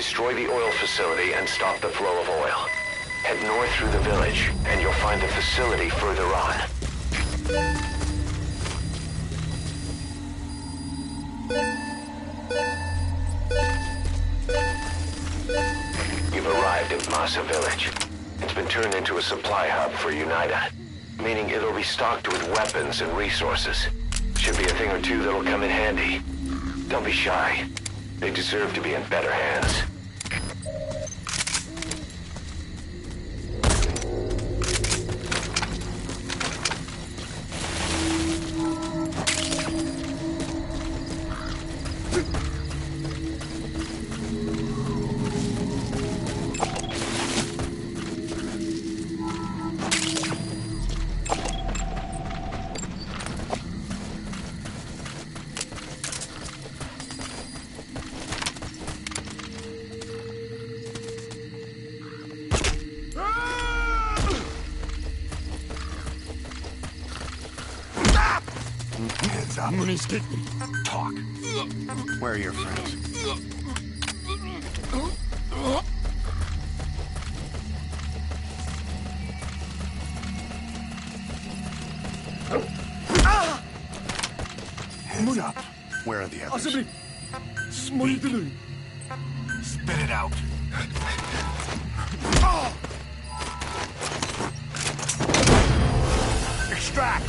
destroy the oil facility and stop the flow of oil. Head north through the village, and you'll find the facility further on. You've arrived at Masa Village. It's been turned into a supply hub for UNITA, meaning it'll be stocked with weapons and resources. Should be a thing or two that'll come in handy. Don't be shy. They deserve to be in better hands. Hands up. Talk. Where are your friends? Hands up. Where are the others? Speak. Spit it out. Extract.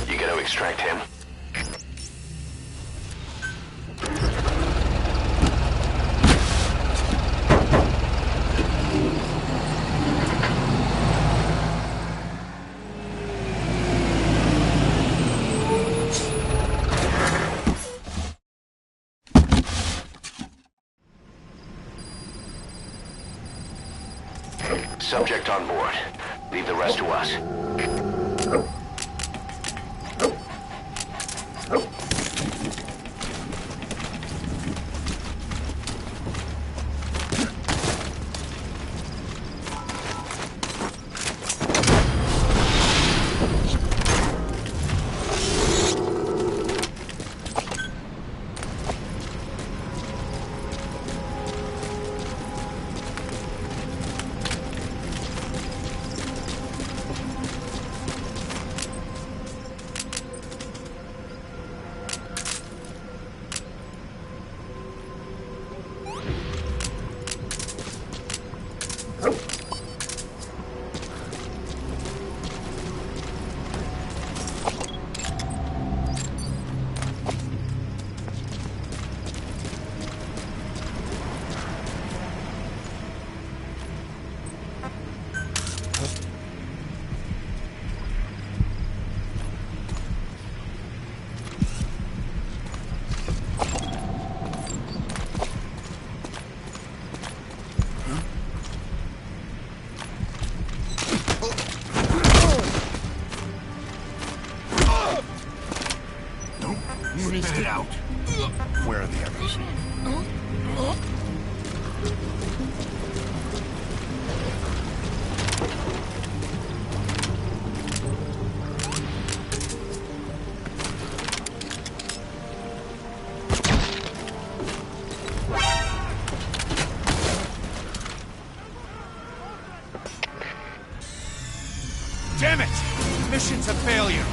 You gotta extract him. Subject on board. Leave the rest to us. Spit it out. Where are the others? Damn it! Mission's a failure.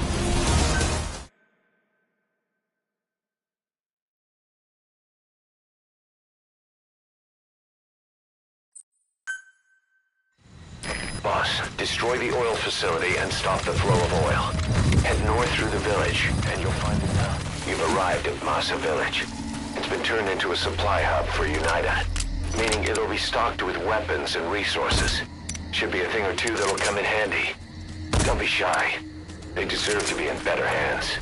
Boss, destroy the oil facility and stop the flow of oil. Head north through the village, and you'll find it now. You've arrived at Masa Village. It's been turned into a supply hub for UNITA, meaning it'll be stocked with weapons and resources. Should be a thing or two that'll come in handy. Don't be shy. They deserve to be in better hands.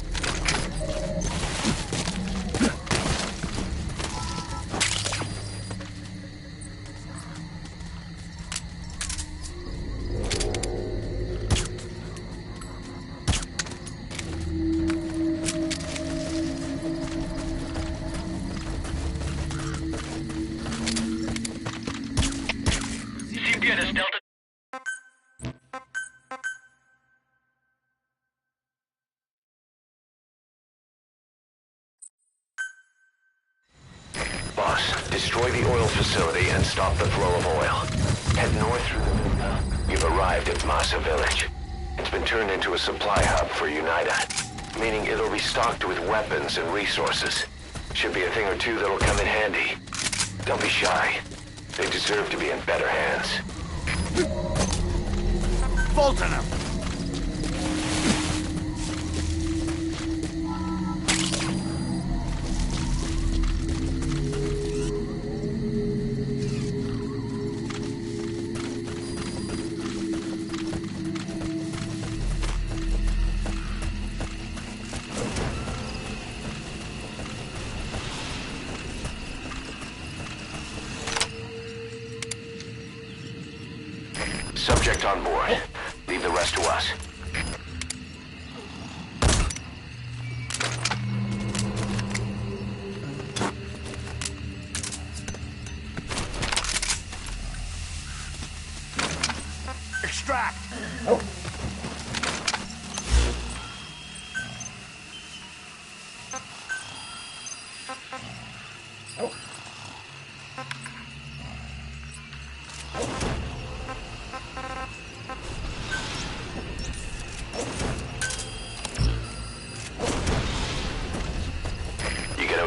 destroy the oil facility and stop the flow of oil. Head north through the village. You've arrived at Masa Village. It's been turned into a supply hub for UNITA, meaning it'll be stocked with weapons and resources. Should be a thing or two that'll come in handy. Don't be shy. They deserve to be in better hands. Bolton him! Subject on board. Leave the rest to us. Extract!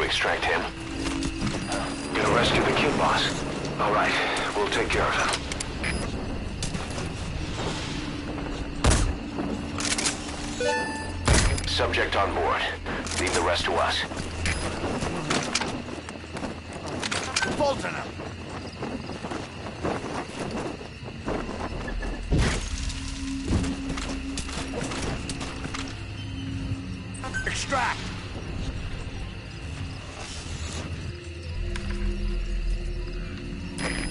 Extract him. Gonna rescue the kid, boss. All right, we'll take care of him. Subject on board. Leave the rest to us. Bolton him! Extract!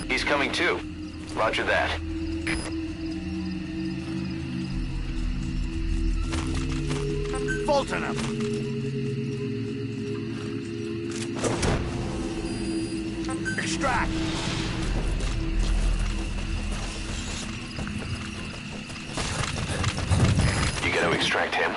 He's coming too. Roger that. Bolton him! Extract! You gonna extract him?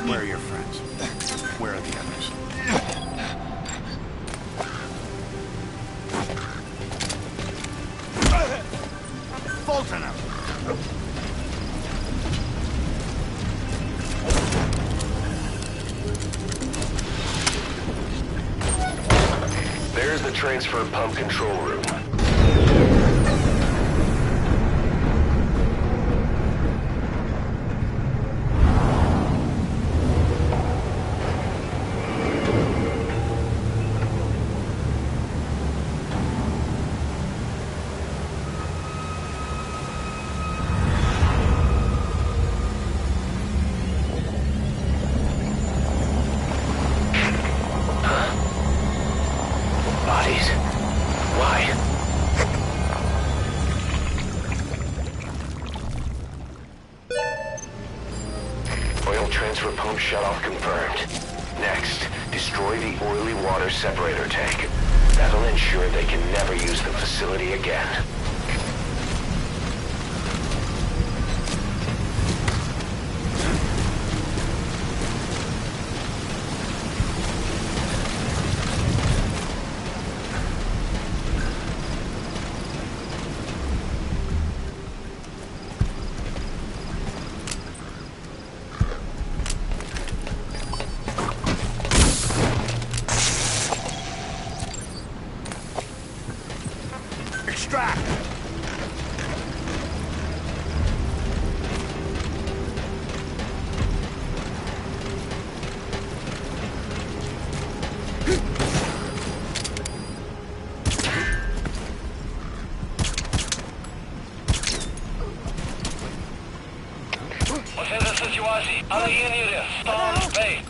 Where are your friends? Where are the others? Bolton him! There's the transfer pump control room. Bodies? Why? destroy the oily water separator tank. That'll ensure they can never use the facility again. Extract! Оценка ситуации. Alle eenheden, stand bij.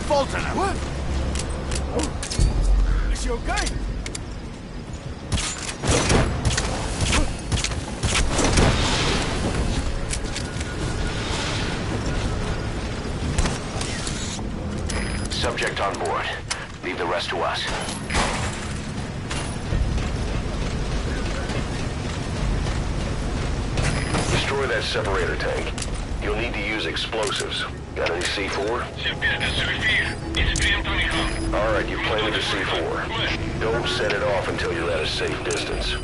Fulton! What? Is she okay? Subject on board. Leave the rest to us. Destroy that separator tank. You'll need to use explosives. Got any C4? Alright, you planted a C4. Don't set it off until you're at a safe distance.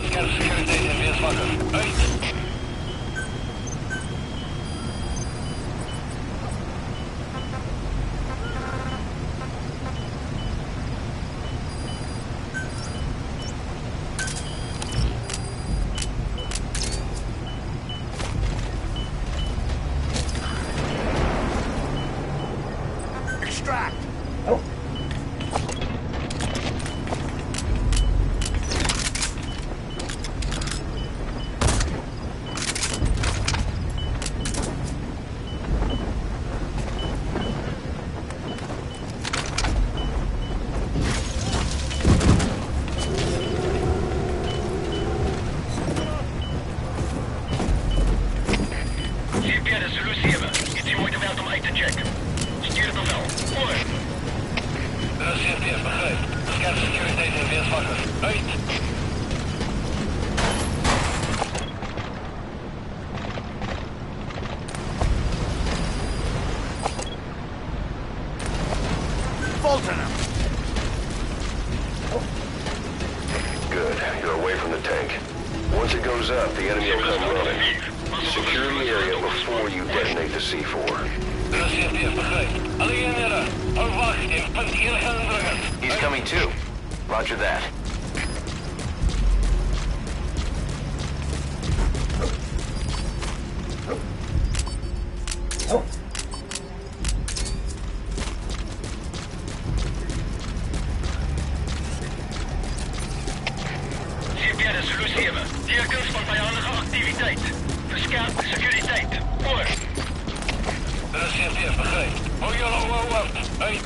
Extract! GPS solutie hebben. Iets je moeite waard om uit te checken. Stuur het bevel. Voor. De CFTF begrijpt. Scan securiteit en weerswakker. Uit. Fulton! Good. You're away from the tank. Once it goes up, the enemy will come running. Secure the area before you detonate the C4. De CFTF begrijpt. Alle eenheden. Hou wacht in punt 1 gaan brengen. He's coming too. Roger that. GPS solutie hebben. Tekens van vijandige activiteit. Verskerp securiteit. Voor. De CFTF begrijpt. Hou je low uit.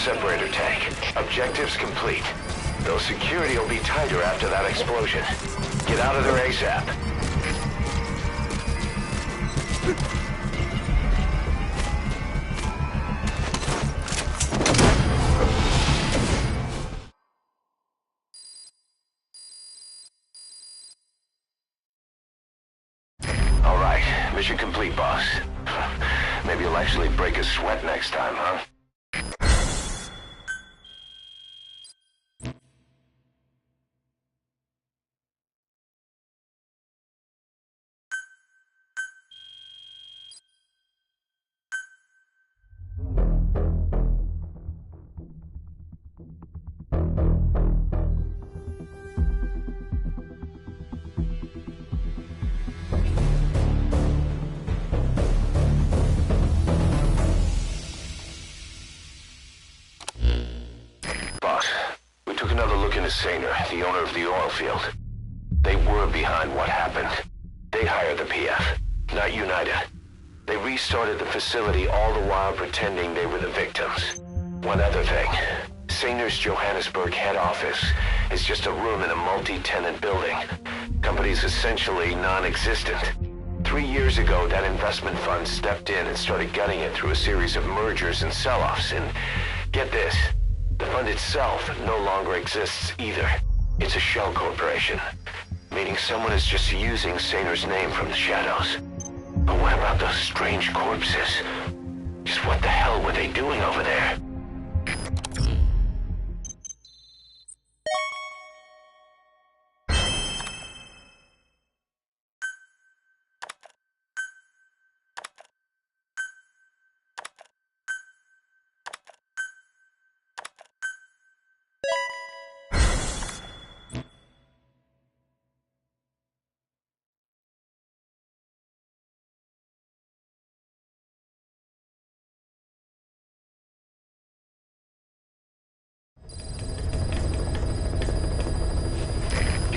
Separator tank. Objectives complete. Though security will be tighter after that explosion. Get out of there ASAP. All right, mission complete, boss. Maybe you'll actually break a sweat next time, huh? Saner, the owner of the oil field. They were behind what happened. They hired the PF, not United. They restarted the facility all the while pretending they were the victims. One other thing. Saner's Johannesburg head office is just a room in a multi-tenant building. Company's essentially non-existent. 3 years ago, that investment fund stepped in and started gutting it through a series of mergers and sell-offs. And get this, the fund itself no longer exists either. It's a shell corporation, meaning someone is just using Saner's name from the shadows. But what about those strange corpses? Just what the hell were they doing over there?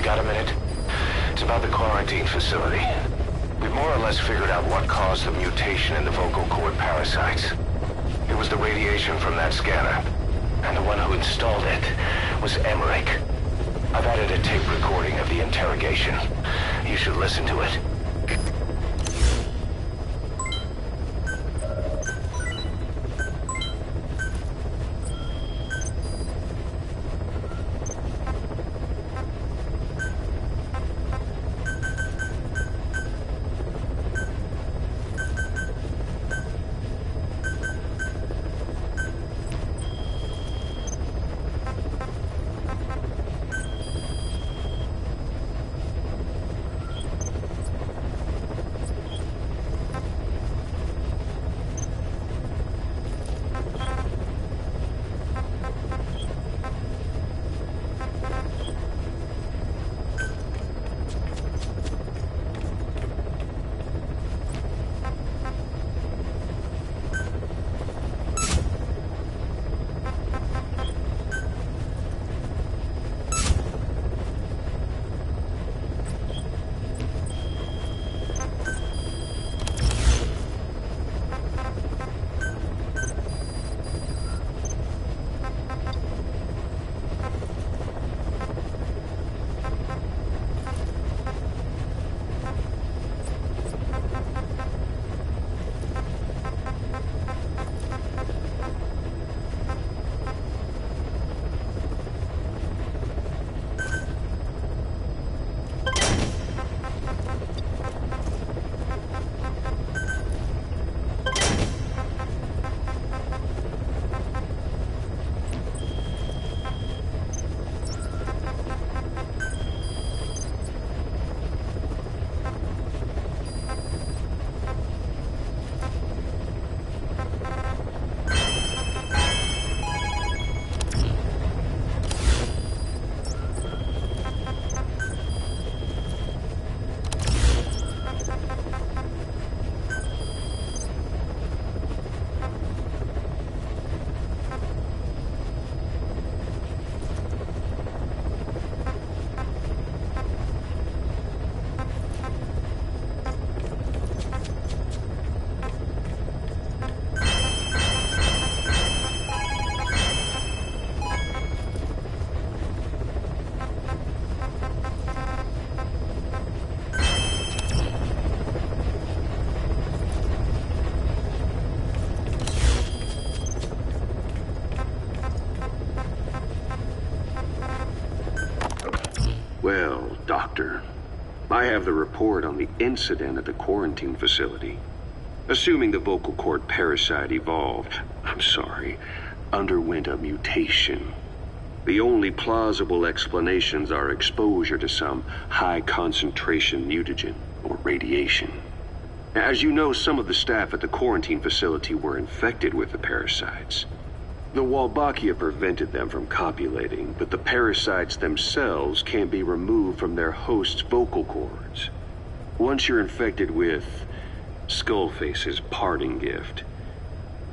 Got a minute? It's about the quarantine facility. We've more or less figured out what caused the mutation in the vocal cord parasites. It was the radiation from that scanner. And the one who installed it was Emmerich. I've added a tape recording of the interrogation. You should listen to it. Well, Doctor, I have the report on the incident at the quarantine facility. Assuming the vocal cord parasite underwent a mutation. The only plausible explanations are exposure to some high-concentration mutagen or radiation. As you know, some of the staff at the quarantine facility were infected with the parasites. The Wolbachia prevented them from copulating, but the parasites themselves can't be removed from their host's vocal cords. Once you're infected with Skullface's parting gift,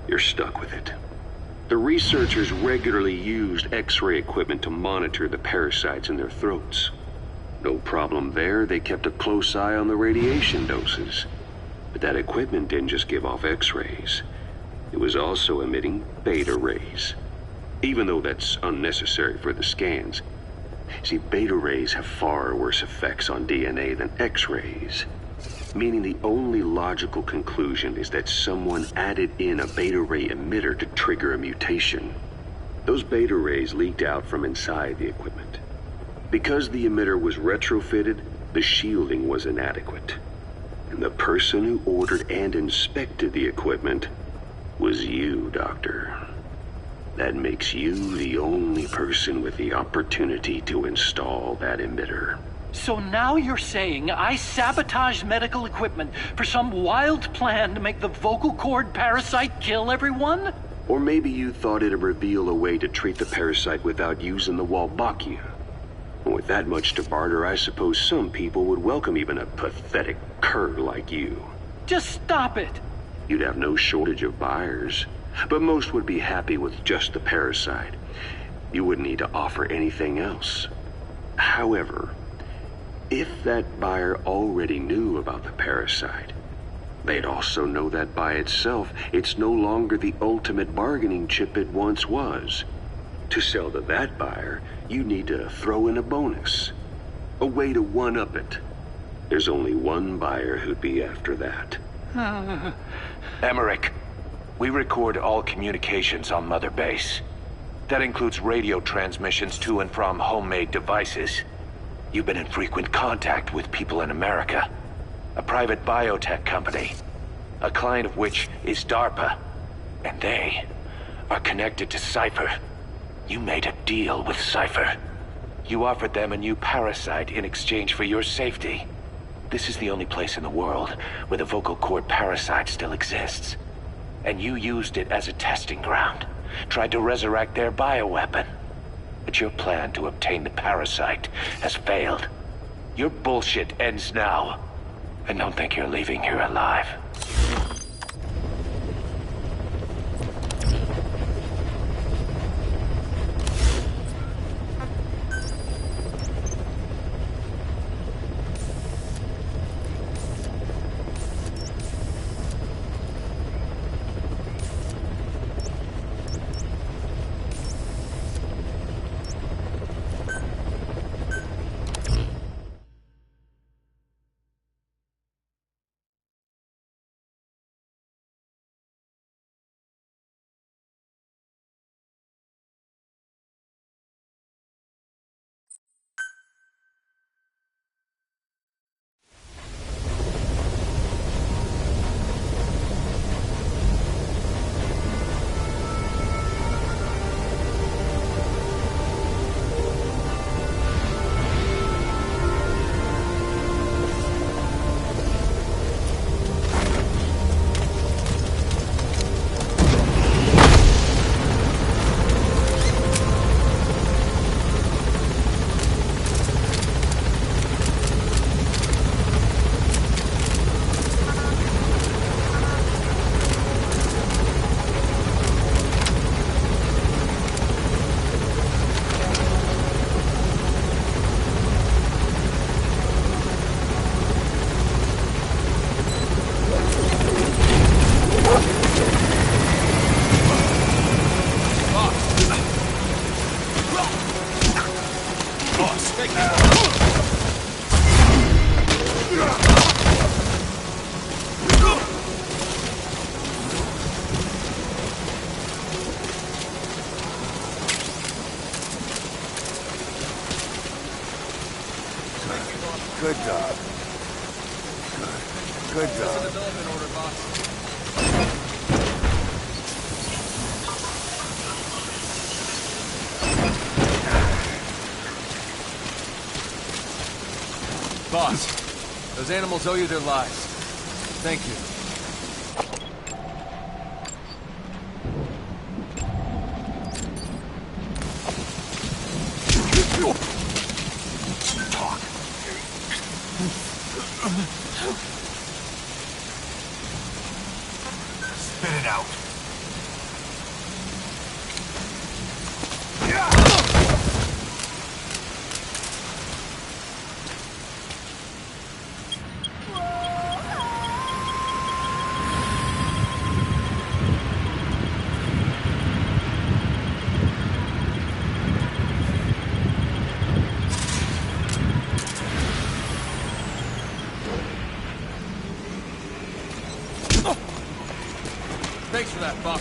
you're stuck with it. The researchers regularly used X-ray equipment to monitor the parasites in their throats. No problem there, they kept a close eye on the radiation doses. But that equipment didn't just give off X-rays. It was also emitting beta rays. Even though that's unnecessary for the scans. See, beta rays have far worse effects on DNA than X-rays. Meaning the only logical conclusion is that someone added in a beta ray emitter to trigger a mutation. Those beta rays leaked out from inside the equipment. Because the emitter was retrofitted, the shielding was inadequate. And the person who ordered and inspected the equipment was you, Doctor. That makes you the only person with the opportunity to install that emitter. So now you're saying I sabotaged medical equipment for some wild plan to make the vocal cord parasite kill everyone? Or maybe you thought it'd reveal a way to treat the parasite without using the Wolbachia. With that much to barter, I suppose some people would welcome even a pathetic cur like you. Just stop it! You'd have no shortage of buyers, but most would be happy with just the parasite. You wouldn't need to offer anything else. However, if that buyer already knew about the parasite, they'd also know that by itself, it's no longer the ultimate bargaining chip it once was. To sell to that buyer, you need to throw in a bonus. A way to one-up it. There's only one buyer who'd be after that. Emmerich, we record all communications on Mother Base. That includes radio transmissions to and from homemade devices. You've been in frequent contact with people in America. A private biotech company. A client of which is DARPA. And they are connected to Cypher. You made a deal with Cypher. You offered them a new parasite in exchange for your safety. This is the only place in the world where the vocal cord parasite still exists. And you used it as a testing ground. Tried to resurrect their bioweapon. But your plan to obtain the parasite has failed. Your bullshit ends now. And don't think you're leaving here alive. Good dog. Good dog. Development order, boss. Boss, those animals owe you their lives. Thank you. Spit it out. Thanks for that, boss.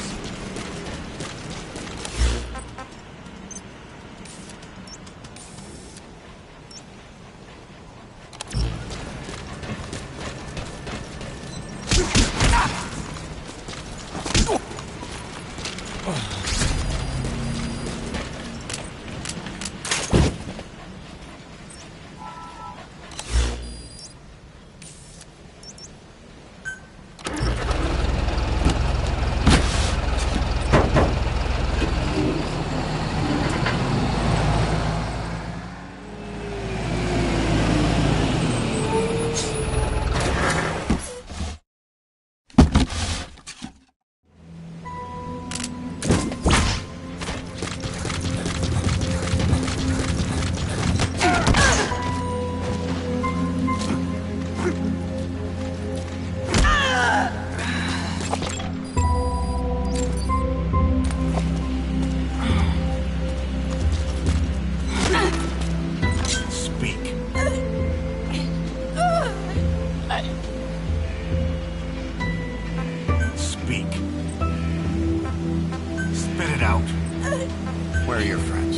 Where are your friends?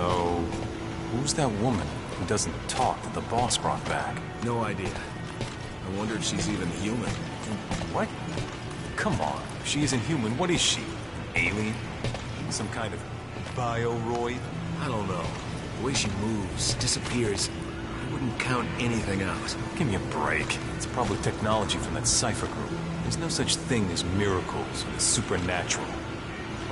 So, who's that woman who doesn't talk that the boss brought back? No idea. I wonder if she's even human. What? Come on. If she isn't human, what is she? An alien? Some kind of bioroid? I don't know. The way she moves, disappears, I wouldn't count anything out. Give me a break. It's probably technology from that Cypher group. There's no such thing as miracles or the supernatural.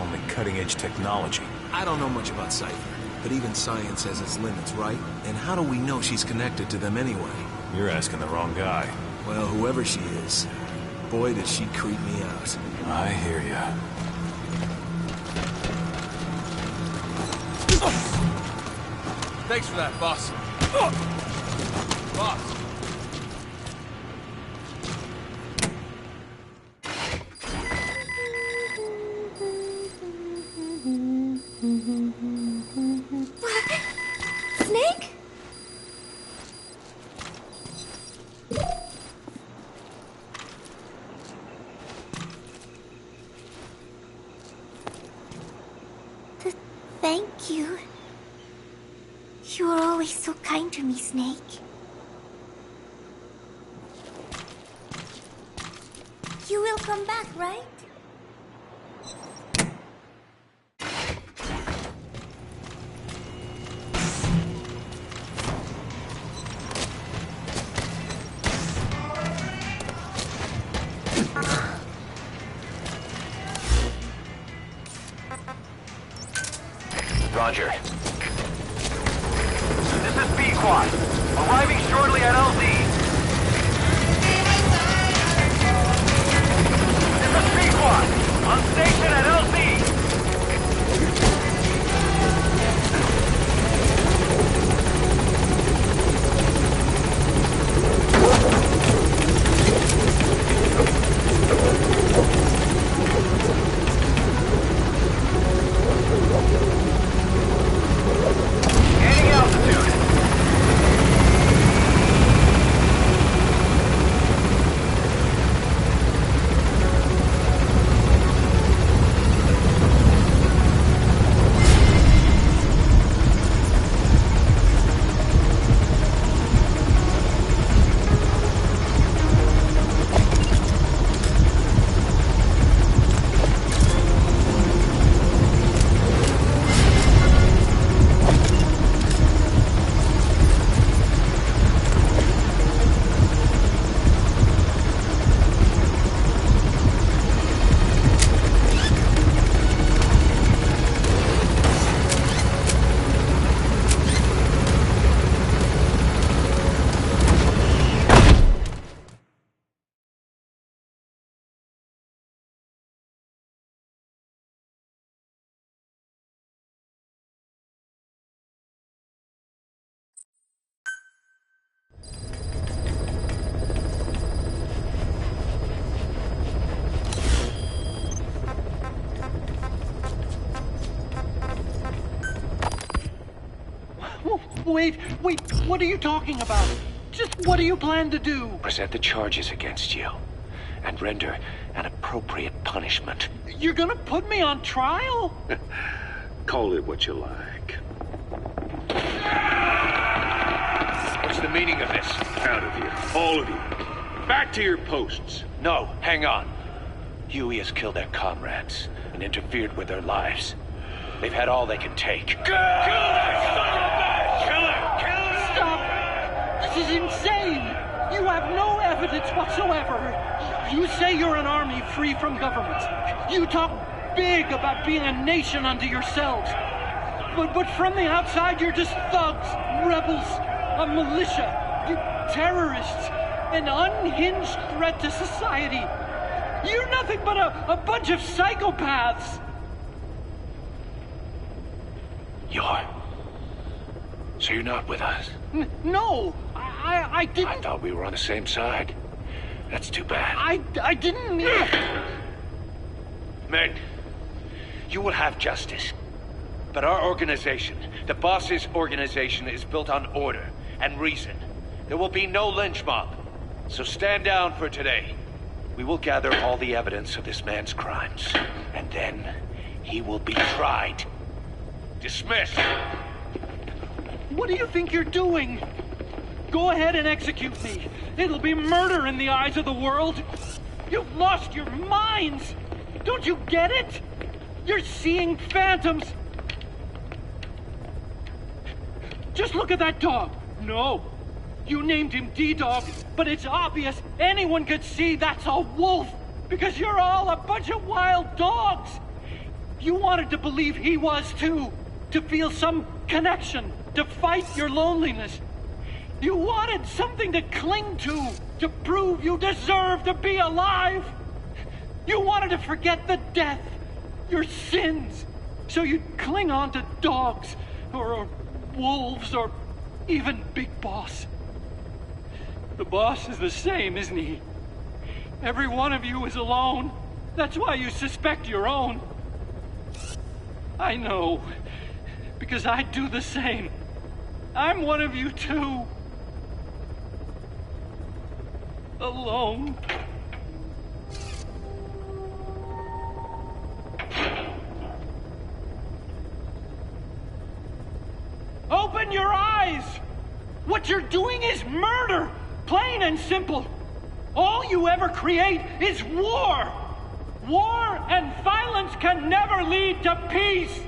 Only cutting-edge technology. I don't know much about Cypher, but even science has its limits, right? And how do we know she's connected to them anyway? You're asking the wrong guy. Well, whoever she is, boy, did she creep me out. I hear ya. Thanks for that, boss. Boss. Snake? Thank you. You are always so kind to me, Snake. You will come back, right? Roger. This is B-Quad. Arriving shortly at LZ. On station at LZ! Gaining altitude. Wait, what are you talking about? Just what do you plan to do? Present the charges against you and render an appropriate punishment. You're gonna put me on trial? Call it what you like. What's the meaning of this? Out of here, all of you. Back to your posts. No, hang on. Huey has killed their comrades and interfered with their lives. They've had all they can take. Kill that son of a bitch! Kill him! Kill him! Stop! This is insane! You have no evidence whatsoever. You say you're an army free from government. You talk big about being a nation unto yourselves. But from the outside, you're just thugs, rebels, a militia, you terrorists, an unhinged threat to society. You're nothing but a bunch of psychopaths. So you're not with us? No, I didn't. I thought we were on the same side. That's too bad. I didn't mean... Men, you will have justice. But our organization, the boss's organization, is built on order and reason. There will be no lynch mob. So stand down for today. We will gather all the evidence of this man's crimes. And then he will be tried. Dismissed. What do you think you're doing? Go ahead and execute me. It'll be murder in the eyes of the world. You've lost your minds. Don't you get it? You're seeing phantoms. Just look at that dog. No. You named him D-Dog, but it's obvious anyone could see that's a wolf because you're all a bunch of wild dogs. You wanted to believe he was too, to feel some connection, to fight your loneliness. You wanted something to cling to prove you deserve to be alive. You wanted to forget the death, your sins, so you'd cling on to dogs, or wolves, or even Big Boss. The boss is the same, isn't he? Every one of you is alone. That's why you suspect your own. I know, because I do the same. I'm one of you too. Alone. Open your eyes! What you're doing is murder! Plain and simple. All you ever create is war. War and violence can never lead to peace.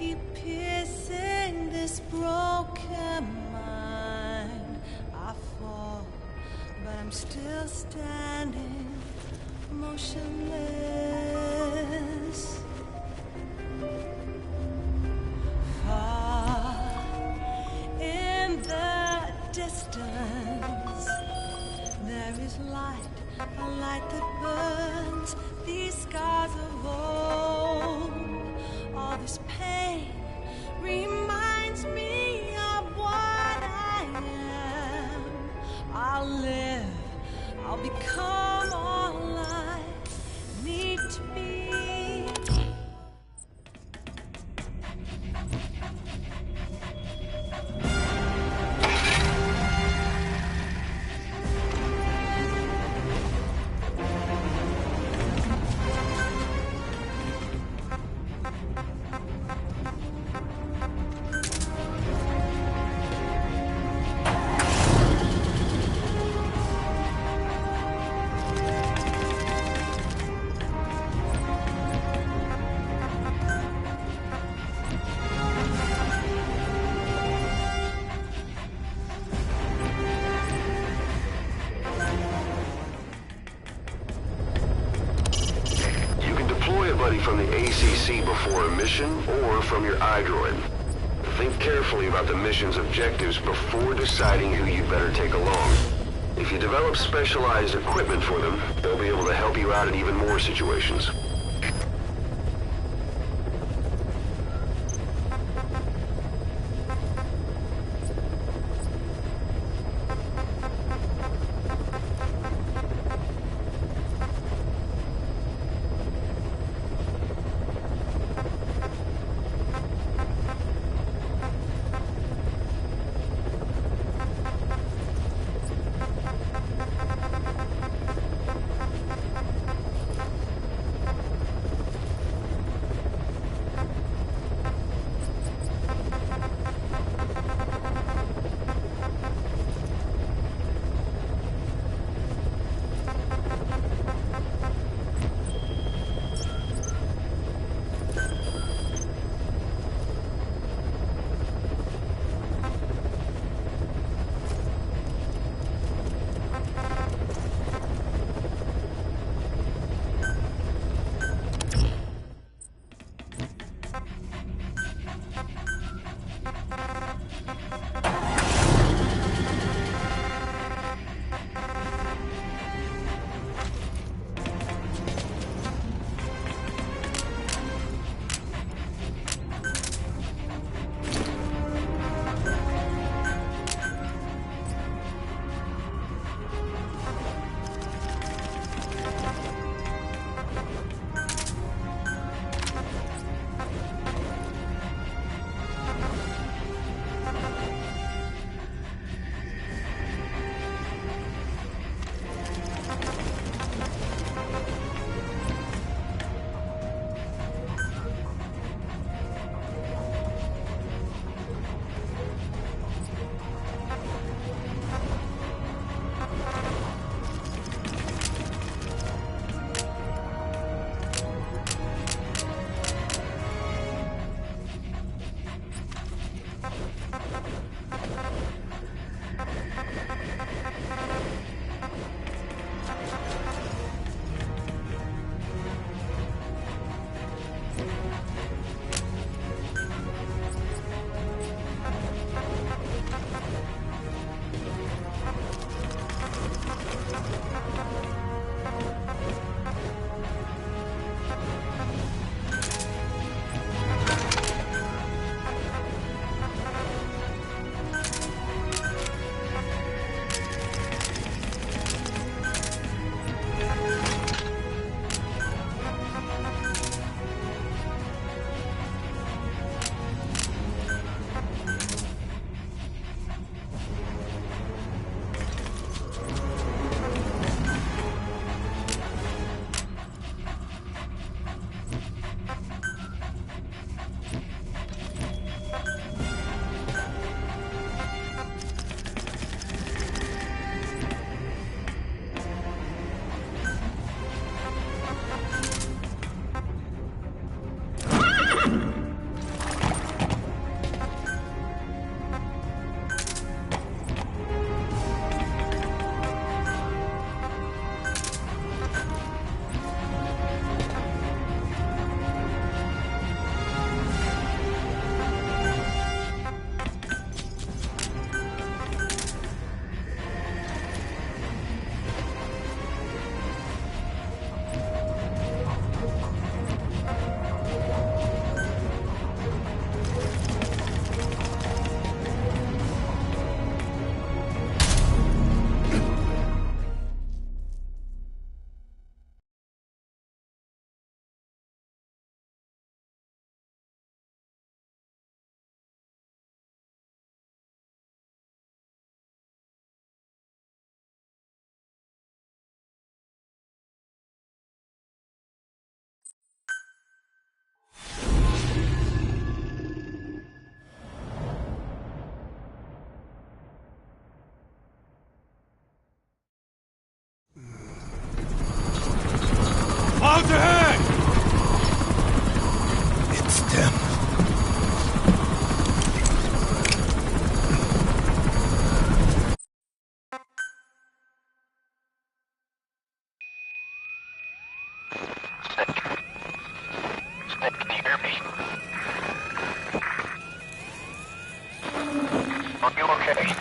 keep piercing this broken mind. I fall, but I'm still standing, motionless. Far in the distance, there is light, a light that burns these scars of old. All this pain reminds me of what I am. I'll live, I'll become all I need to be. From the ACC before a mission or from your iDroid. Think carefully about the mission's objectives before deciding who you'd better take along. If you develop specialized equipment for them, they'll be able to help you out in even more situations. Are you okay?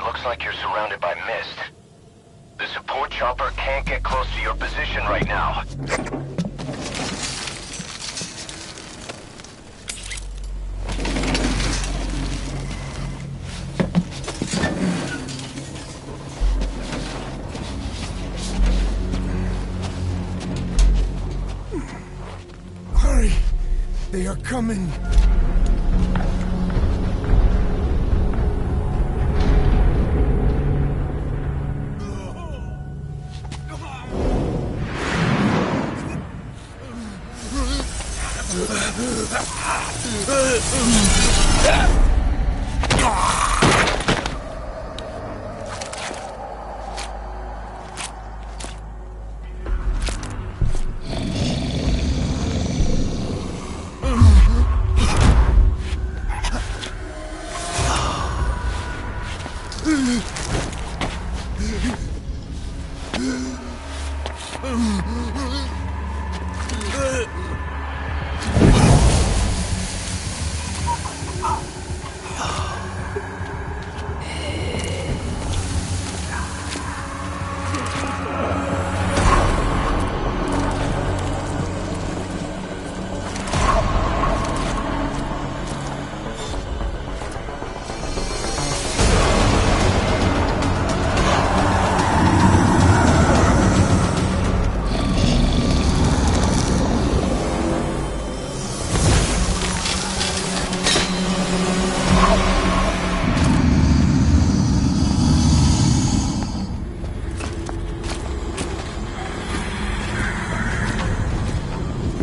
Looks like you're surrounded by mist. The support chopper can't get close to your position right now. Hurry! They are coming!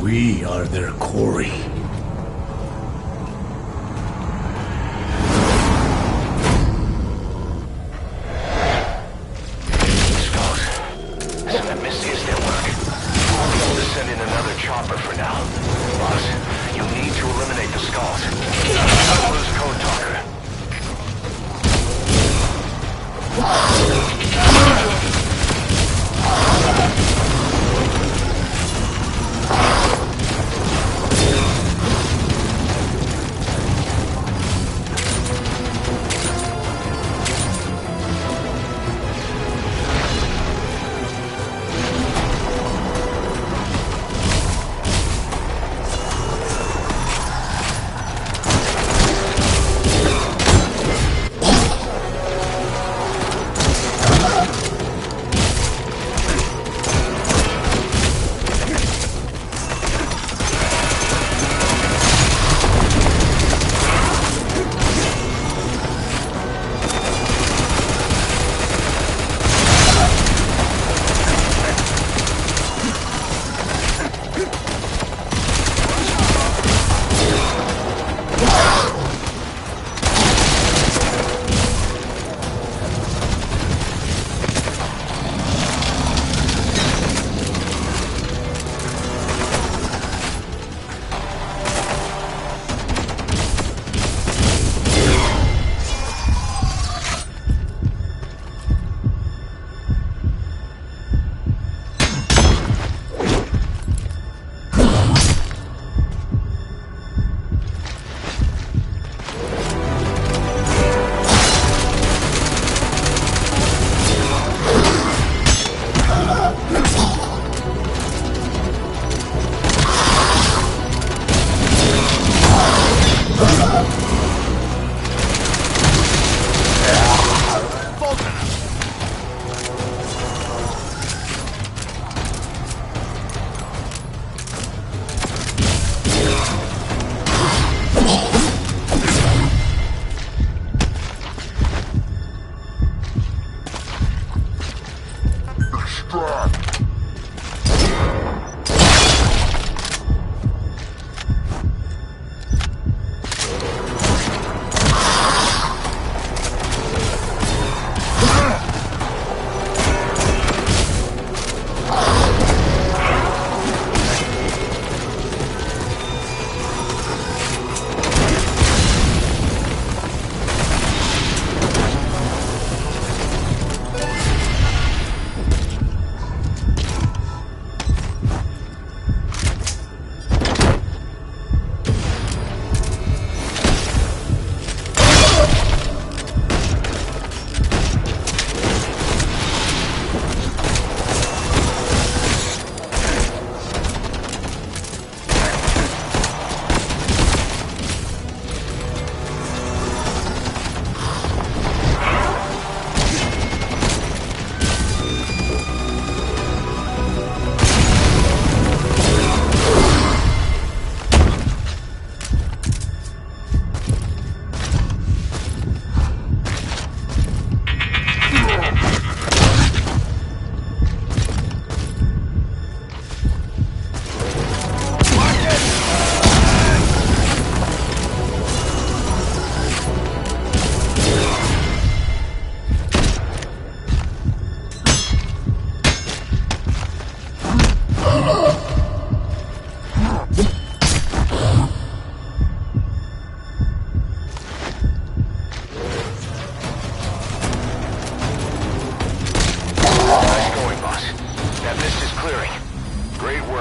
We are their quarry. Skulls. That Misty didn't work. I'll be able to send in another chopper for now. Boss, you need to eliminate the skulls. Don't lose Code Talker.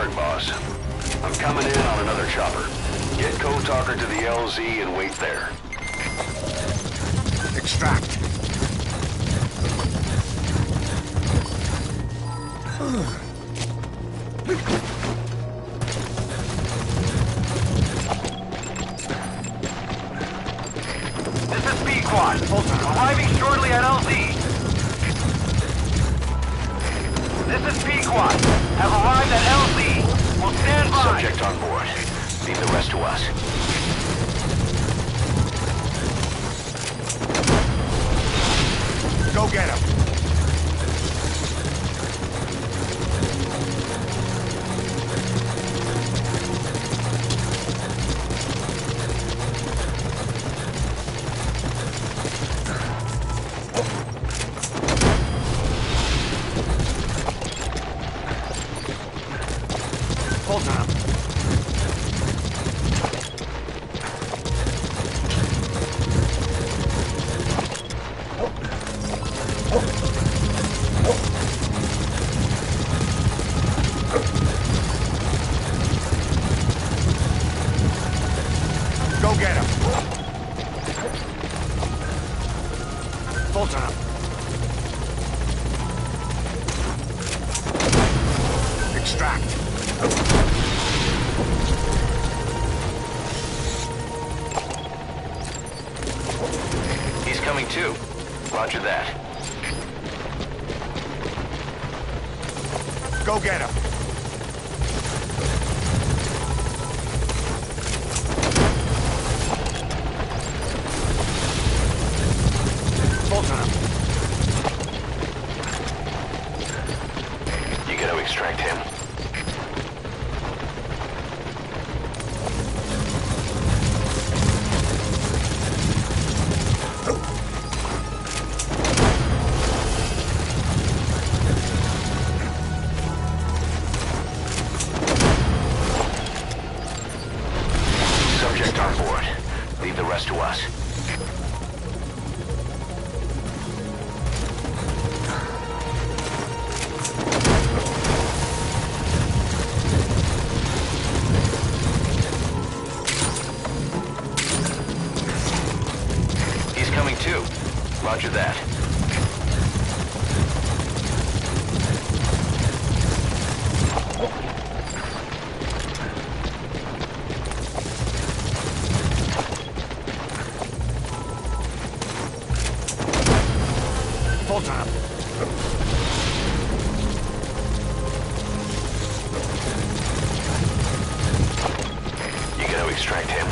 start, boss. I'm coming in on another chopper. Get Code Talker to the LZ and wait there. Extract. This is B-Quad. Arriving shortly at LZ. This is P-Quad. Have arrived at LZ. Will stand by. Subject on board. Leave the rest to us. Go get him. Go get him. Fulton him. Extract. He's coming too. Roger that. Go get him. Fulton him. You gotta extract him. Subject on board. Leave the rest to us. He's coming too. Roger that. Fulton him. You gotta extract him.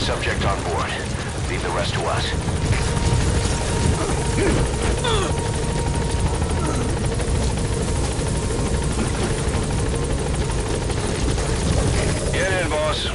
Subject on board. Leave the rest to us. Get in, boss.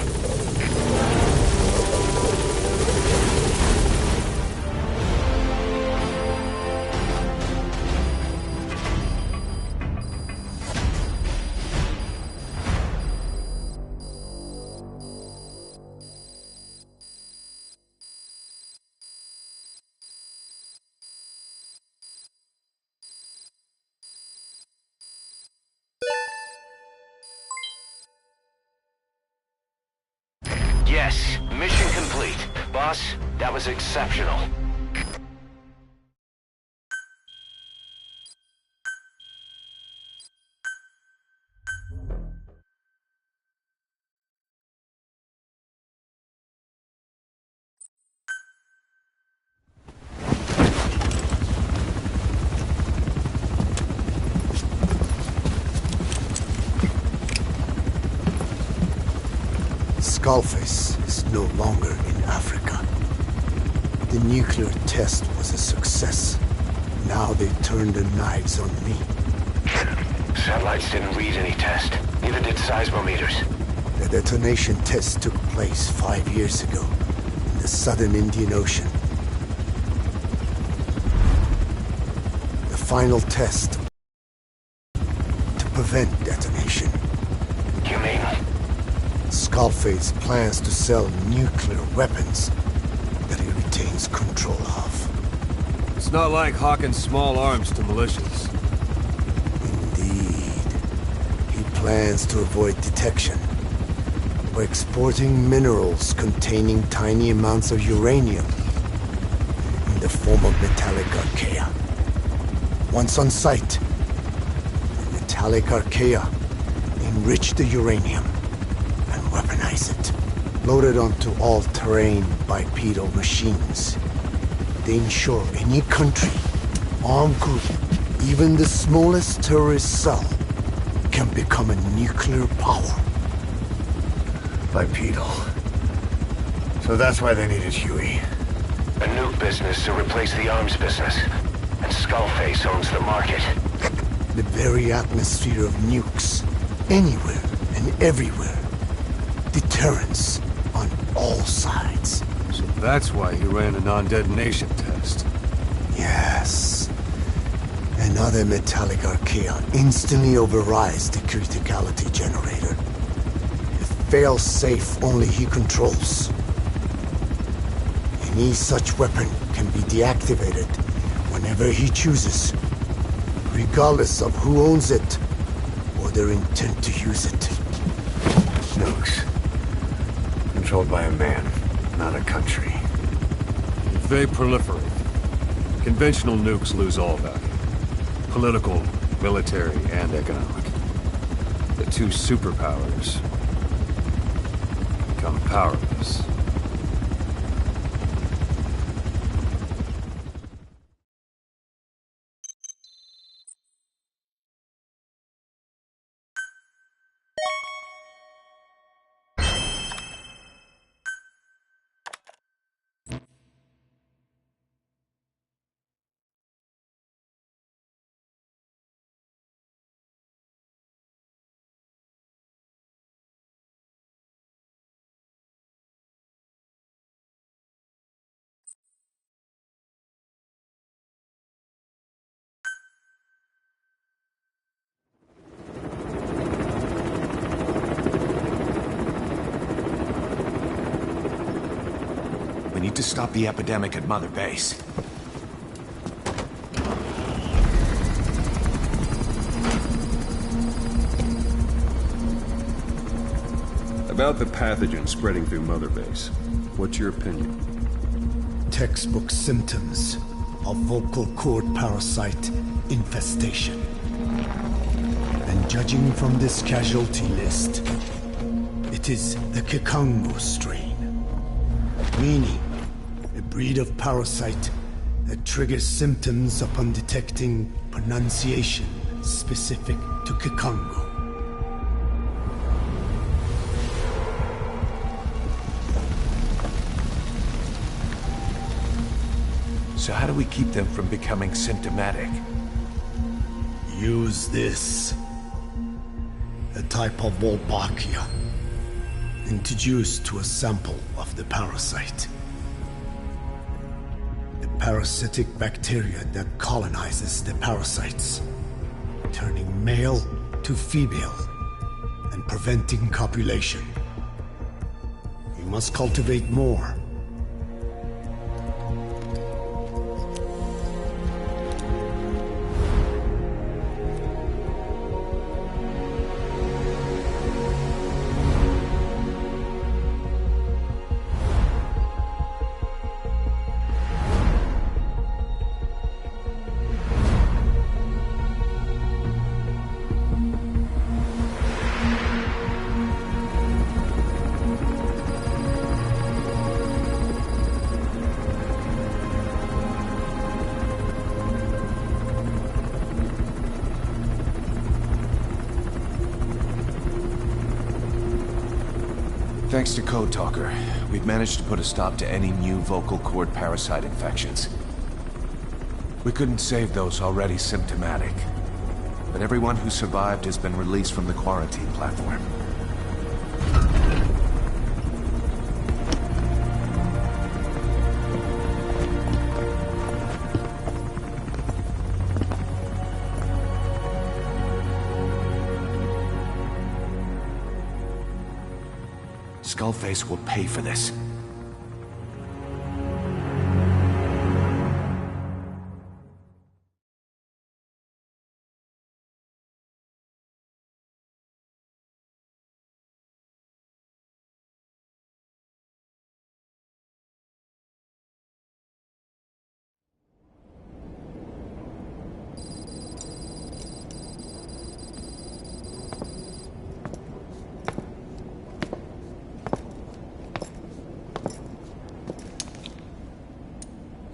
Yes, mission complete. Boss, that was exceptional. Skullface is no longer in Africa. The nuclear test was a success. Now they turned their knives on me. Satellites didn't read any test. Neither did seismometers. The detonation test took place 5 years ago in the southern Indian Ocean. The final test to prevent detonation. You mean Skullface plans to sell nuclear weapons that he retains control of. It's not like hawking small arms to militias. Indeed. He plans to avoid detection by exporting minerals containing tiny amounts of uranium in the form of metallic archaea. Once on site, the metallic archaea enrich the uranium and weaponize it. Loaded onto all-terrain bipedal machines, they ensure any country, armed group, even the smallest terrorist cell, can become a nuclear power. Bipedal. So that's why they needed Huey. A nuke business to replace the arms business. And Skullface owns the market. The very atmosphere of nukes, anywhere and everywhere. Deterrence on all sides. So that's why he ran a non-detonation test. Yes. Another metallic archaea instantly overrides the criticality generator. A fail-safe only he controls. Any such weapon can be deactivated whenever he chooses, regardless of who owns it or their intent to use it. Nukes. Controlled by a man, not a country. If they proliferate, conventional nukes lose all value. Political, military, and economic. The two superpowers become powerless. We need to stop the epidemic at Mother Base. About the pathogen spreading through Mother Base, what's your opinion? Textbook symptoms of vocal cord parasite infestation. And judging from this casualty list, it is the Kikongo strain. Meaning, a breed of parasite that triggers symptoms upon detecting pronunciation specific to Kikongo. So how do we keep them from becoming symptomatic? Use this. A type of Wolbachia, introduced to a sample of the parasite. A parasitic bacteria that colonizes the parasites, turning male to female and preventing copulation. You must cultivate more. Thanks to Code Talker, we've managed to put a stop to any new vocal cord parasite infections. We couldn't save those already symptomatic, but everyone who survived has been released from the quarantine platform. Skullface will pay for this.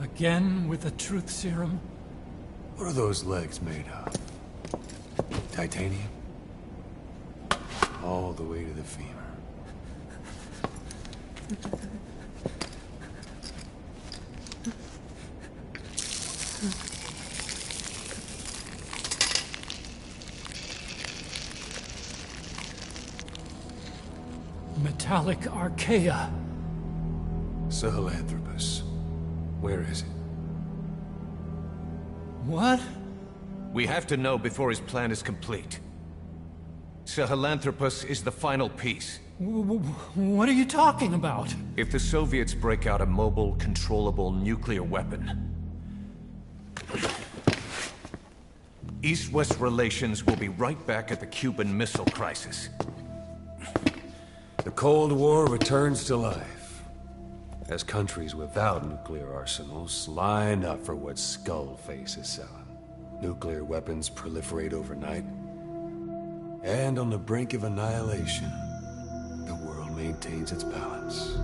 Again with the truth serum? What are those legs made of? Titanium? All the way to the femur. Metallic archaea. Sahelanthropus. Where is it? What? We have to know before his plan is complete. Sahelanthropus is the final piece. What are you talking about? If the Soviets break out a mobile, controllable nuclear weapon, East-West relations will be right back at the Cuban Missile Crisis. The Cold War returns to life, as countries without nuclear arsenals line up for what Skullface is selling. Nuclear weapons proliferate overnight, and on the brink of annihilation, the world maintains its balance.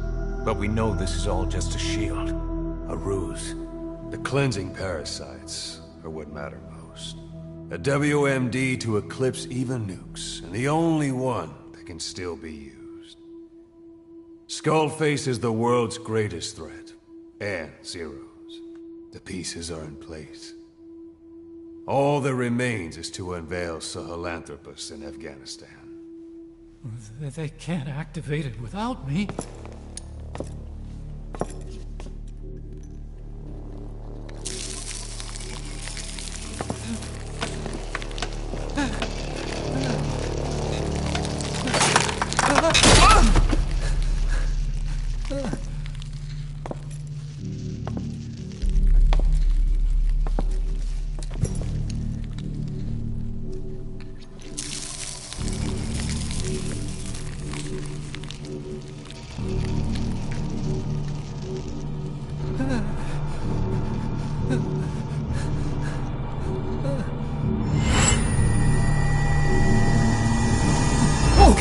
But we know this is all just a shield, a ruse. The cleansing parasites are what matter most. A WMD to eclipse even nukes, and the only one that can still be used. Skullface is the world's greatest threat, and Zero's. The pieces are in place. All that remains is to unveil Sahelanthropus in Afghanistan. They can't activate it without me.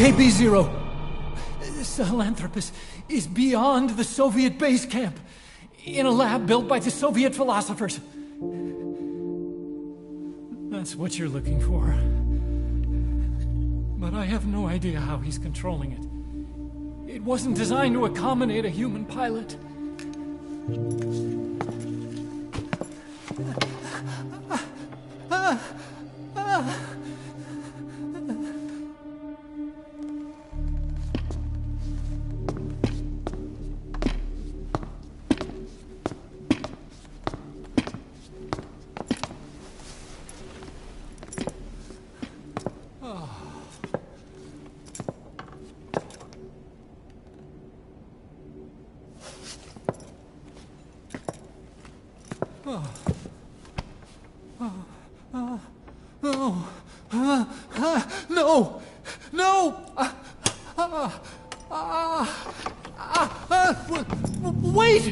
KB-0! Sahelanthropus is beyond the Soviet base camp, in a lab built by the Soviet philosophers. That's what you're looking for. But I have no idea how he's controlling it. It wasn't designed to accommodate a human pilot. Wait!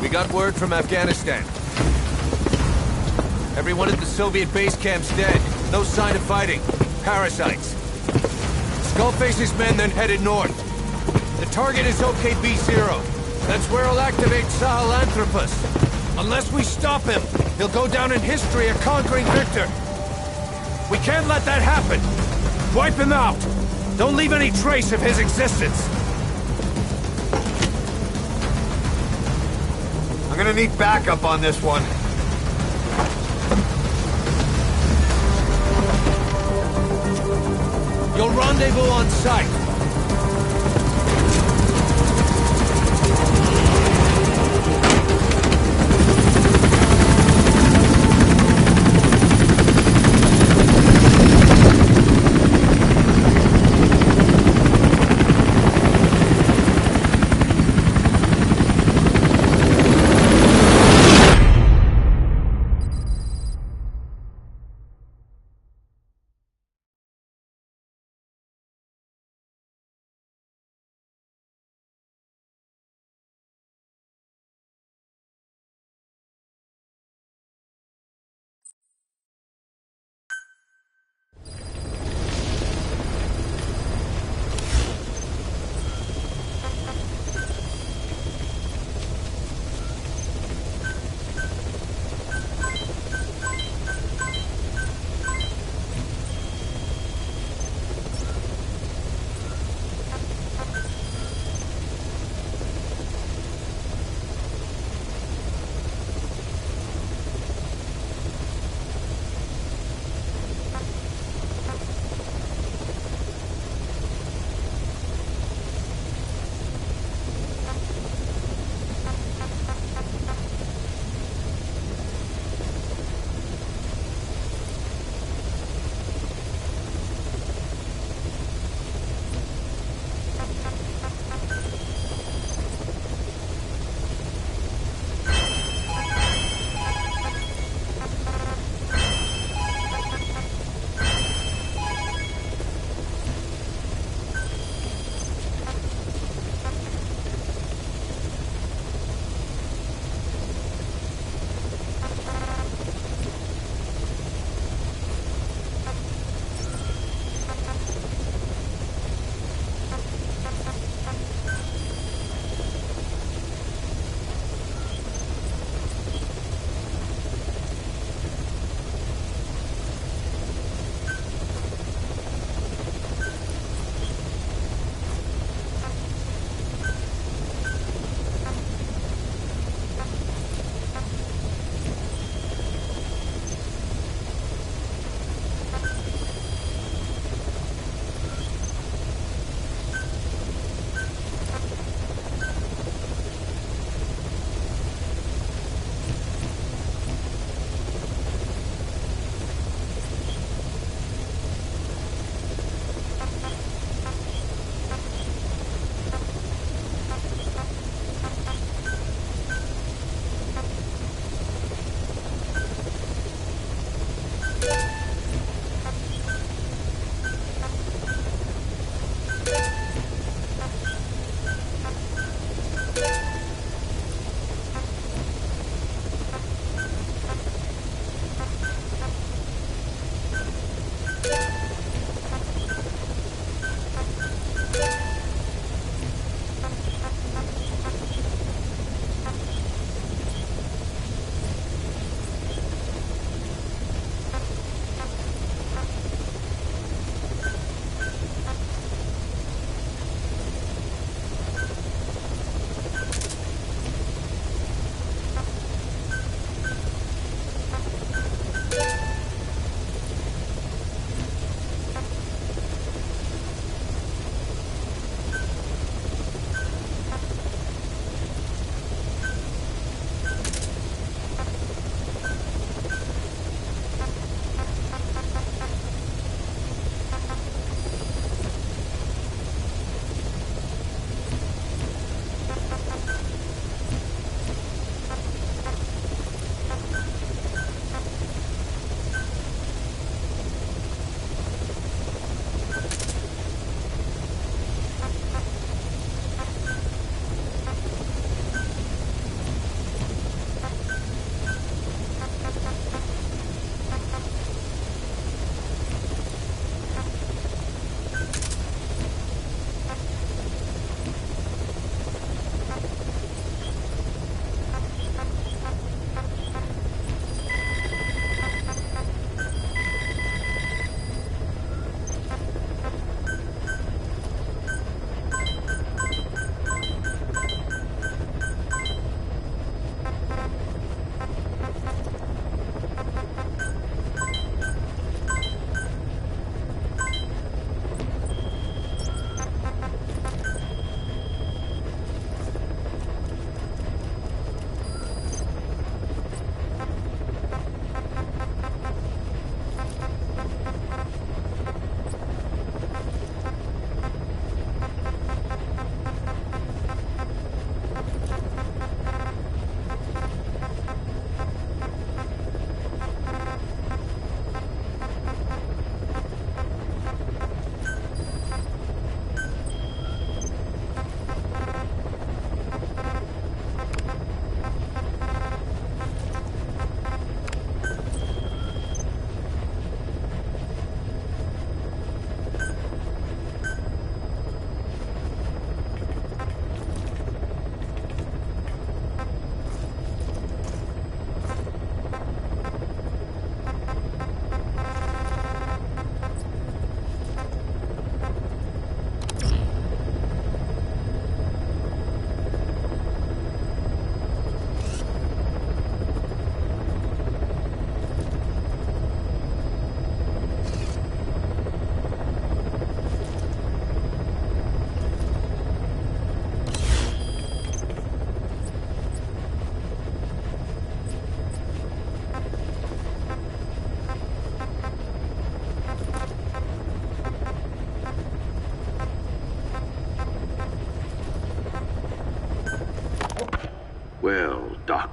We got word from Afghanistan. Everyone at the Soviet base camp's dead. No sign of fighting. Parasites. Skullface's men then headed north. The target is OKB-0. That's where he'll activate Sahelanthropus. Unless we stop him, he'll go down in history a conquering victor. We can't let that happen. Wipe him out. Don't leave any trace of his existence. I'm gonna need backup on this one. You'll rendezvous on site.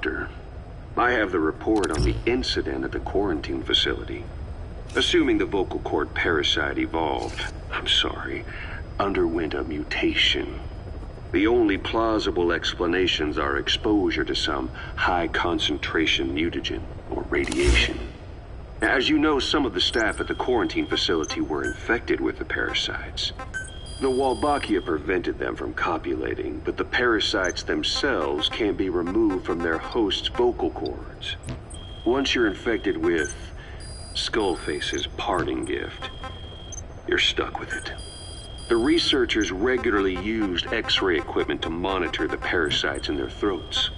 Doctor. I have the report on the incident at the quarantine facility. Assuming the vocal cord parasite underwent a mutation. The only plausible explanations are exposure to some high-concentration mutagen or radiation. As you know, some of the staff at the quarantine facility were infected with the parasites. The Wolbachia prevented them from copulating, but the parasites themselves can't be removed from their host's vocal cords. Once you're infected with Skullface's parting gift, you're stuck with it. The researchers regularly used X-ray equipment to monitor the parasites in their throats.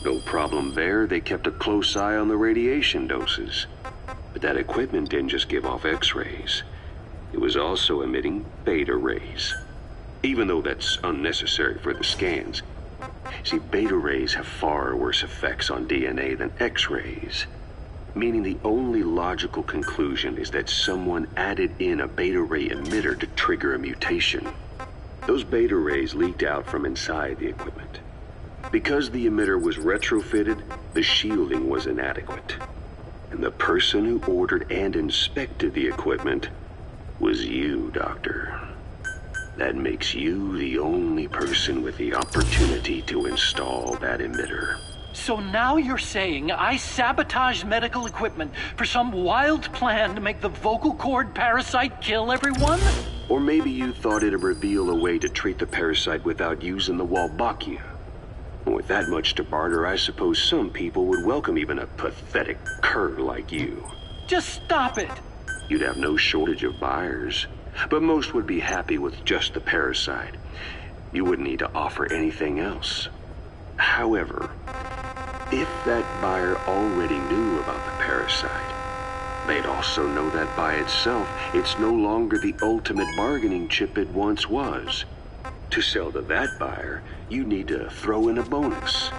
No problem there, they kept a close eye on the radiation doses. But that equipment didn't just give off X-rays. It was also emitting beta rays. Even though that's unnecessary for the scans. See, beta rays have far worse effects on DNA than X-rays. Meaning the only logical conclusion is that someone added in a beta ray emitter to trigger a mutation. Those beta rays leaked out from inside the equipment. Because the emitter was retrofitted, the shielding was inadequate. And the person who ordered and inspected the equipment was you, Doctor. That makes you the only person with the opportunity to install that emitter. So now you're saying I sabotaged medical equipment for some wild plan to make the vocal cord parasite kill everyone? Or maybe you thought it'd reveal a way to treat the parasite without using the Wolbachia. With that much to barter, I suppose some people would welcome even a pathetic cur like you. Just stop it! You'd have no shortage of buyers, but most would be happy with just the parasite. You wouldn't need to offer anything else. However, if that buyer already knew about the parasite, they'd also know that by itself, it's no longer the ultimate bargaining chip it once was. To sell to that buyer, you need to throw in a bonus.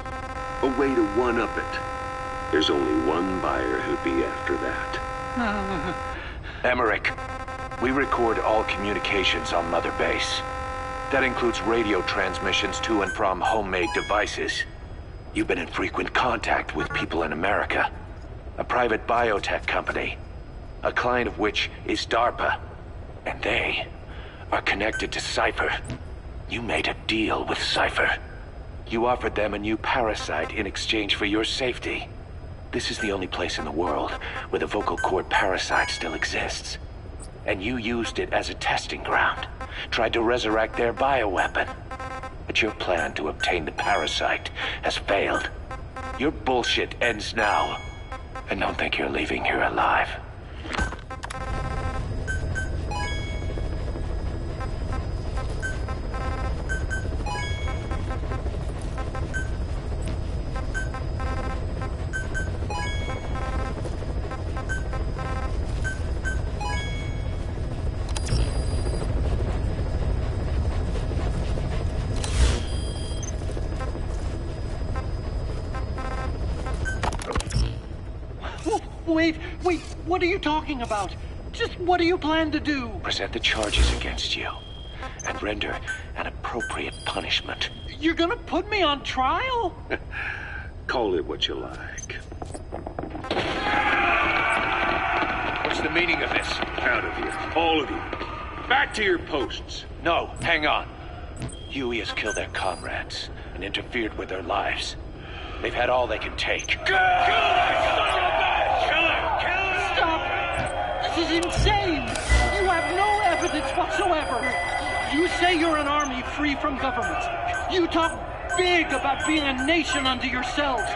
A way to one-up it. There's only one buyer who'd be after that. Emmerich, we record all communications on Mother Base. That includes radio transmissions to and from homemade devices. You've been in frequent contact with people in America. A private biotech company. A client of which is DARPA. And they are connected to Cypher. You made a deal with Cypher. You offered them a new parasite in exchange for your safety. This is the only place in the world where the vocal cord parasite still exists. And you used it as a testing ground. Tried to resurrect their bioweapon. But your plan to obtain the parasite has failed. Your bullshit ends now. And don't think you're leaving here alive. Wait, what are you talking about? Just what do you plan to do? Present the charges against you, and render an appropriate punishment. You're gonna put me on trial? Call it what you like. What's the meaning of this? Out of here, all of you. Back to your posts. No, hang on. Huey has killed their comrades and interfered with their lives. They've had all they can take. Kill This is insane! You have no evidence whatsoever! You say you're an army free from government. You talk big about being a nation unto yourselves.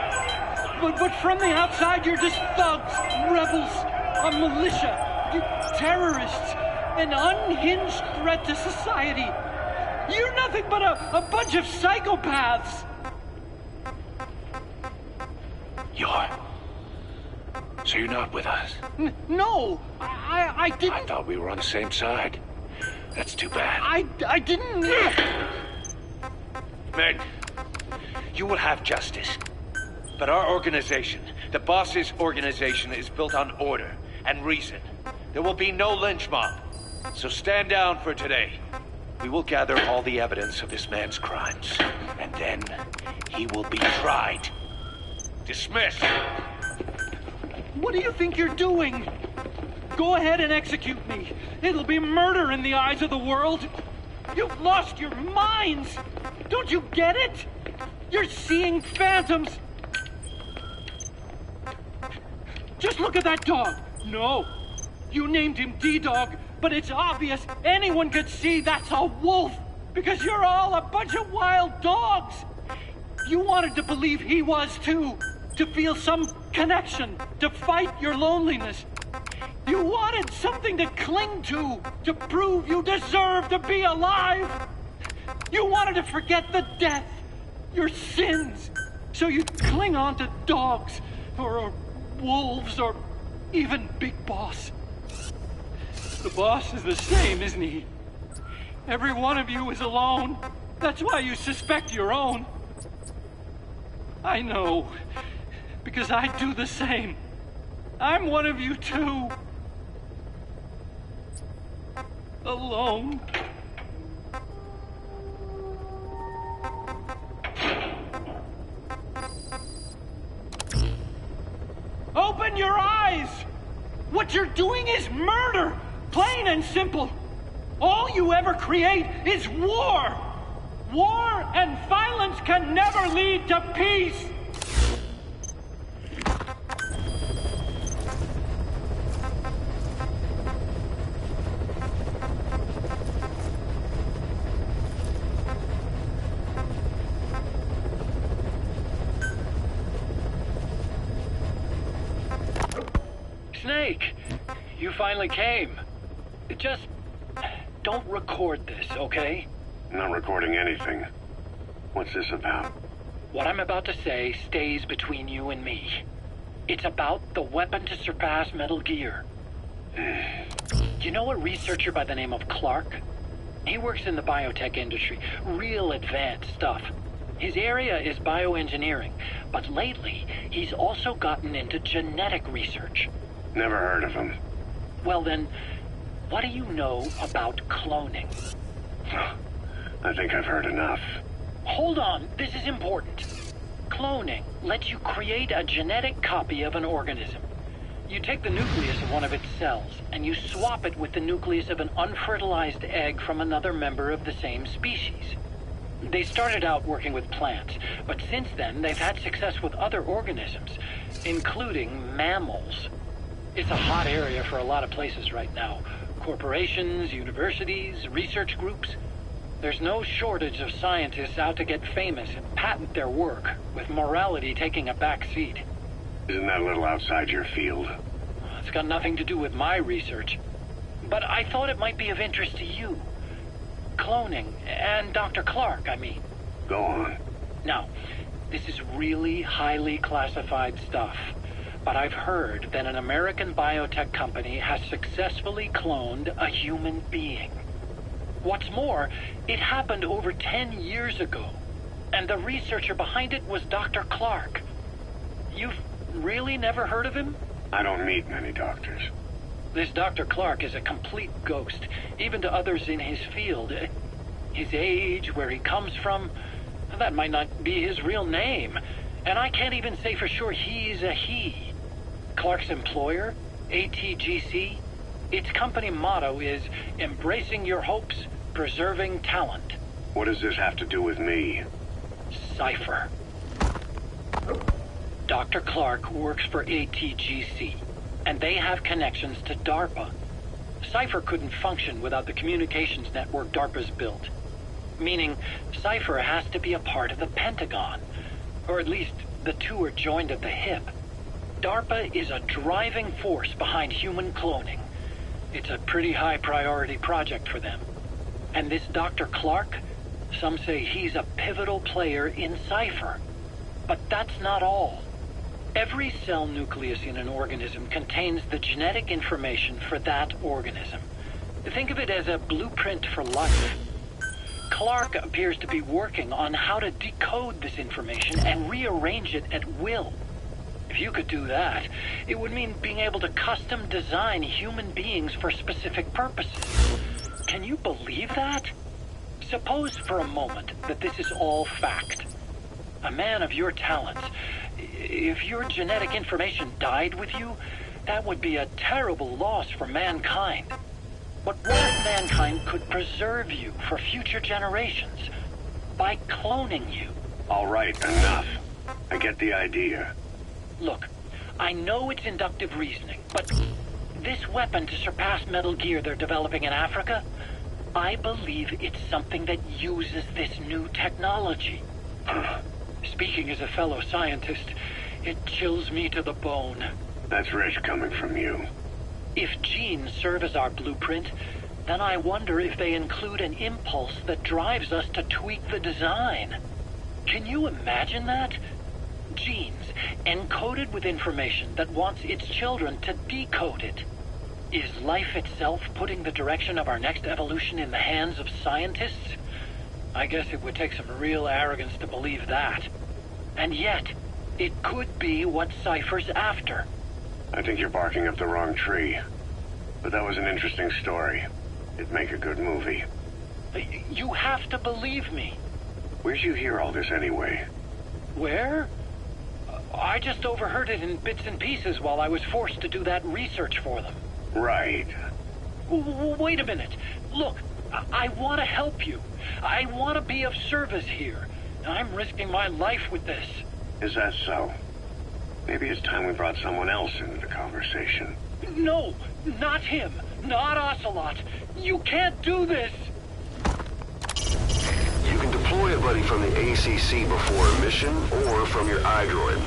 But from the outside, you're just thugs, rebels, a militia, terrorists, an unhinged threat to society. You're nothing but a bunch of psychopaths! So you're not with us? No! I didn't... I thought we were on the same side. That's too bad. I didn't... Men, you will have justice. But our organization, the boss's organization, is built on order and reason. There will be no lynch mob. So stand down for today. We will gather all the evidence of this man's crimes. And then he will be tried. Dismissed. What do you think you're doing? Go ahead and execute me. It'll be murder in the eyes of the world. You've lost your minds. Don't you get it? You're seeing phantoms. Just look at that dog. No, you named him D-Dog, but it's obvious anyone could see that's a wolf because you're all a bunch of wild dogs. You wanted to believe he was too, to feel some connection, to fight your loneliness. You wanted something to cling to prove you deserve to be alive. You wanted to forget the death, your sins, so you'd cling on to dogs, or wolves, or even Big Boss. The boss is the same, isn't he? Every one of you is alone. That's why you suspect your own. I know, because I do the same. I'm one of you too. Alone. Open your eyes! What you're doing is murder! Plain and simple. All you ever create is war! War and violence can never lead to peace! Snake, you finally came. Just don't record this, okay? Not recording anything. What's this about? What I'm about to say stays between you and me. It's about the weapon to surpass Metal Gear. You know a researcher by the name of Clark? He works in the biotech industry. Real advanced stuff. His area is bioengineering, but lately he's also gotten into genetic research. Never heard of him. Well then, what do you know about cloning? I think I've heard enough. Hold on, this is important. Cloning lets you create a genetic copy of an organism. You take the nucleus of one of its cells, and you swap it with the nucleus of an unfertilized egg from another member of the same species. They started out working with plants, but since then they've had success with other organisms, including mammals. It's a hot area for a lot of places right now. Corporations, universities, research groups. There's no shortage of scientists out to get famous and patent their work, with morality taking a back seat. Isn't that a little outside your field? It's got nothing to do with my research. But I thought it might be of interest to you. Cloning, and Dr. Clark, I mean. Go on. Now, this is really highly classified stuff. But I've heard that an American biotech company has successfully cloned a human being. What's more, it happened over 10 years ago, and the researcher behind it was Dr. Clark. You've really never heard of him? I don't meet many doctors. This Dr. Clark is a complete ghost, even to others in his field. His age, where he comes from, that might not be his real name, and I can't even say for sure he's a he. Clark's employer, ATGC, its company motto is embracing your hopes, preserving talent. What does this have to do with me? Cypher. Dr. Clark works for ATGC, and they have connections to DARPA. Cypher couldn't function without the communications network DARPA's built. Meaning, Cypher has to be a part of the Pentagon. Or at least, the two are joined at the hip. DARPA is a driving force behind human cloning. It's a pretty high priority project for them. And this Dr. Clark, some say he's a pivotal player in Cypher. But that's not all. Every cell nucleus in an organism contains the genetic information for that organism. Think of it as a blueprint for life. Clark appears to be working on how to decode this information and rearrange it at will. If you could do that, it would mean being able to custom design human beings for specific purposes. Can you believe that? Suppose for a moment that this is all fact. A man of your talents. If your genetic information died with you, that would be a terrible loss for mankind. But what if mankind could preserve you for future generations by cloning you? All right, enough. I get the idea. Look, I know it's inductive reasoning, but this weapon to surpass Metal Gear they're developing in Africa, I believe it's something that uses this new technology. Speaking as a fellow scientist, it chills me to the bone. That's rich coming from you. If genes serve as our blueprint, then I wonder if they include an impulse that drives us to tweak the design. Can you imagine that? Genes, encoded with information that wants its children to decode it. Is life itself putting the direction of our next evolution in the hands of scientists? I guess it would take some real arrogance to believe that. And yet, it could be what Cypher's after. I think you're barking up the wrong tree. But that was an interesting story. It'd make a good movie. You have to believe me. Where'd you hear all this anyway? Where? I just overheard it in bits and pieces while I was forced to do that research for them. Right. Wait a minute. Look, I want to help you. I want to be of service here. I'm risking my life with this. Is that so? Maybe it's time we brought someone else into the conversation. No, not him. Not Ocelot. You can't do this. You can deploy a buddy from the ACC before a mission or from your iDroid.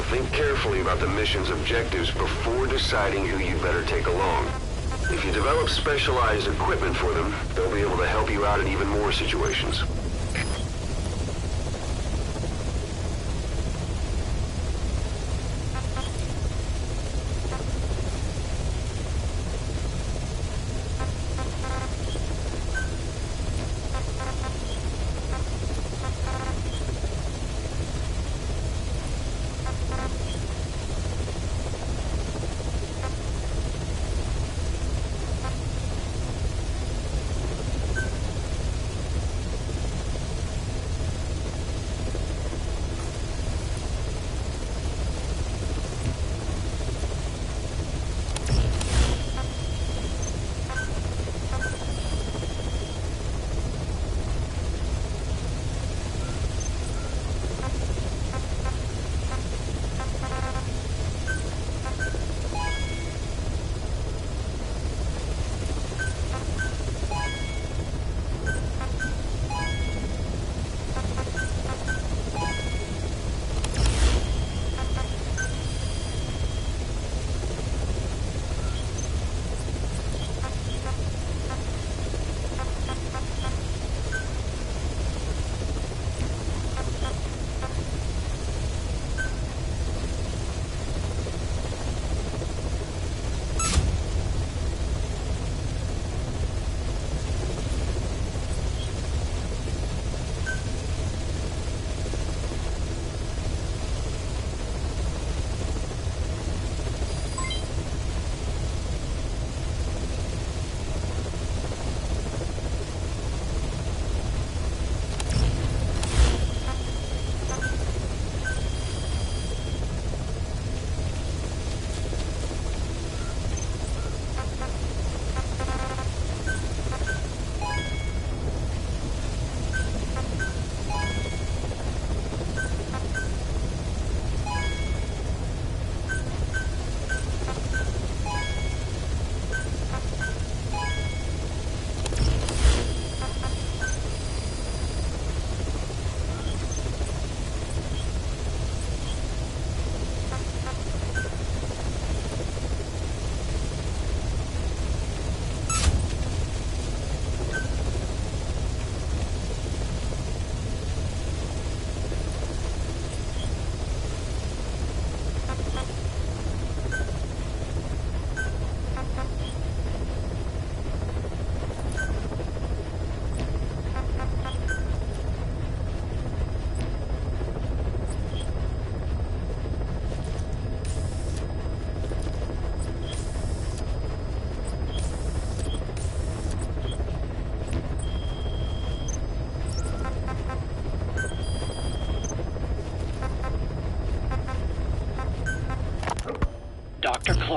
Think carefully about the mission's objectives before deciding who you'd better take along. If you develop specialized equipment for them, they'll be able to help you out in even more situations.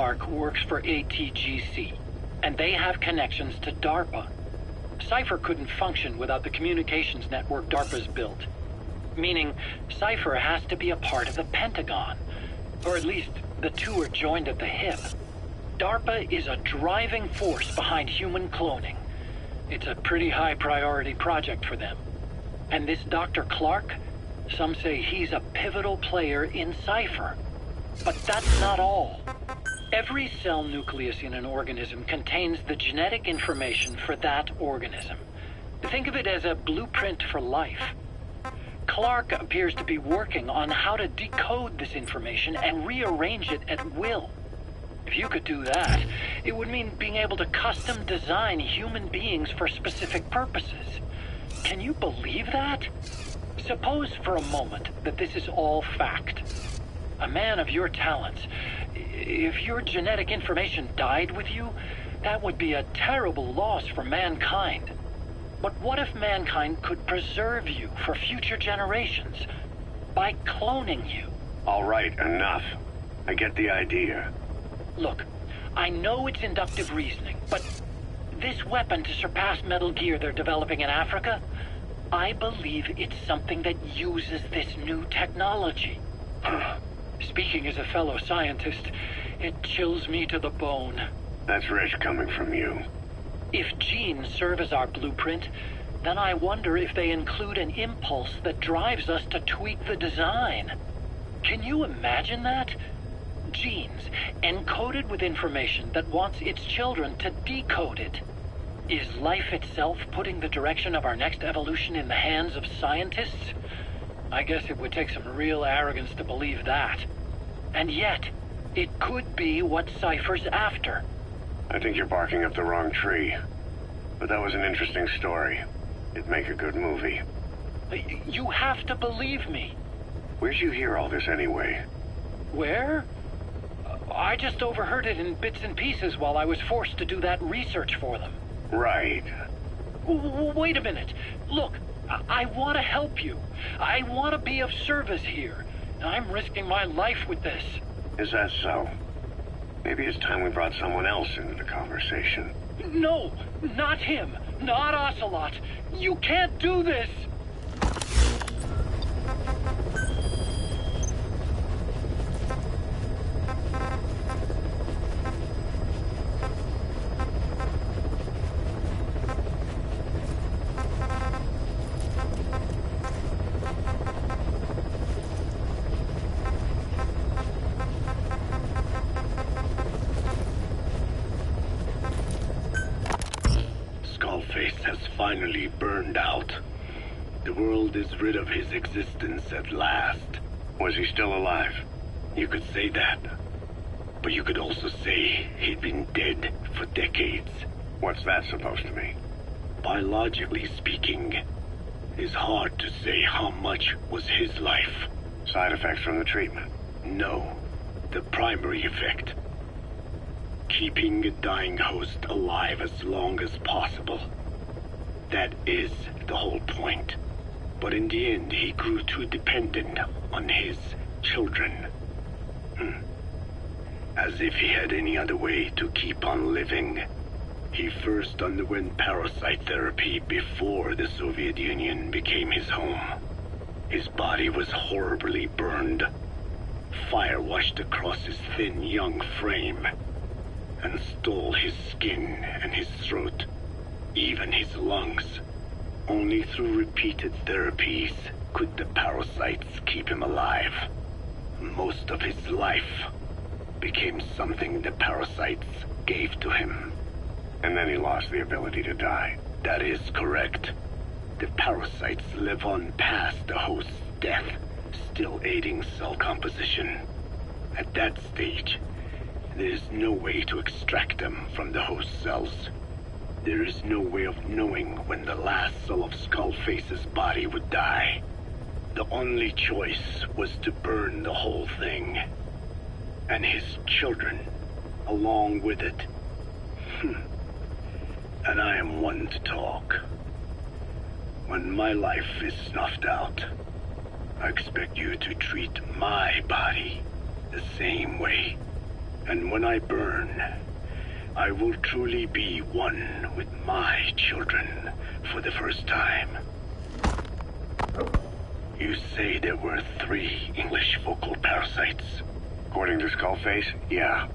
Clark works for ATGC, and they have connections to DARPA. Cypher couldn't function without the communications network DARPA's built. Meaning, Cypher has to be a part of the Pentagon. Or at least, the two are joined at the hip. DARPA is a driving force behind human cloning. It's a pretty high priority project for them. And this Dr. Clark, some say he's a pivotal player in Cypher. But that's not all. Every cell nucleus in an organism contains the genetic information for that organism. Think of it as a blueprint for life. Clark appears to be working on how to decode this information and rearrange it at will. If you could do that, it would mean being able to custom design human beings for specific purposes. Can you believe that? Suppose for a moment that this is all fact. A man of your talents, if your genetic information died with you, that would be a terrible loss for mankind. But what if mankind could preserve you for future generations by cloning you? All right, enough. I get the idea. Look, I know it's inductive reasoning, but this weapon to surpass Metal Gear they're developing in Africa, I believe it's something that uses this new technology. Speaking as a fellow scientist, it chills me to the bone. That's rich coming from you. If genes serve as our blueprint, then I wonder if they include an impulse that drives us to tweak the design. Can you imagine that? Genes, encoded with information that wants its children to decode it. Is life itself putting the direction of our next evolution in the hands of scientists? I guess it would take some real arrogance to believe that. And yet, it could be what Cypher's after. I think you're barking up the wrong tree. But that was an interesting story. It'd make a good movie. You have to believe me. Where'd you hear all this anyway? Where? I just overheard it in bits and pieces while I was forced to do that research for them. Right. Wait a minute. Look, I want to help you. I want to be of service here. I'm risking my life with this. Is that so? Maybe it's time we brought someone else into the conversation. No, not him. Not Ocelot. You can't do this. Skullface has finally burned out. The world is rid of his existence at last. Was he still alive? You could say that. But you could also say he'd been dead for decades. What's that supposed to mean? Biologically speaking, it's hard to say how much was his life. Side effects from the treatment? No. The primary effect. Keeping a dying host alive as long as possible. That is the whole point. But in the end, he grew too dependent on his children. As if he had any other way to keep on living. He first underwent parasite therapy before the Soviet Union became his home. His body was horribly burned. Fire washed across his thin young frame and stole his skin and his throat, even his lungs. Only through repeated therapies could the parasites keep him alive. Most of his life became something the parasites gave to him. And then he lost the ability to die. That is correct. The parasites live on past the host's death, still aiding cell composition. At that stage, there is no way to extract them from the host cells. There is no way of knowing when the last cell of Skullface's body would die. The only choice was to burn the whole thing. And his children, along with it. And I am one to talk. When my life is snuffed out, I expect you to treat my body the same way And when I burn, I will truly be one with my children for the first time. You say there were 3 English vocal parasites? According to Skullface, yeah.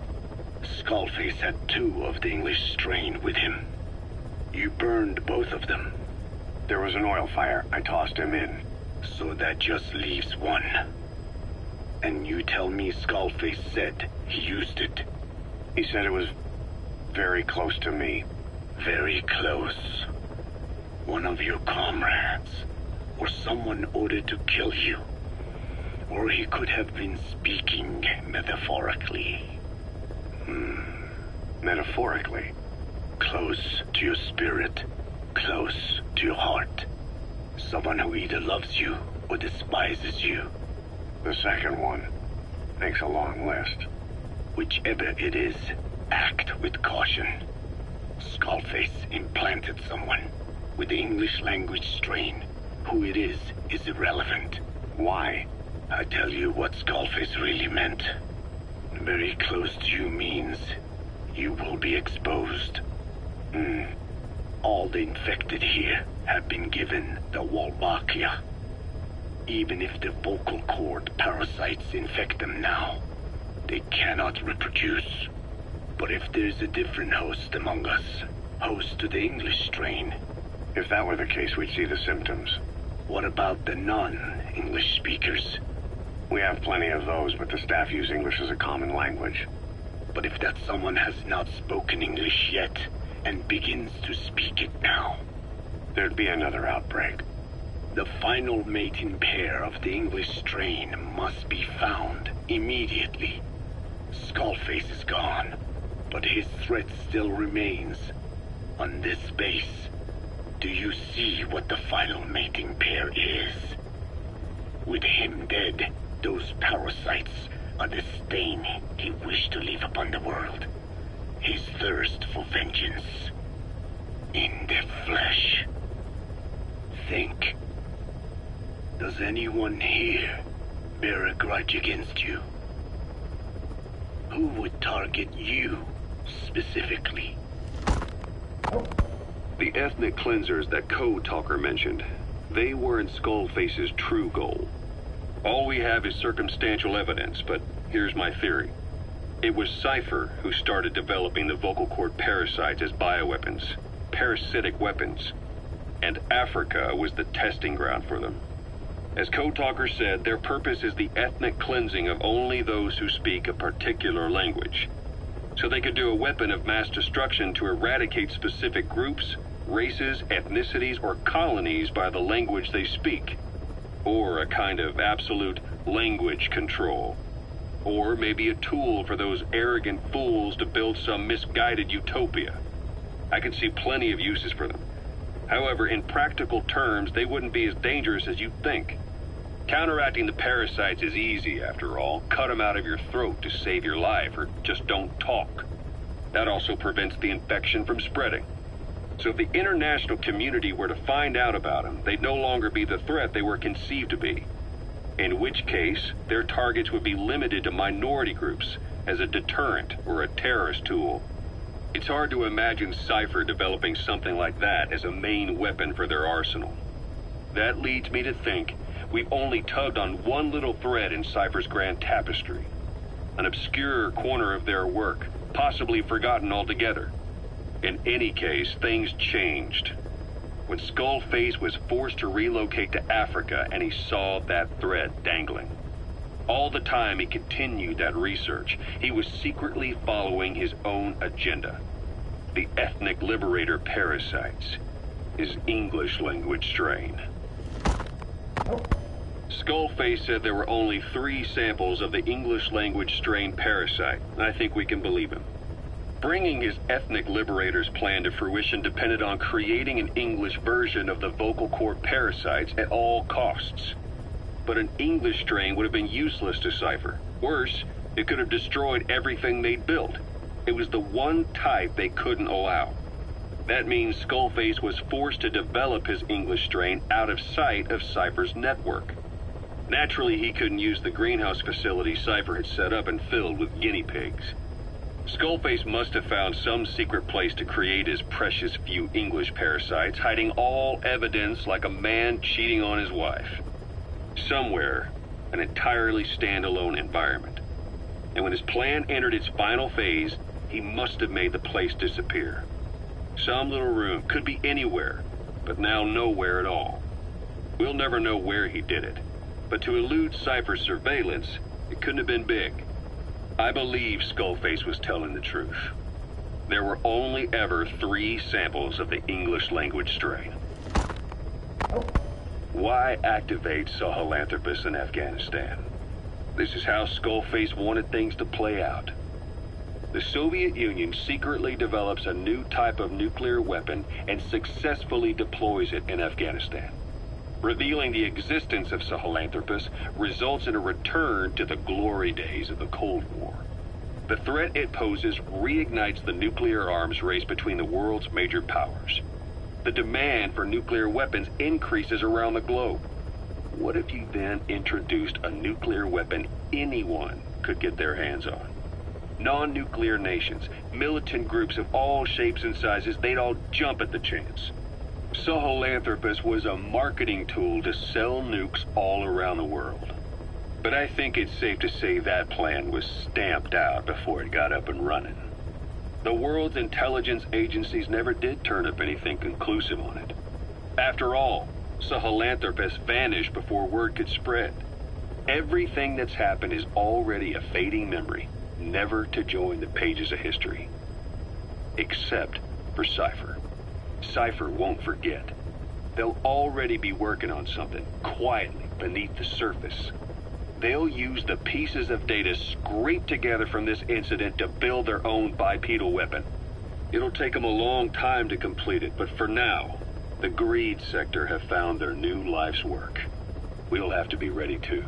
Skullface had 2 of the English strain with him. You burned both of them. There was an oil fire. I tossed him in. So that just leaves 1. And you tell me Skullface said he used it? He said it was very close to me. Very close. One of your comrades, or someone ordered to kill you. Or he could have been speaking metaphorically. Metaphorically? Close to your spirit, close to your heart. Someone who either loves you or despises you. The second one makes a long list. Whichever it is, act with caution. Skullface implanted someone with the English language strain. Who it is irrelevant. Why? I tell you what Skullface really meant. Very close to you means you will be exposed. All the infected here have been given the Wolbachia. Even if the vocal cord parasites infect them now, they cannot reproduce. But if there's a different host among us, host to the English strain. If that were the case, we'd see the symptoms. What about the non-English speakers? We have plenty of those, but the staff use English as a common language. But if that someone has not spoken English yet, and begins to speak it now, there'd be another outbreak. The final mating pair of the English strain must be found immediately. Skullface is gone, but his threat still remains. On this base, do you see what the final mating pair is? With him dead, those parasites are the stain he wished to leave upon the world. His thirst for vengeance. In their flesh. Think. Does anyone here bear a grudge against you? Who would target you, specifically? The ethnic cleansers that Code Talker mentioned, they weren't Skullface's true goal. All we have is circumstantial evidence, but here's my theory. It was Cypher who started developing the vocal cord parasites as bioweapons, parasitic weapons, and Africa was the testing ground for them. As Code Talker said, their purpose is the ethnic cleansing of only those who speak a particular language. So they could do a weapon of mass destruction to eradicate specific groups, races, ethnicities, or colonies by the language they speak. Or a kind of absolute language control. Or maybe a tool for those arrogant fools to build some misguided utopia. I could see plenty of uses for them. However, in practical terms, they wouldn't be as dangerous as you'd think. Counteracting the parasites is easy, after all. Cut them out of your throat to save your life, or just don't talk. That also prevents the infection from spreading. So if the international community were to find out about them, they'd no longer be the threat they were conceived to be. In which case, their targets would be limited to minority groups as a deterrent or a terrorist tool. It's hard to imagine Cypher developing something like that as a main weapon for their arsenal. That leads me to think we've only tugged on one little thread in Cypher's grand tapestry. An obscure corner of their work, possibly forgotten altogether. In any case, things changed. When Skullface was forced to relocate to Africa and he saw that thread dangling. All the time he continued that research, he was secretly following his own agenda. The ethnic liberator parasites. His English language strain. Skullface said there were only 3 samples of the English language strain parasite, and I think we can believe him. Bringing his ethnic liberator's plan to fruition depended on creating an English version of the vocal cord parasites at all costs. But an English strain would have been useless to Cypher. Worse, it could have destroyed everything they'd built. It was the one type they couldn't allow. That means Skullface was forced to develop his English strain out of sight of Cypher's network. Naturally, he couldn't use the greenhouse facility Cypher had set up and filled with guinea pigs. Skullface must have found some secret place to create his precious few English parasites, hiding all evidence like a man cheating on his wife. Somewhere, an entirely standalone environment. And when his plan entered its final phase, he must have made the place disappear. Some little room, could be anywhere, but now nowhere at all. We'll never know where he did it, but to elude Cypher's surveillance, it couldn't have been big. I believe Skullface was telling the truth. There were only ever 3 samples of the English language strain. Why activate Sahelanthropus in Afghanistan? This is how Skullface wanted things to play out. The Soviet Union secretly develops a new type of nuclear weapon and successfully deploys it in Afghanistan. Revealing the existence of Sahelanthropus results in a return to the glory days of the Cold War. The threat it poses reignites the nuclear arms race between the world's major powers. The demand for nuclear weapons increases around the globe. What if you then introduced a nuclear weapon anyone could get their hands on? Non-nuclear nations, militant groups of all shapes and sizes, they'd all jump at the chance. Sahelanthropus was a marketing tool to sell nukes all around the world. But I think it's safe to say that plan was stamped out before it got up and running. The world's intelligence agencies never did turn up anything conclusive on it. After all, Sahelanthropus vanished before word could spread. Everything that's happened is already a fading memory, never to join the pages of history. Except for Cypher. Cypher won't forget. They'll already be working on something, quietly beneath the surface. They'll use the pieces of data scraped together from this incident to build their own bipedal weapon. It'll take them a long time to complete it, but for now, the Greed sector have found their new life's work. We'll have to be ready too.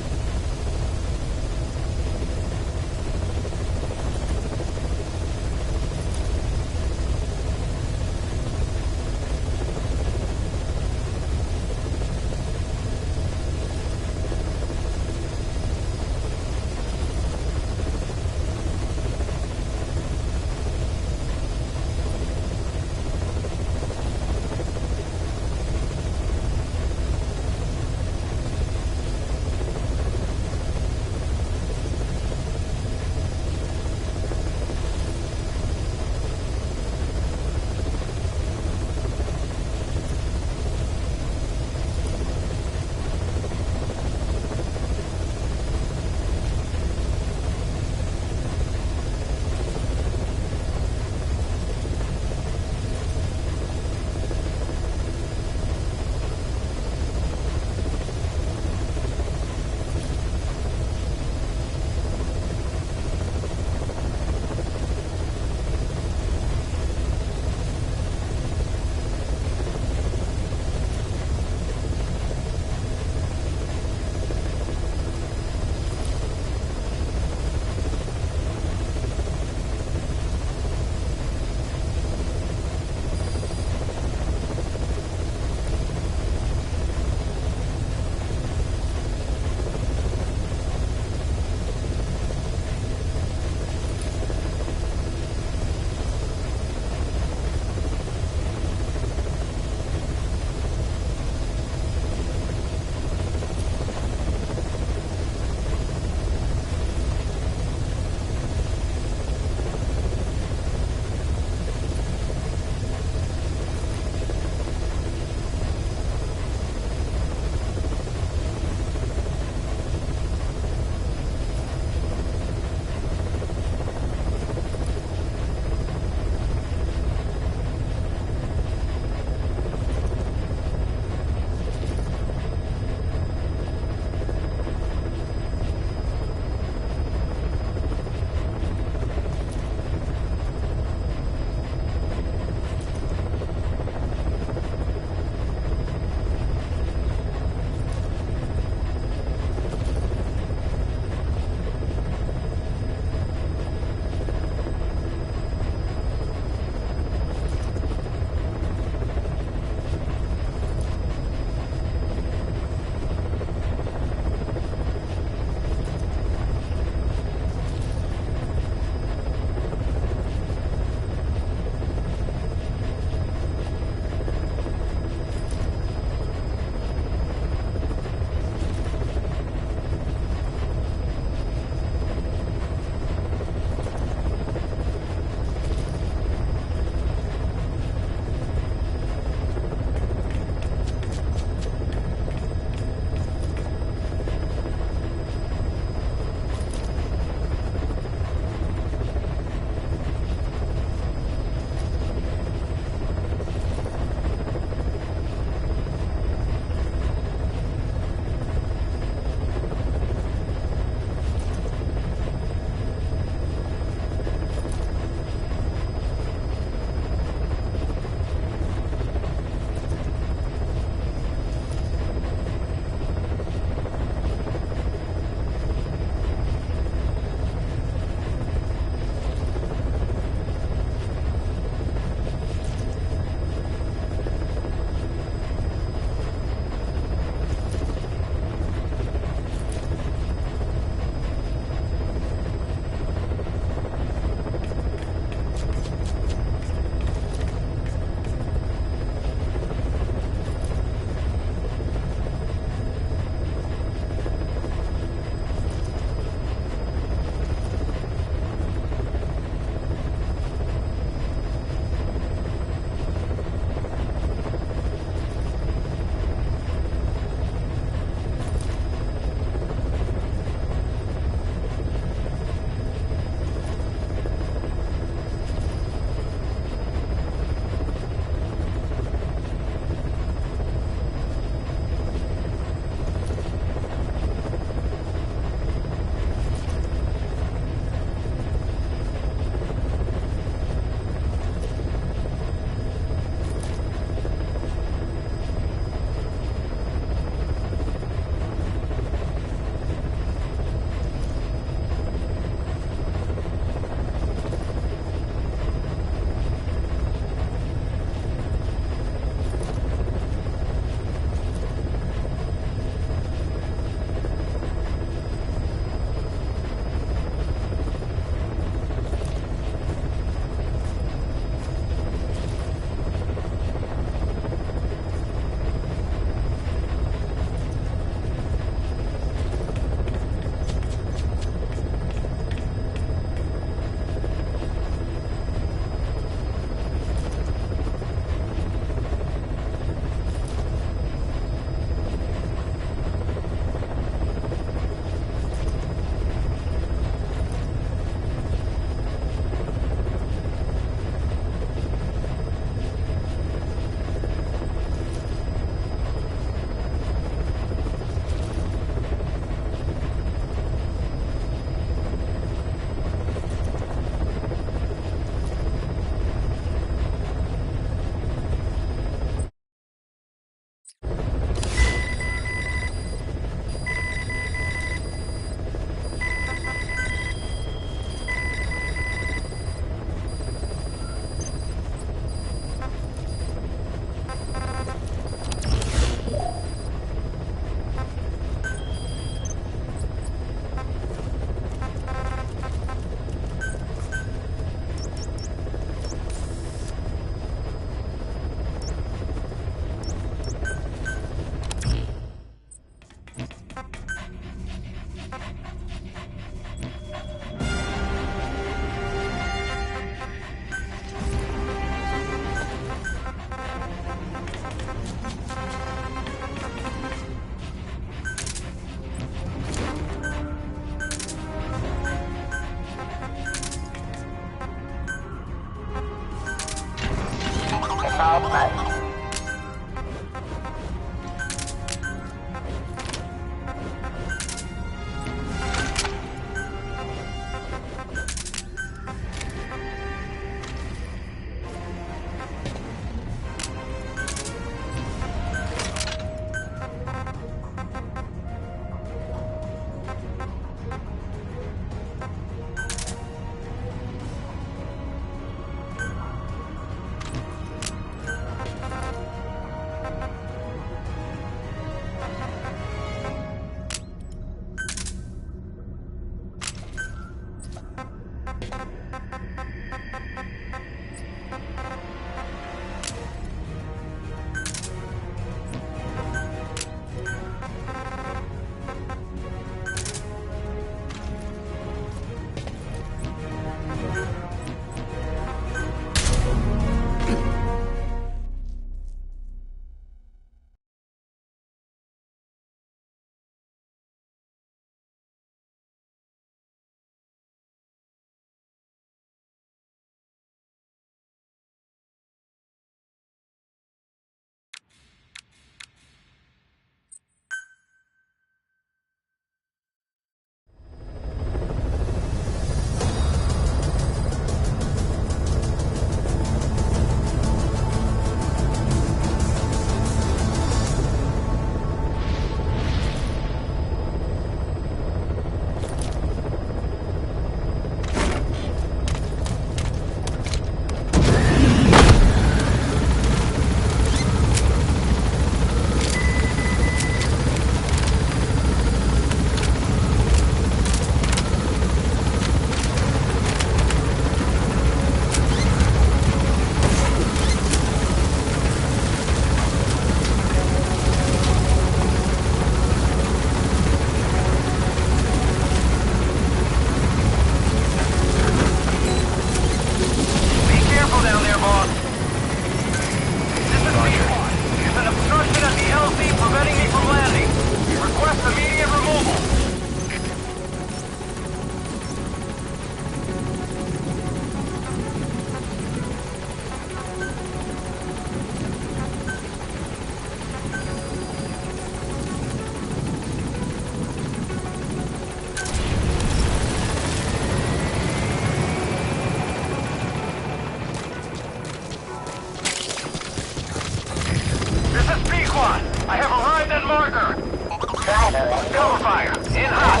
Cover fire. In hot.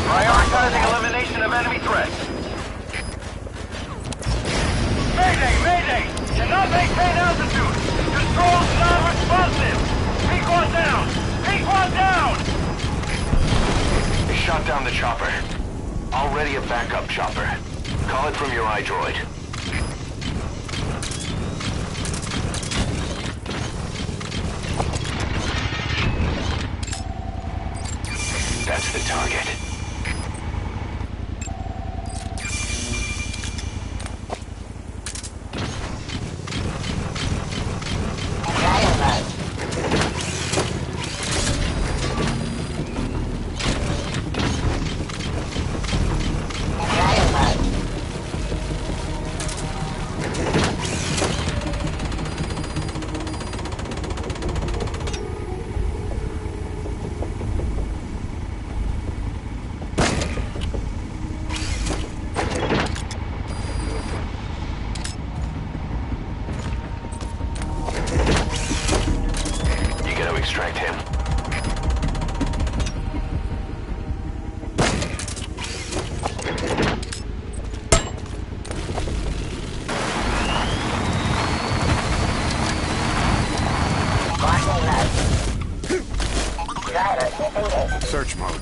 Prioritizing elimination of enemy threats. Mayday! Mayday! Cannot maintain altitude. Controls non-responsive. Peak one down. Peak one down. They shot down the chopper. Already a backup chopper. Call it from your iDroid. That's the target. Extract him. Search mode.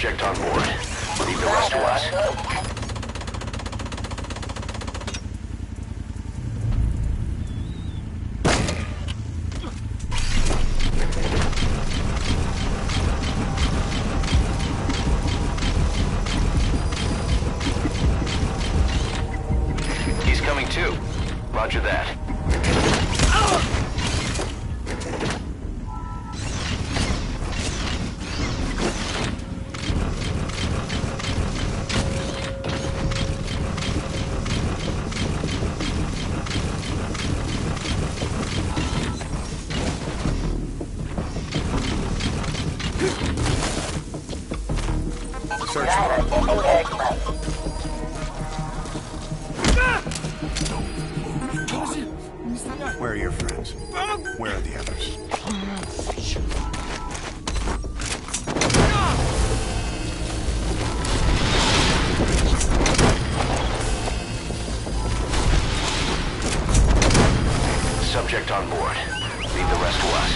subject on board. Leave the rest to us. He's coming too. Roger that. Where are your friends? Where are the others? Subject on board. Leave the rest to us.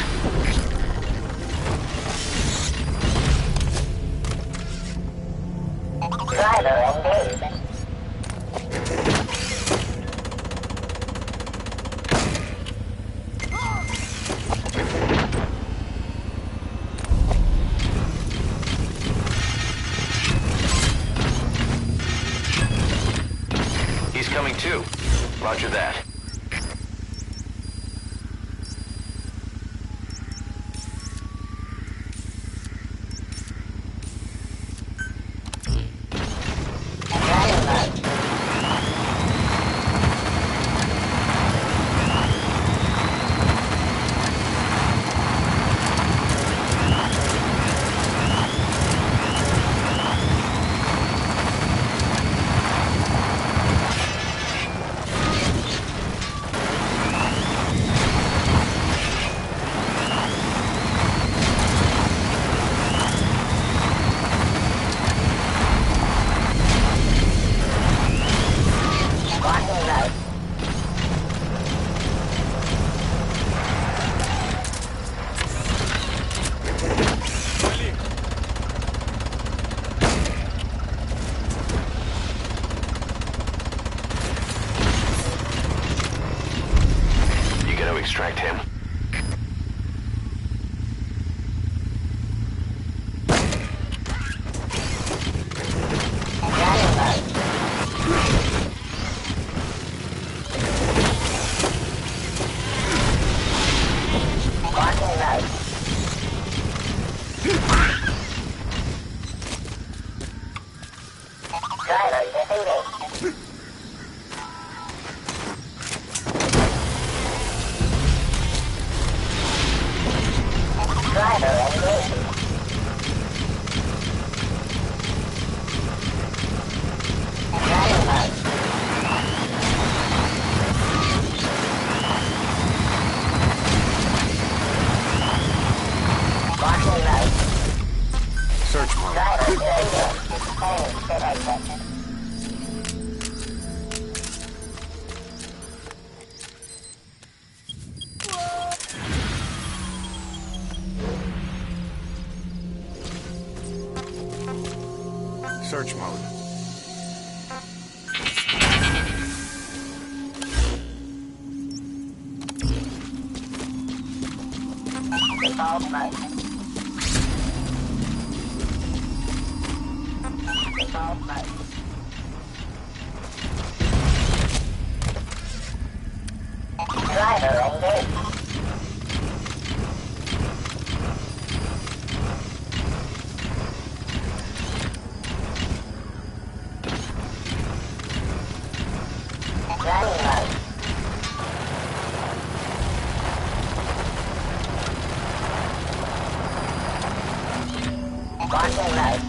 Driver engaged. He's coming too. Roger that. Extract him. Search mode. Search mode. Default mode. Default mode. Driver engaged. Running mode. Walking mode.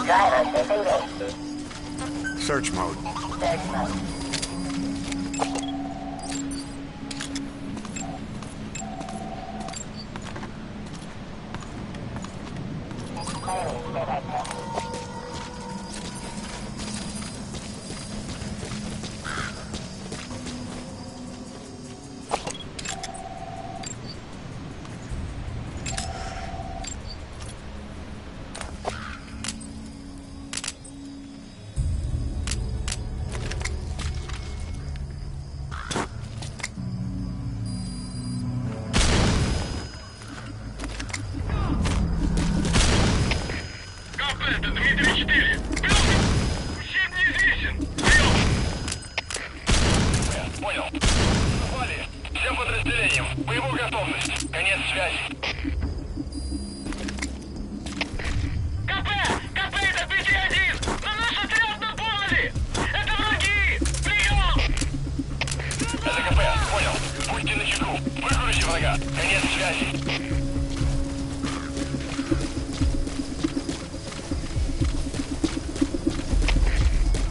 Driver disengaged. Search mode. Search mode. понял. Вали, всем подразделениям. Боевую готовность. Конец связи. КП! КП, это BT-1! На наш отряд напали! Это враги! Прием! Это КП, понял. Будьте начеку. Выкрути врага. Конец связи.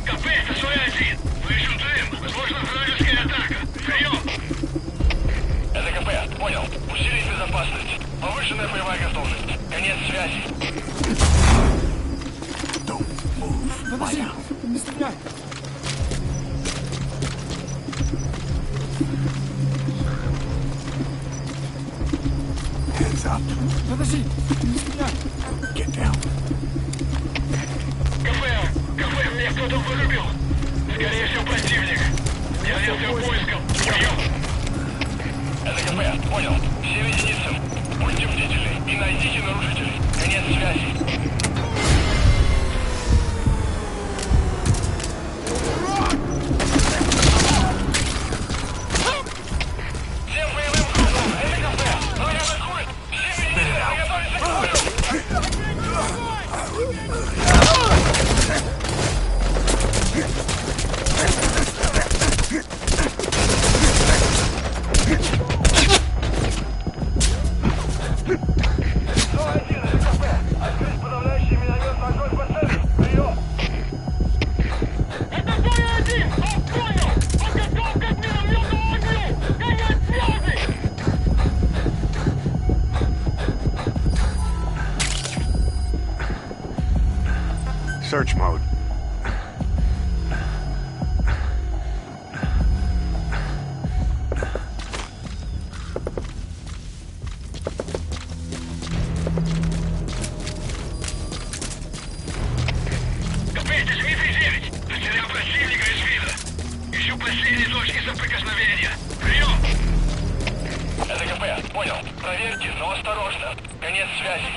КП, это Суэ-1. Слышим дым. Возможно, вражеская атака. Прием! Это КП, понял. Усилить безопасность. Повышенная боевая готовность. Конец связи. Подожди, не стреляй! Hands up. Подожди, не стреляй! Get down. КП, меня кто-то вырубил. Скорее всего, противник. Я занялся поиском. Прием. Это КП, понял. Всем единицам. Будьте бдительны и найдите нарушителей. Конец связи. Всем боевым группам. Это КП. Врага атакует. Всем единицам. Приготовиться к бою. Search mode. Проверьте, но осторожно. Конец связи.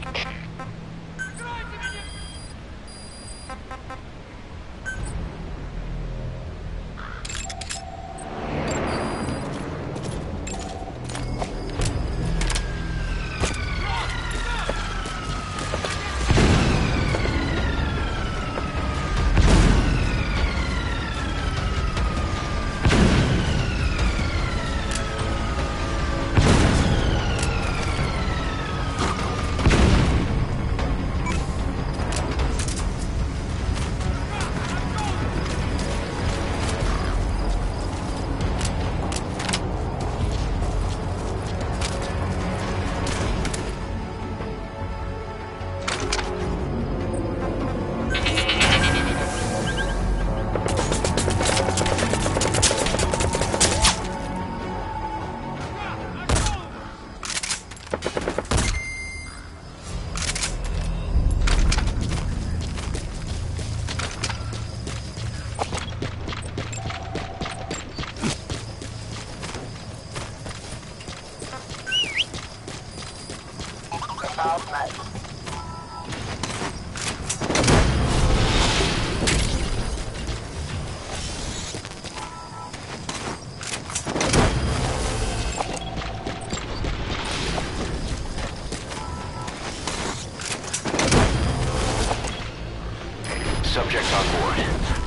Subjects on board.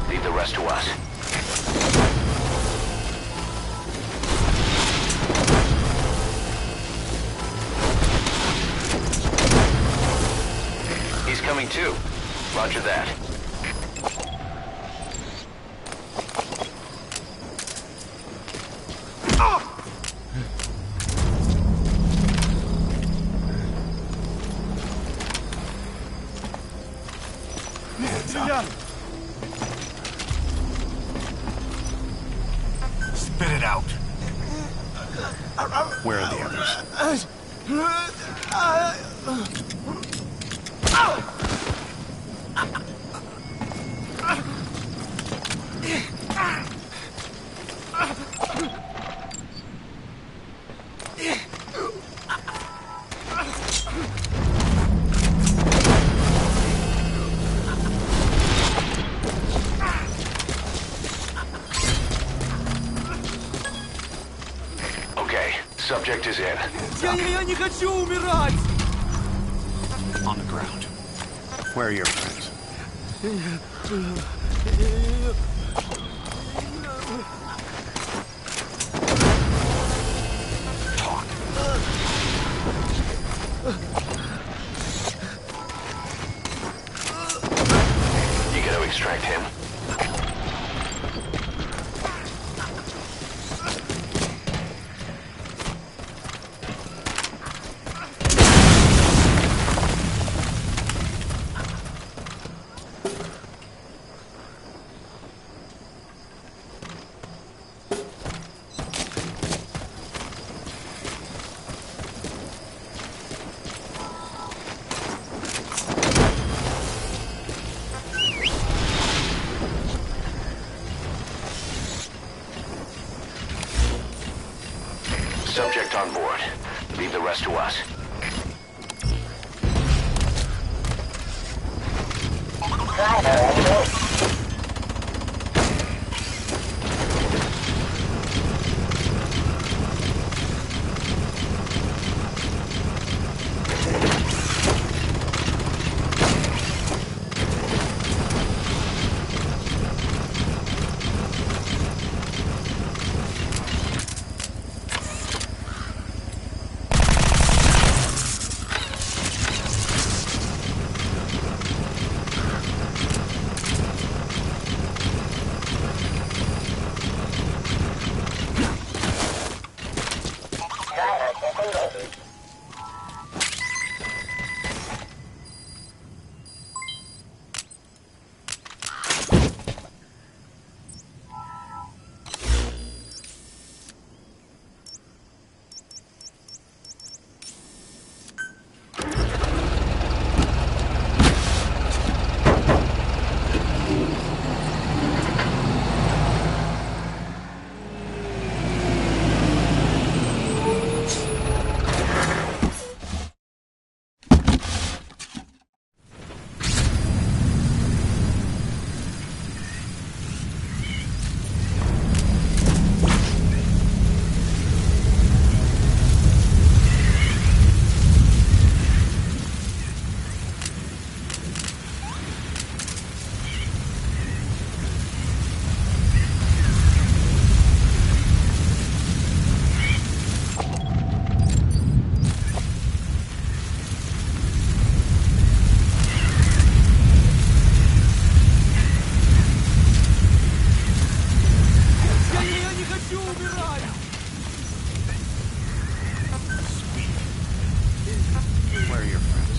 Leave the rest to us. He's coming too. Roger that. Spit it out. Where are the others? Okay, subject is in. Я не хочу умирать! On the ground. Where are your friends? Talk. You gotta extract him. Subject on board. Leave the rest to us. Where are your friends?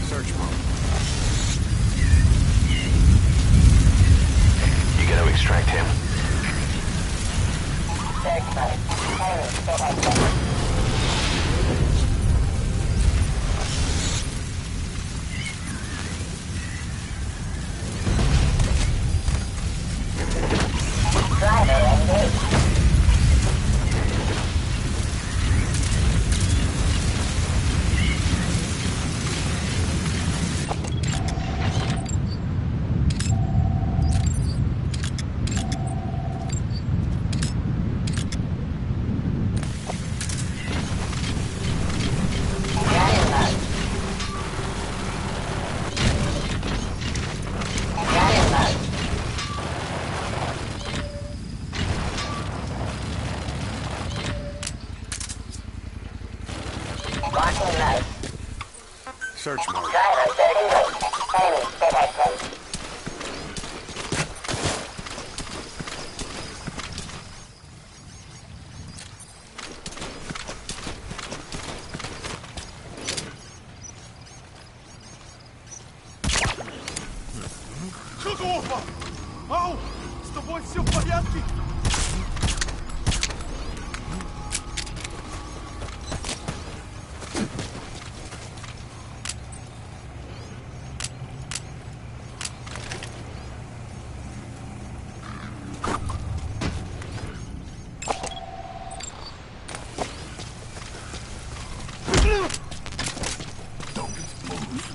Search mode. You gotta extract him. Search mode. Опа! Ау! С тобой все в порядке?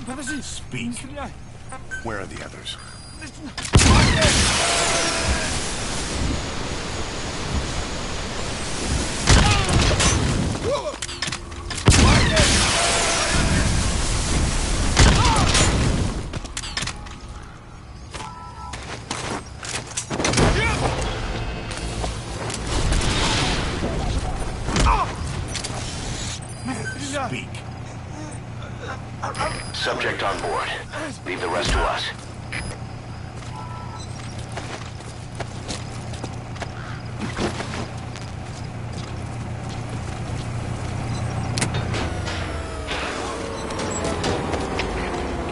Подожди, не стреляй! Where are the others? Speak. Subject on board. Leave the rest to us.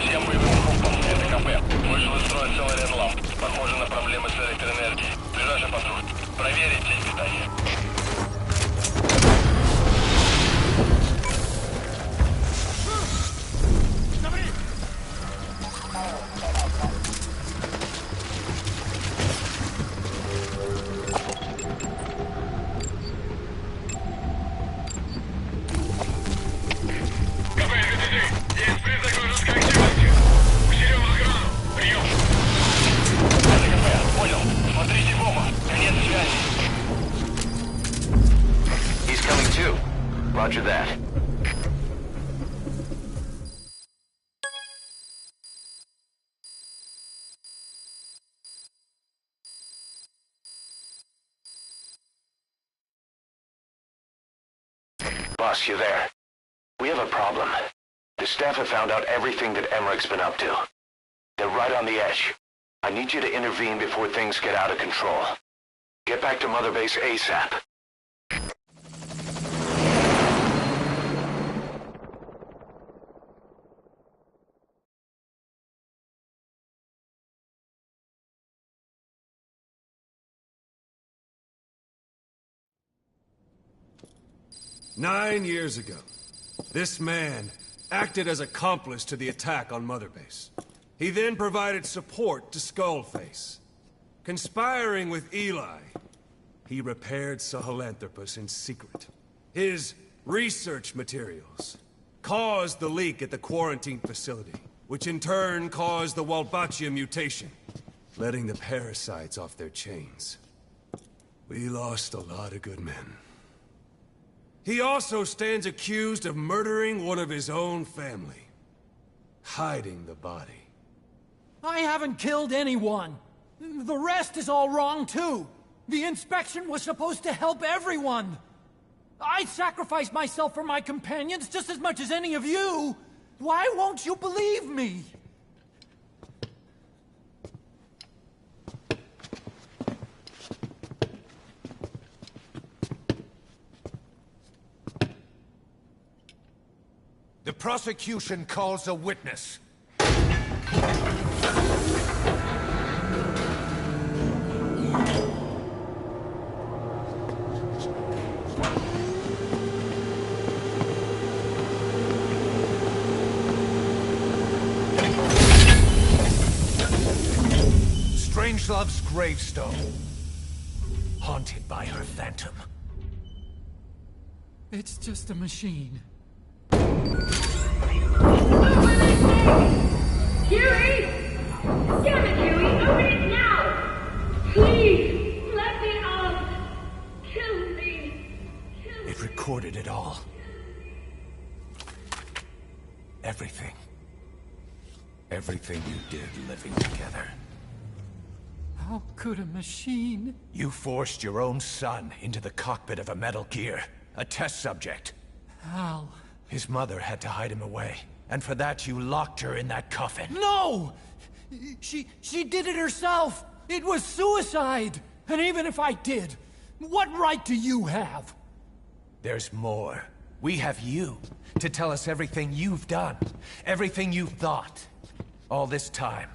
Всем боевым группам, это КП. Вышел из строя целый ряд ламп. Похоже на проблемы с электроэнергией. Ближайший патруль. Проверить сеть питания. He's coming too. Roger that. Boss, you there? We have a problem. The staff have found out everything that Emmerich's been up to. They're right on the edge. I need you to intervene before things get out of control. Get back to Mother Base ASAP. Nine years ago, this man acted as accomplice to the attack on Mother Base. He then provided support to Skullface. Conspiring with Eli, he repaired Sahelanthropus in secret. His research materials caused the leak at the quarantine facility, which in turn caused the Walbachia mutation, letting the parasites off their chains. We lost a lot of good men. He also stands accused of murdering one of his own family, hiding the body. I haven't killed anyone. The rest is all wrong, too. The inspection was supposed to help everyone. I sacrificed myself for my companions just as much as any of you. Why won't you believe me? The prosecution calls a witness. Strangelove's gravestone, haunted by her phantom. It's just a machine. Huey! Damn it, Huey! Open it now! Please! Let me out! Kill me! It recorded it all. Everything. Everything you did living together. How could a machine? You forced your own son into the cockpit of a Metal Gear, a test subject. How? His mother had to hide him away, and for that you locked her in that coffin. No! She did it herself! It was suicide! And even if I did, what right do you have? There's more. We have you to tell us everything you've done, everything you've thought. All this time.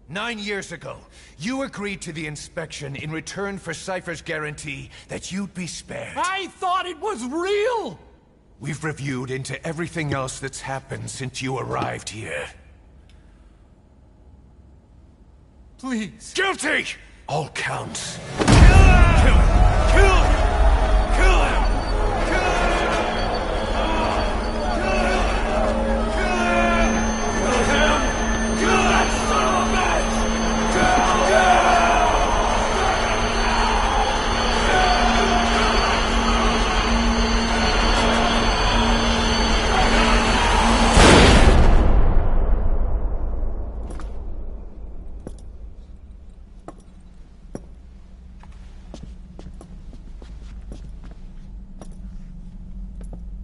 9 years ago, you agreed to the inspection in return for Cypher's guarantee that you'd be spared. I thought it was real! We've reviewed into everything else that's happened since you arrived here. Please. Guilty! All counts. Kill him! Kill him! Kill him! Kill him! Kill him! Kill him! Kill him!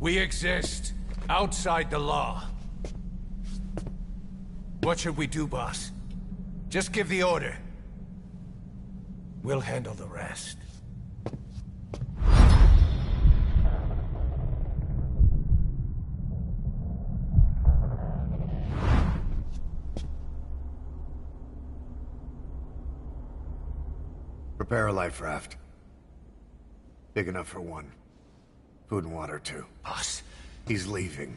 We exist outside the law. What should we do, boss? Just give the order. We'll handle the rest. Prepare a life raft. Big enough for one. Food and water, too. Boss. He's leaving.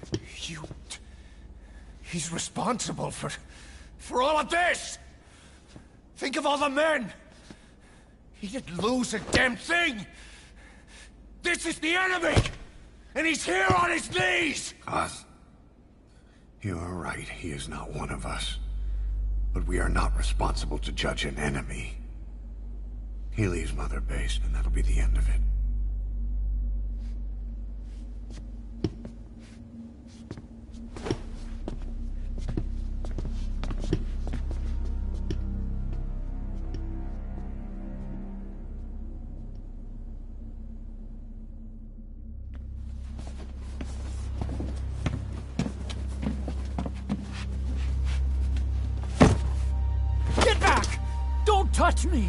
He's responsible for all of this! Think of all the men! He didn't lose a damn thing! This is the enemy! And he's here on his knees! Oz, you are right. He is not one of us. But we are not responsible to judge an enemy. He leaves Mother Base, and that'll be the end of it. Get back! Don't touch me!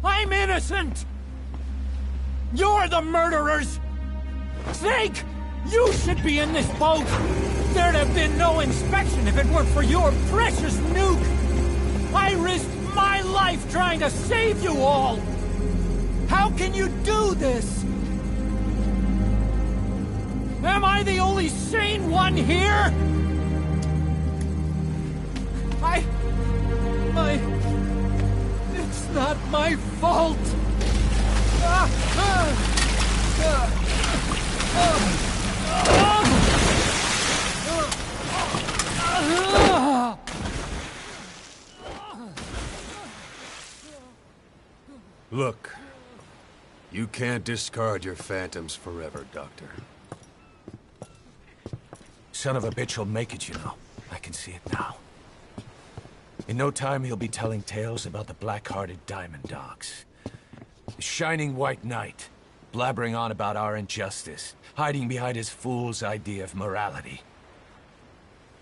I'm innocent! You're the murderers! Snake! You should be in this boat! There'd have been no inspection if it weren't for your precious nuke! I risked my life trying to save you all! How can you do this? Am I the only sane one here? It's not my fault! Look, you can't discard your phantoms forever, Doctor. Son of a bitch will make it, you know. I can see it now. In no time, he'll be telling tales about the black-hearted Diamond Dogs. The Shining White Knight, blabbering on about our injustice, hiding behind his fool's idea of morality.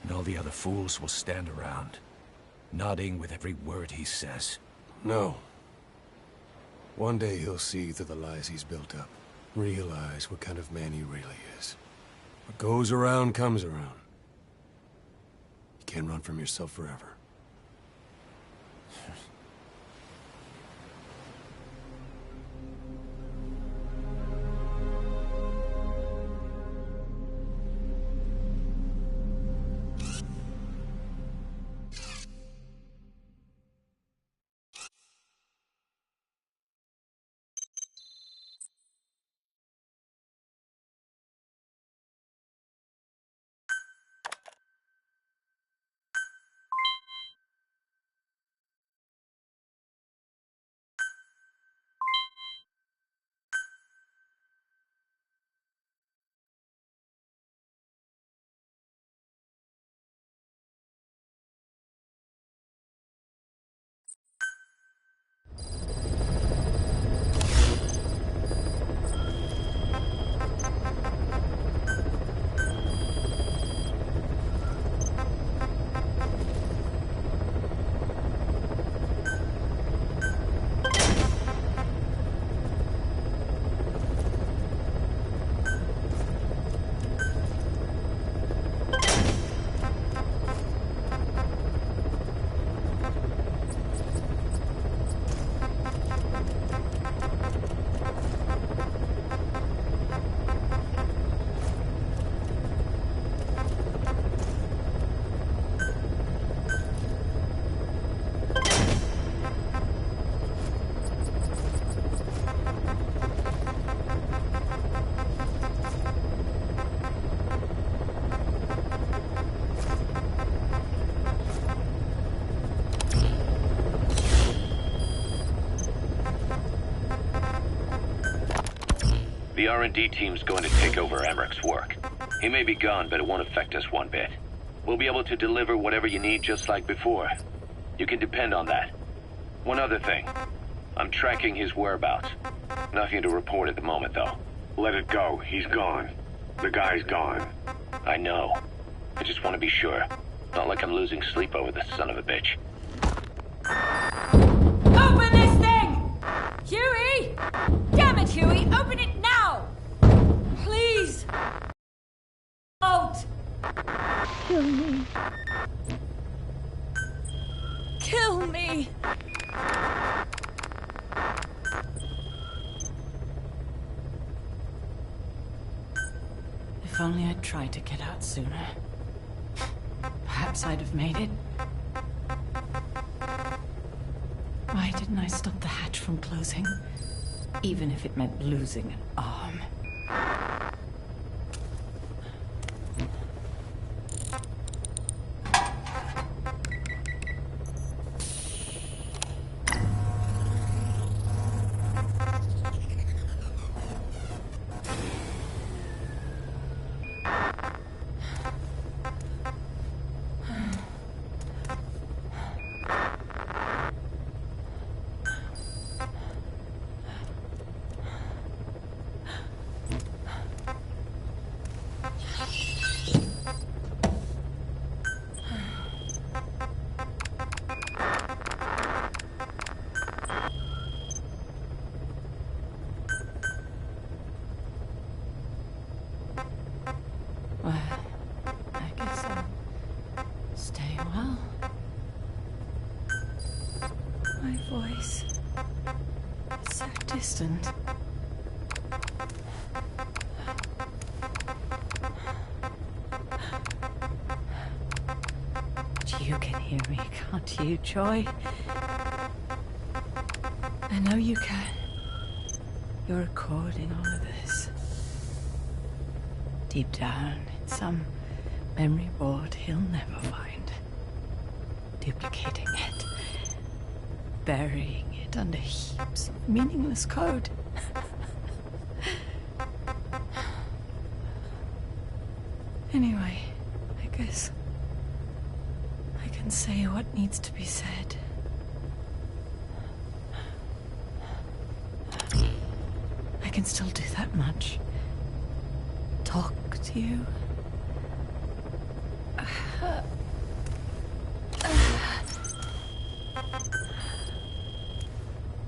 And all the other fools will stand around, nodding with every word he says. No. One day he'll see through the lies he's built up, realize what kind of man he really is. What goes around comes around. You can't run from yourself forever. The R&D team's going to take over Emmerich's work. He may be gone, but it won't affect us one bit. We'll be able to deliver whatever you need just like before. You can depend on that. One other thing. I'm tracking his whereabouts. Nothing to report at the moment, though. Let it go. He's gone. The guy's gone. I know. I just want to be sure. Not like I'm losing sleep over this son of a bitch. Open this thing! Huey! Damn it, Huey! Open it now! Please! Out! Kill me. Kill me! If only I'd tried to get out sooner. Perhaps I'd have made it. Why didn't I stop the hatch from closing? Even if it meant losing an arm. Well, I guess I'll stay a while. My voice is so distant. But you can hear me, can't you, Joy? I know you can. You're recording all of this. Deep down in some memory board he'll never find. Duplicating it. Burying it under heaps of meaningless code. Anyway, I guess I can say what needs to be said. I can still do that much. Talk to you.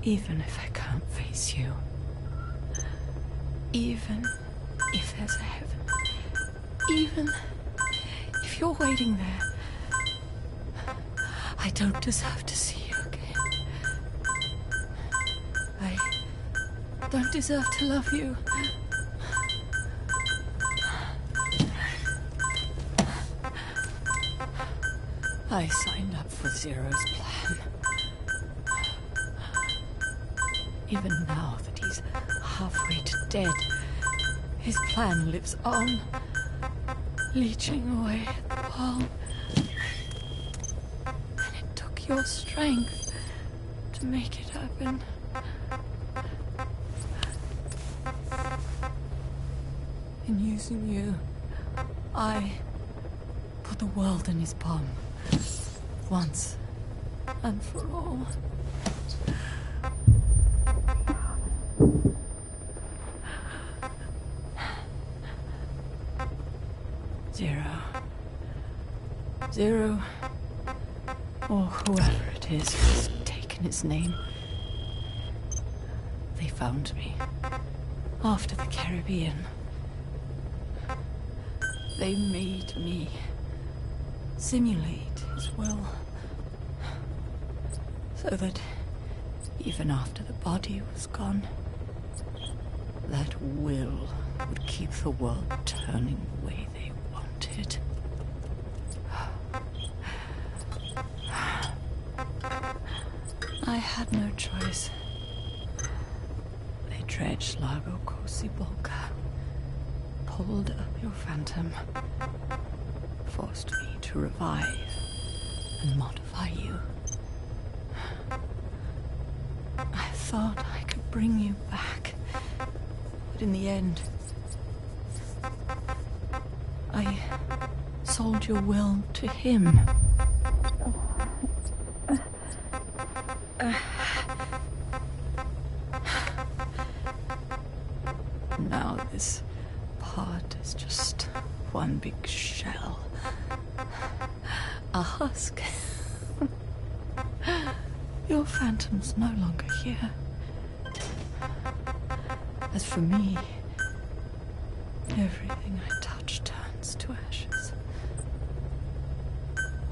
Even if I can't face you. Even if there's a heaven. Even if you're waiting there. I don't deserve to see you again. I don't deserve to love you. I signed up for Zero's plan. Even now that he's halfway to dead, his plan lives on, leeching away at the palm. And it took your strength to make it happen. In using you, I put the world in his palm. Once and for all. Zero, or whoever it is who's taken his name. They found me after the Caribbean. They made me simulate his will, so that even after the body was gone, that will would keep the world turning the way they wanted. I had no choice. They dredged Lago Cosibolca, pulled up your phantom, forced me to revive and modify you. I thought I could bring you back, but in the end, I sold your will to him. Now A husk. Your phantom's no longer here. As for me, everything I touch turns to ashes.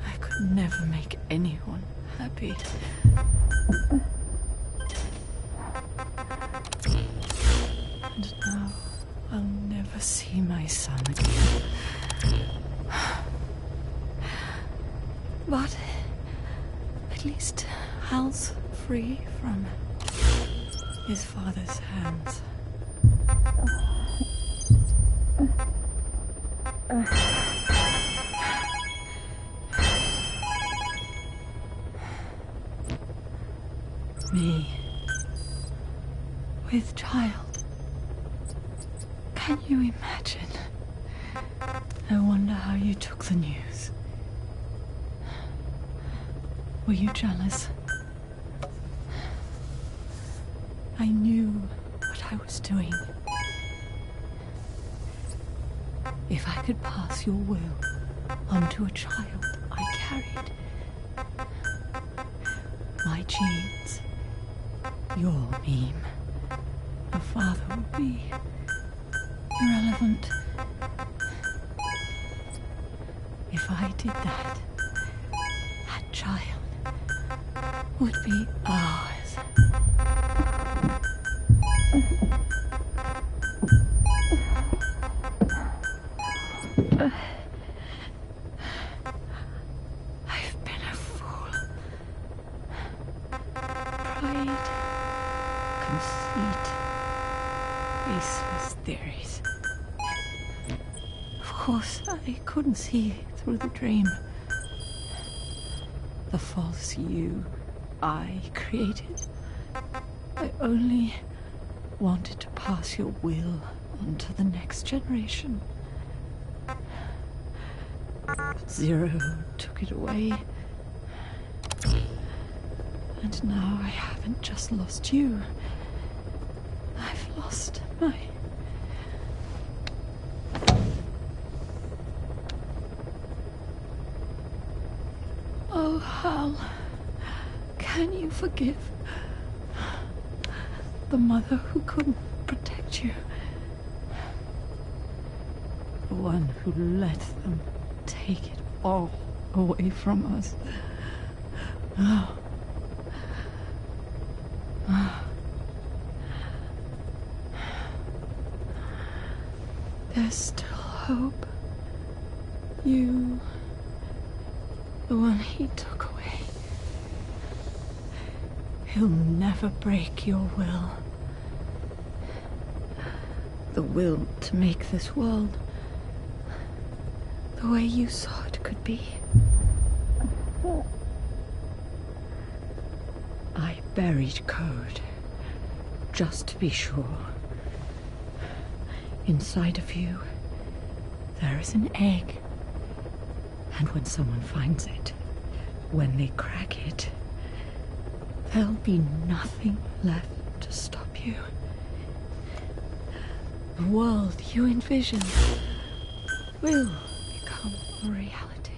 I could never make anyone happy. And now I'll never see my son again. But at least Hal's free from his father's hands. Me, with child. Can you imagine? I wonder how you took the news. Were you jealous? I knew what I was doing. If I could pass your will onto a child I carried, my genes, your meme, your father would be irrelevant. If I did that, that child would be ours. I've been a fool. Pride, conceit, baseless theories. Of course, I couldn't see through the dream. The false you I created. I only wanted to pass your will on to the next generation. But Zero took it away. And now I haven't just lost you. I've lost my... Oh, Hal. Can you forgive the mother who couldn't protect you? The one who let them take it all away from us. Oh. Oh. There's still hope. You, the one he took away. He'll never break your will. The will to make this world the way you saw it could be. I buried code, just to be sure. Inside of you, there is an egg. And when someone finds it, when they crack it, there'll be nothing left to stop you. The world you envision will become a reality.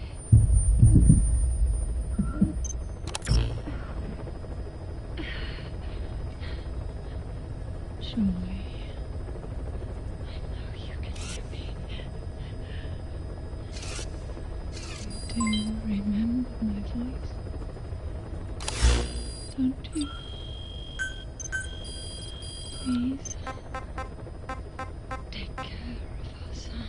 Joy, I know you can hear me. Do you remember my voice? Don't you? Please, take care of our son.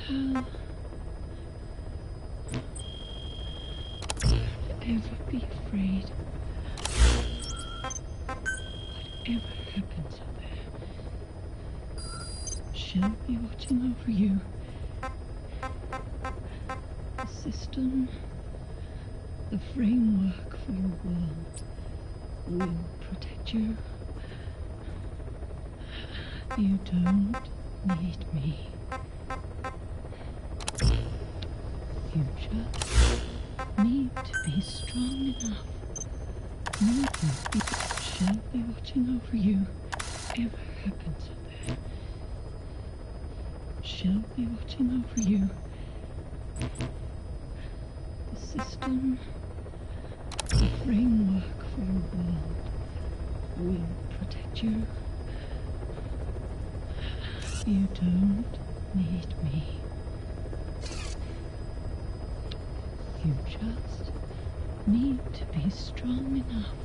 Hal, don't ever be afraid. Whatever happens up there, she'll be watching over you. The system, the framework for your world will protect you. You don't need me. You just need to be strong enough. She'll be watching over you. Whatever happens up there. She'll be watching over you. The system, the framework for your world will protect you. You don't need me. You just need to be strong enough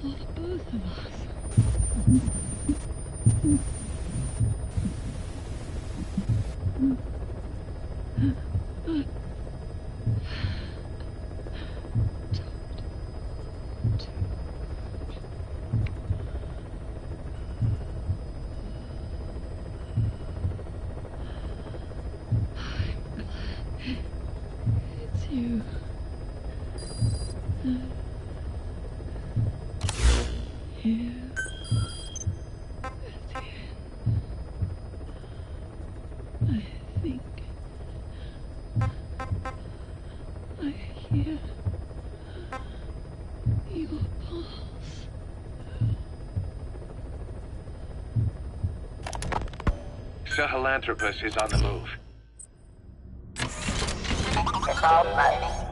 for the both of us. It's you. Here at the end, I think I hear your pulse. Sahelanthropus is on the move. Default mode.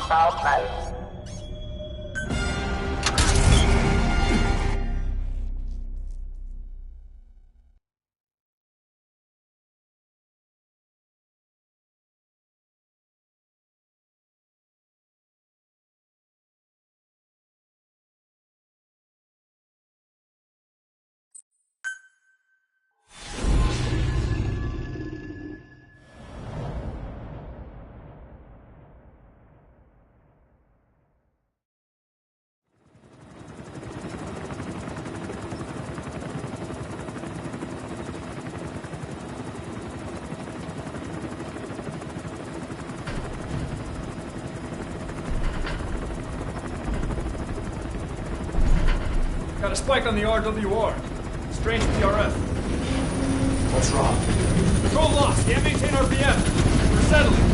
Default mode. Got a spike on the RWR. Strange PRF. What's wrong? Control lost. Can't maintain RPM. We're settling.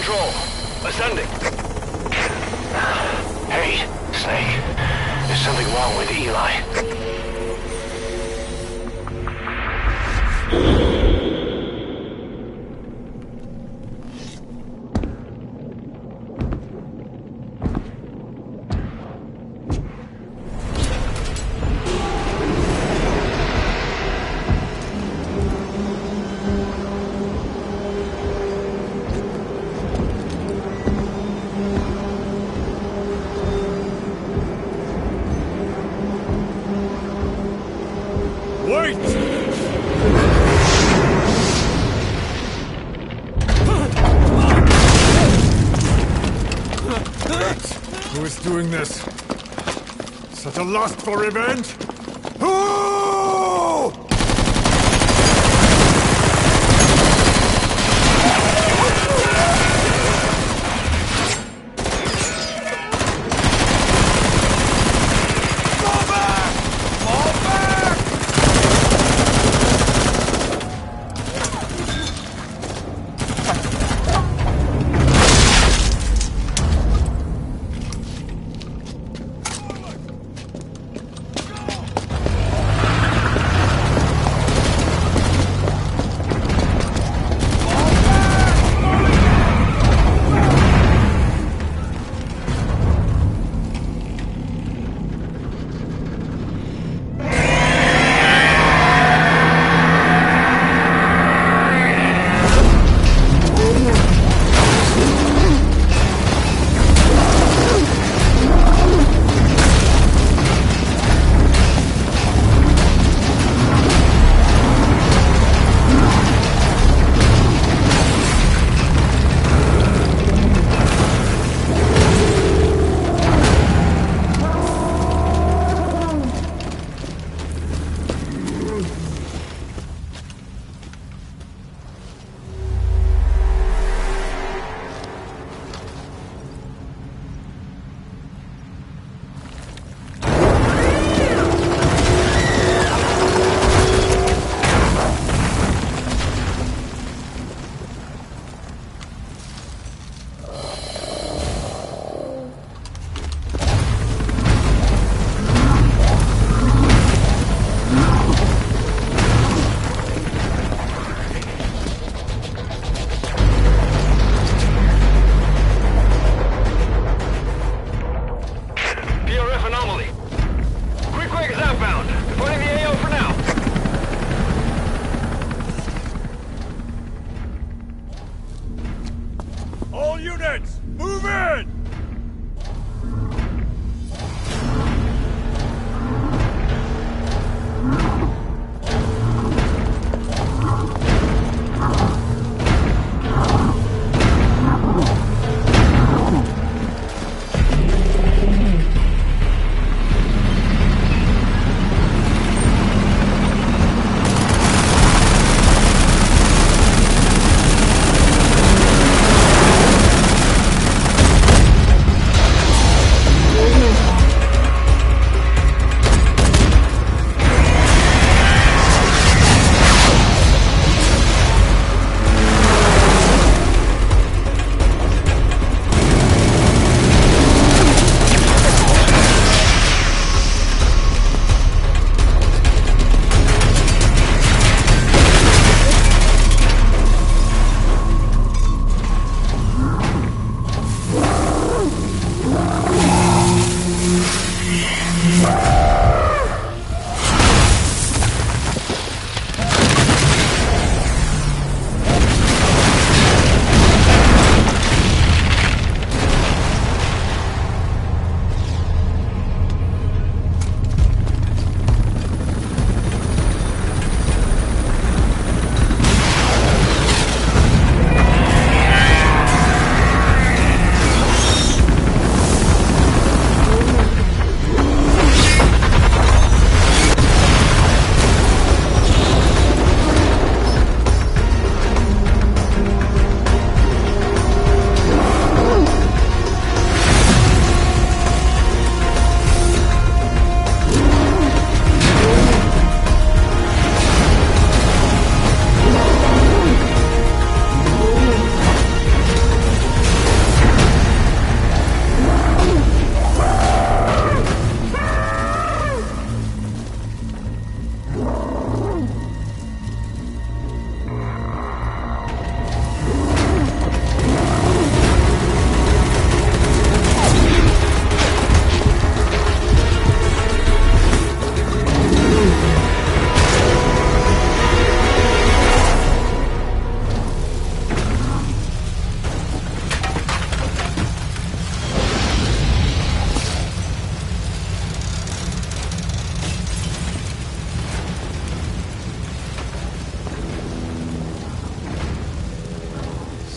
control. Ascending. Hey, Snake. There's something wrong with Eli. Who is doing this? Such a lust for revenge? Who?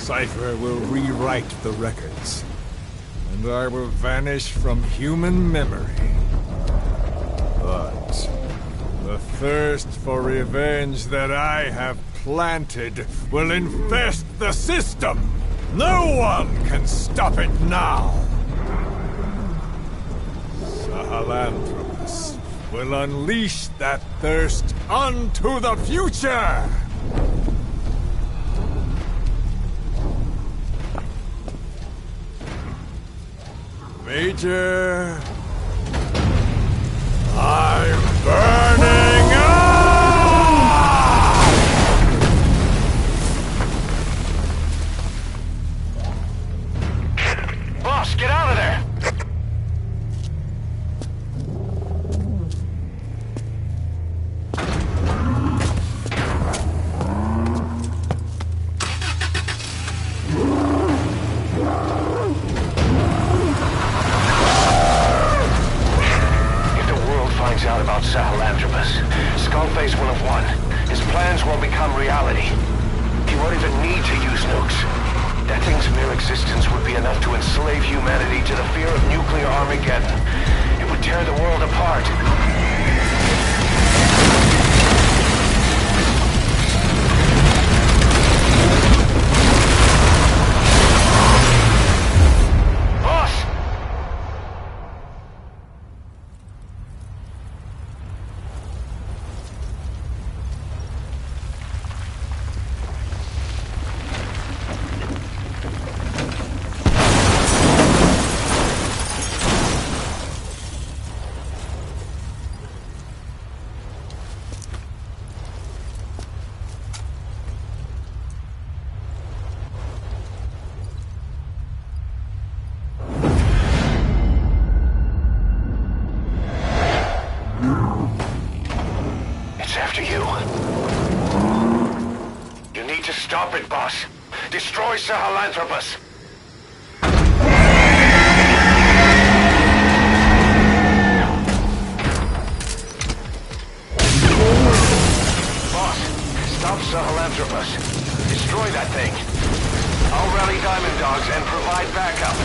Cypher will rewrite the records, and I will vanish from human memory. But the thirst for revenge that I have planted will infest the system. No one can stop it now. Sahelanthropus will unleash that thirst unto the future! Major... I'm burning up! Boss, get out of there! Out about Sahelanthropus, Skullface will have won. His plans will become reality. He won't even need to use nukes. That thing's mere existence would be enough to enslave humanity to the fear of nuclear Armageddon. It would tear the world apart. Stop it, boss. Destroy Sahelanthropus. Boss, stop Sahelanthropus. Destroy that thing. I'll rally Diamond Dogs and provide backup.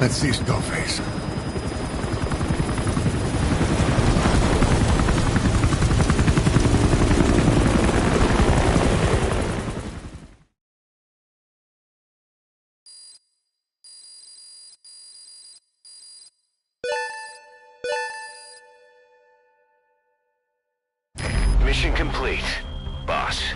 Let's see Skullface. Mission complete, boss.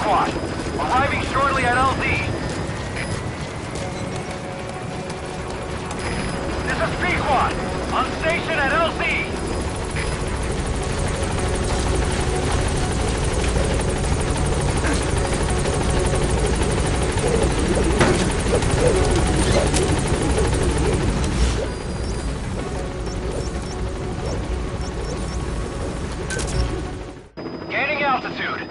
Squad. Arriving shortly at LZ. This is P Squad. On station at LZ. Gaining altitude.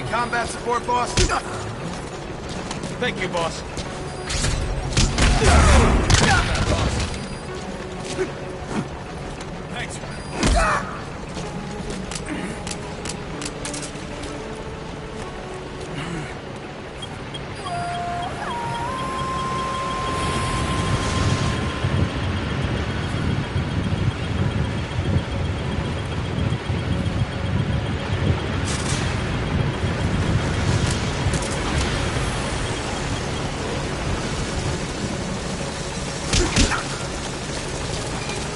Combat support, boss? Thank you, boss. Thanks.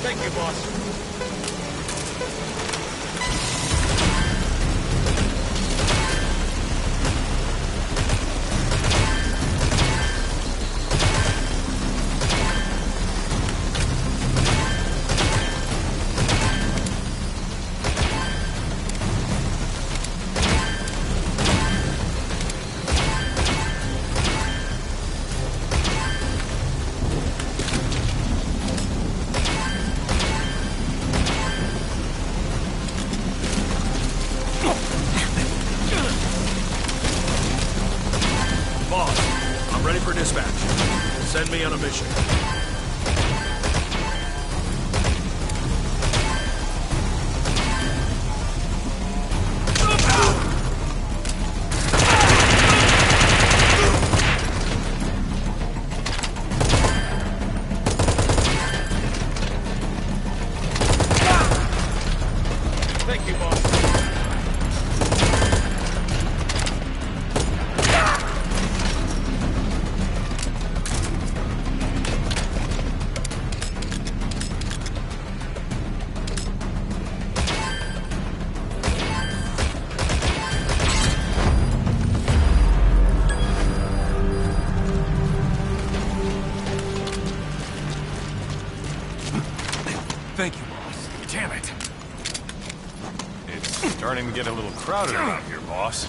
Thank you, boss. Send me on a mission. Thank you, boss. Thank you, boss. Damn it. It's starting to get a little crowded around here, boss.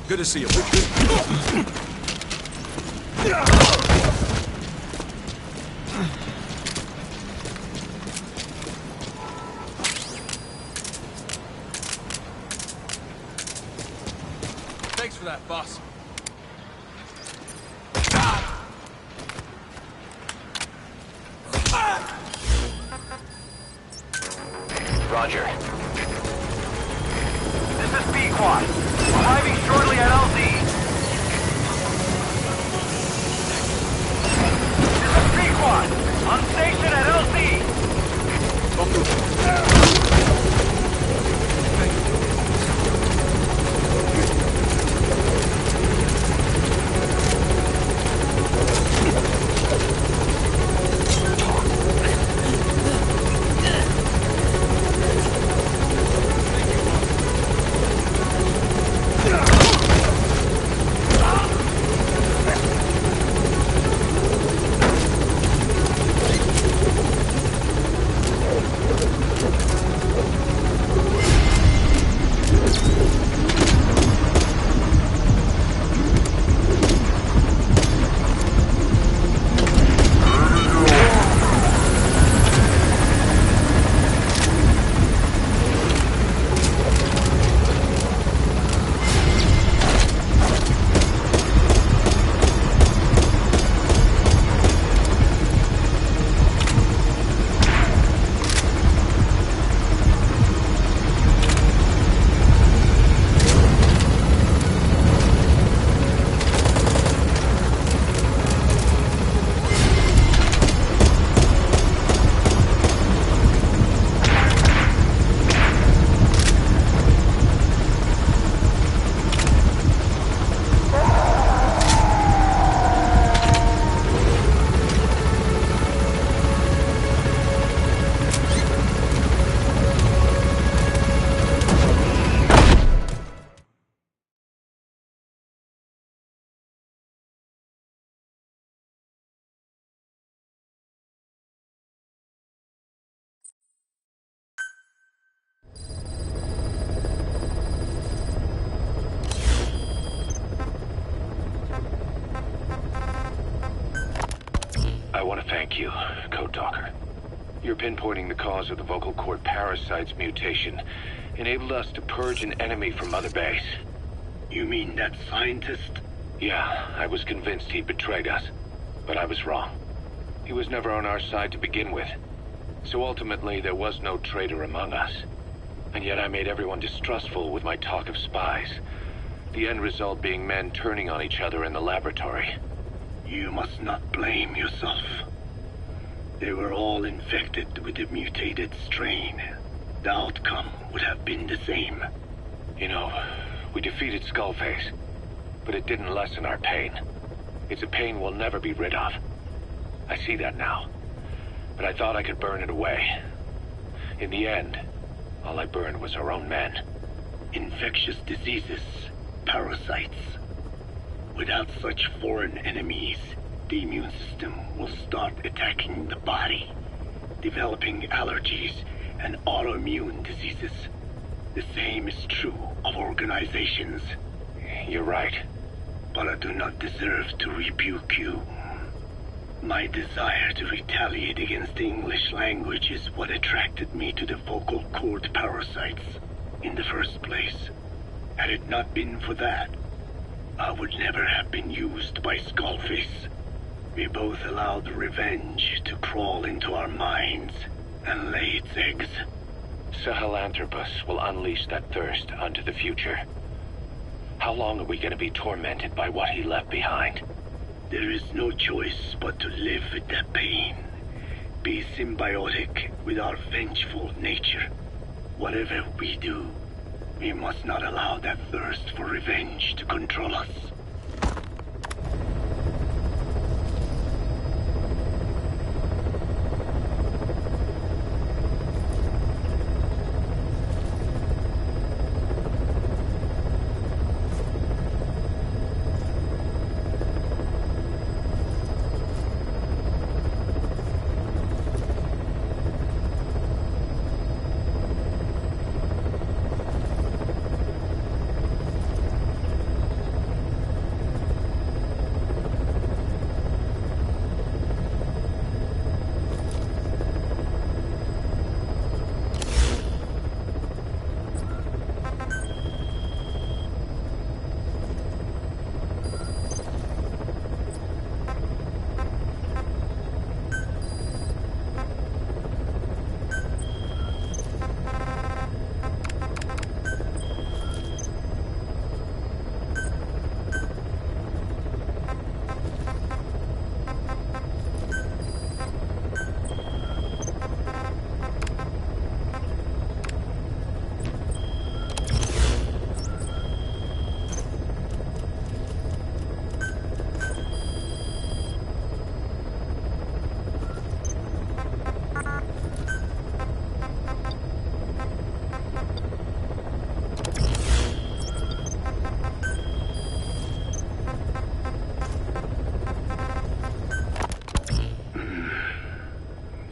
Good to see you, boss. Thanks for that, boss. Roger. This is B-Quad. Arriving shortly at LZ. This is B-Quad. On station at LZ. I want to thank you, Code Talker. Your pinpointing the cause of the vocal cord parasite's mutation enabled us to purge an enemy from Mother Base. You mean that scientist? Yeah, I was convinced he betrayed us, but I was wrong. He was never on our side to begin with. So ultimately, there was no traitor among us. And yet I made everyone distrustful with my talk of spies. The end result being men turning on each other in the laboratory. You must not blame yourself. They were all infected with the mutated strain. The outcome would have been the same. You know, we defeated Skullface, but it didn't lessen our pain. It's a pain we'll never be rid of. I see that now, but I thought I could burn it away. In the end, all I burned was our own men. Infectious diseases, parasites. Without such foreign enemies, the immune system will start attacking the body, developing allergies and autoimmune diseases. The same is true of organizations. You're right. But I do not deserve to rebuke you. My desire to retaliate against the English language is what attracted me to the vocal cord parasites in the first place. Had it not been for that, I would never have been used by Skullface. We both allowed revenge to crawl into our minds and lay its eggs. Sahelanthropus will unleash that thirst unto the future. How long are we going to be tormented by what he left behind? There is no choice but to live with that pain. Be symbiotic with our vengeful nature. Whatever we do, we must not allow that thirst for revenge to control us.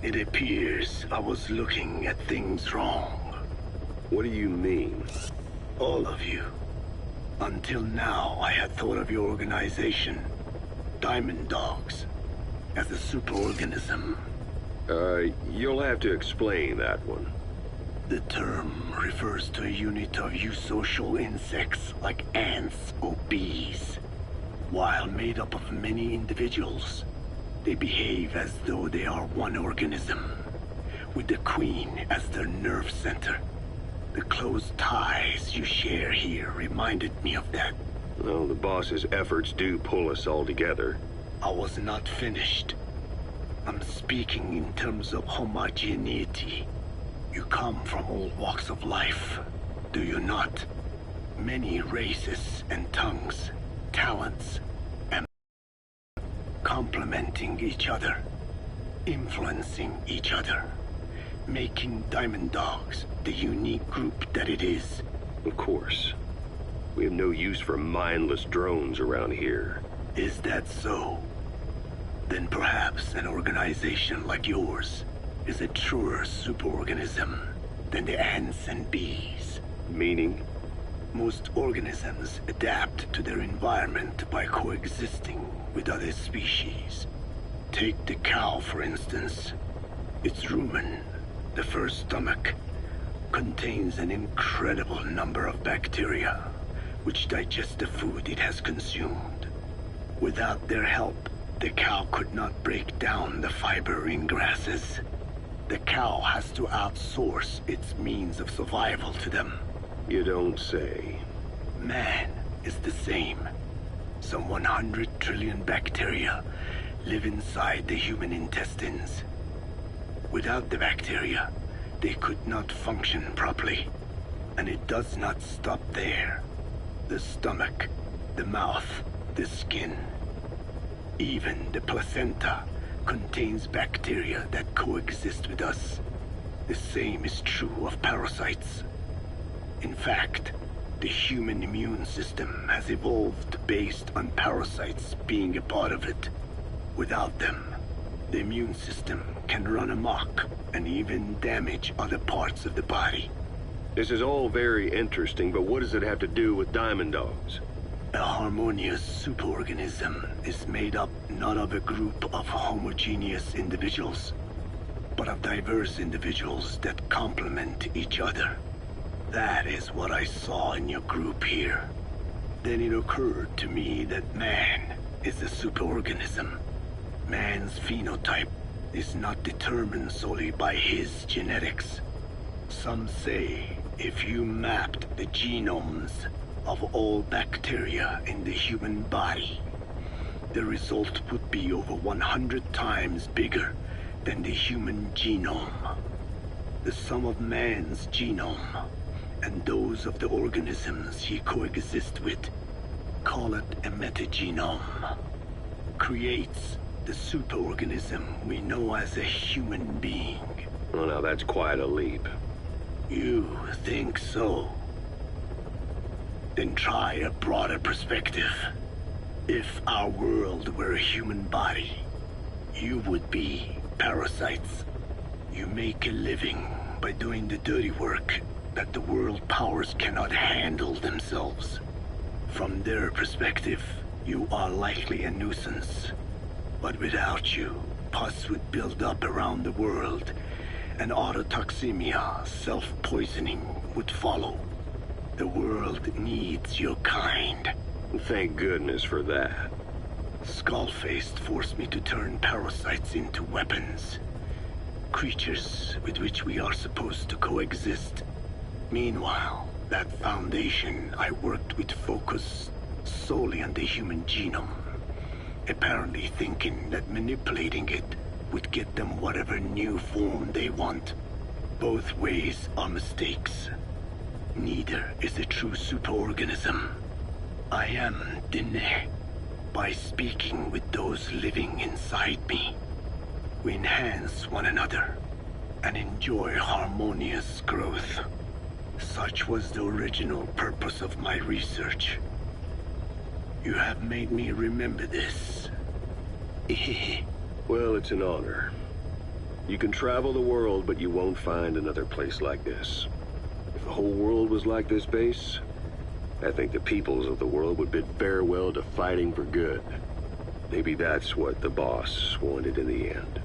It appears I was looking at things wrong. What do you mean? All of you. Until now, I had thought of your organization, Diamond Dogs, as a superorganism. You'll have to explain that one. The term refers to a unit of eusocial insects like ants or bees. While made up of many individuals, they behave as though they are one organism, with the Queen as their nerve center. The close ties you share here reminded me of that. Well, the boss's efforts do pull us all together. I was not finished. I'm speaking in terms of homogeneity. You come from all walks of life, do you not? Many races and tongues, talents, and complementing each other, influencing each other, making Diamond Dogs the unique group that it is. Of course. We have no use for mindless drones around here. Is that so? Then perhaps an organization like yours is a truer superorganism than the ants and bees. Meaning? Most organisms adapt to their environment by coexisting with other species. Take the cow, for instance. Its rumen, the first stomach, contains an incredible number of bacteria, which digest the food it has consumed. Without their help, the cow could not break down the fiber in grasses. The cow has to outsource its means of survival to them. You don't say. Man is the same. Some 100 trillion bacteria live inside the human intestines. Without the bacteria, they could not function properly. And it does not stop there. The stomach, the mouth, the skin, even the placenta contains bacteria that coexist with us. The same is true of parasites. In fact, the human immune system has evolved based on parasites being a part of it. Without them, the immune system can run amok and even damage other parts of the body. This is all very interesting, but what does it have to do with diamond dogs? A harmonious superorganism is made up not of a group of homogeneous individuals, but of diverse individuals that complement each other. That is what I saw in your group here. Then it occurred to me that man is a superorganism. Man's phenotype is not determined solely by his genetics. Some say if you mapped the genomes of all bacteria in the human body, the result would be over 100 times bigger than the human genome. The sum of man's genome and those of the organisms he coexists with, call it a metagenome, creates the superorganism we know as a human being. Well, now that's quite a leap. You think so? Then try a broader perspective. If our world were a human body, you would be parasites. You make a living by doing the dirty work that the world powers cannot handle themselves. From their perspective, you are likely a nuisance. But without you, pus would build up around the world, and autotoxemia, self-poisoning, would follow. The world needs your kind. Thank goodness for that. Skullfaced forced me to turn parasites into weapons. Creatures with which we are supposed to coexist. Meanwhile, that Foundation I worked with focused solely on the human genome, apparently thinking that manipulating it would get them whatever new form they want. Both ways are mistakes. Neither is a true superorganism. I am Diné. By speaking with those living inside me, we enhance one another and enjoy harmonious growth. Such was the original purpose of my research. You have made me remember this. Well, it's an honor. You can travel the world, but you won't find another place like this. If the whole world was like this base, I think the peoples of the world would bid farewell to fighting for good. Maybe that's what the boss wanted in the end.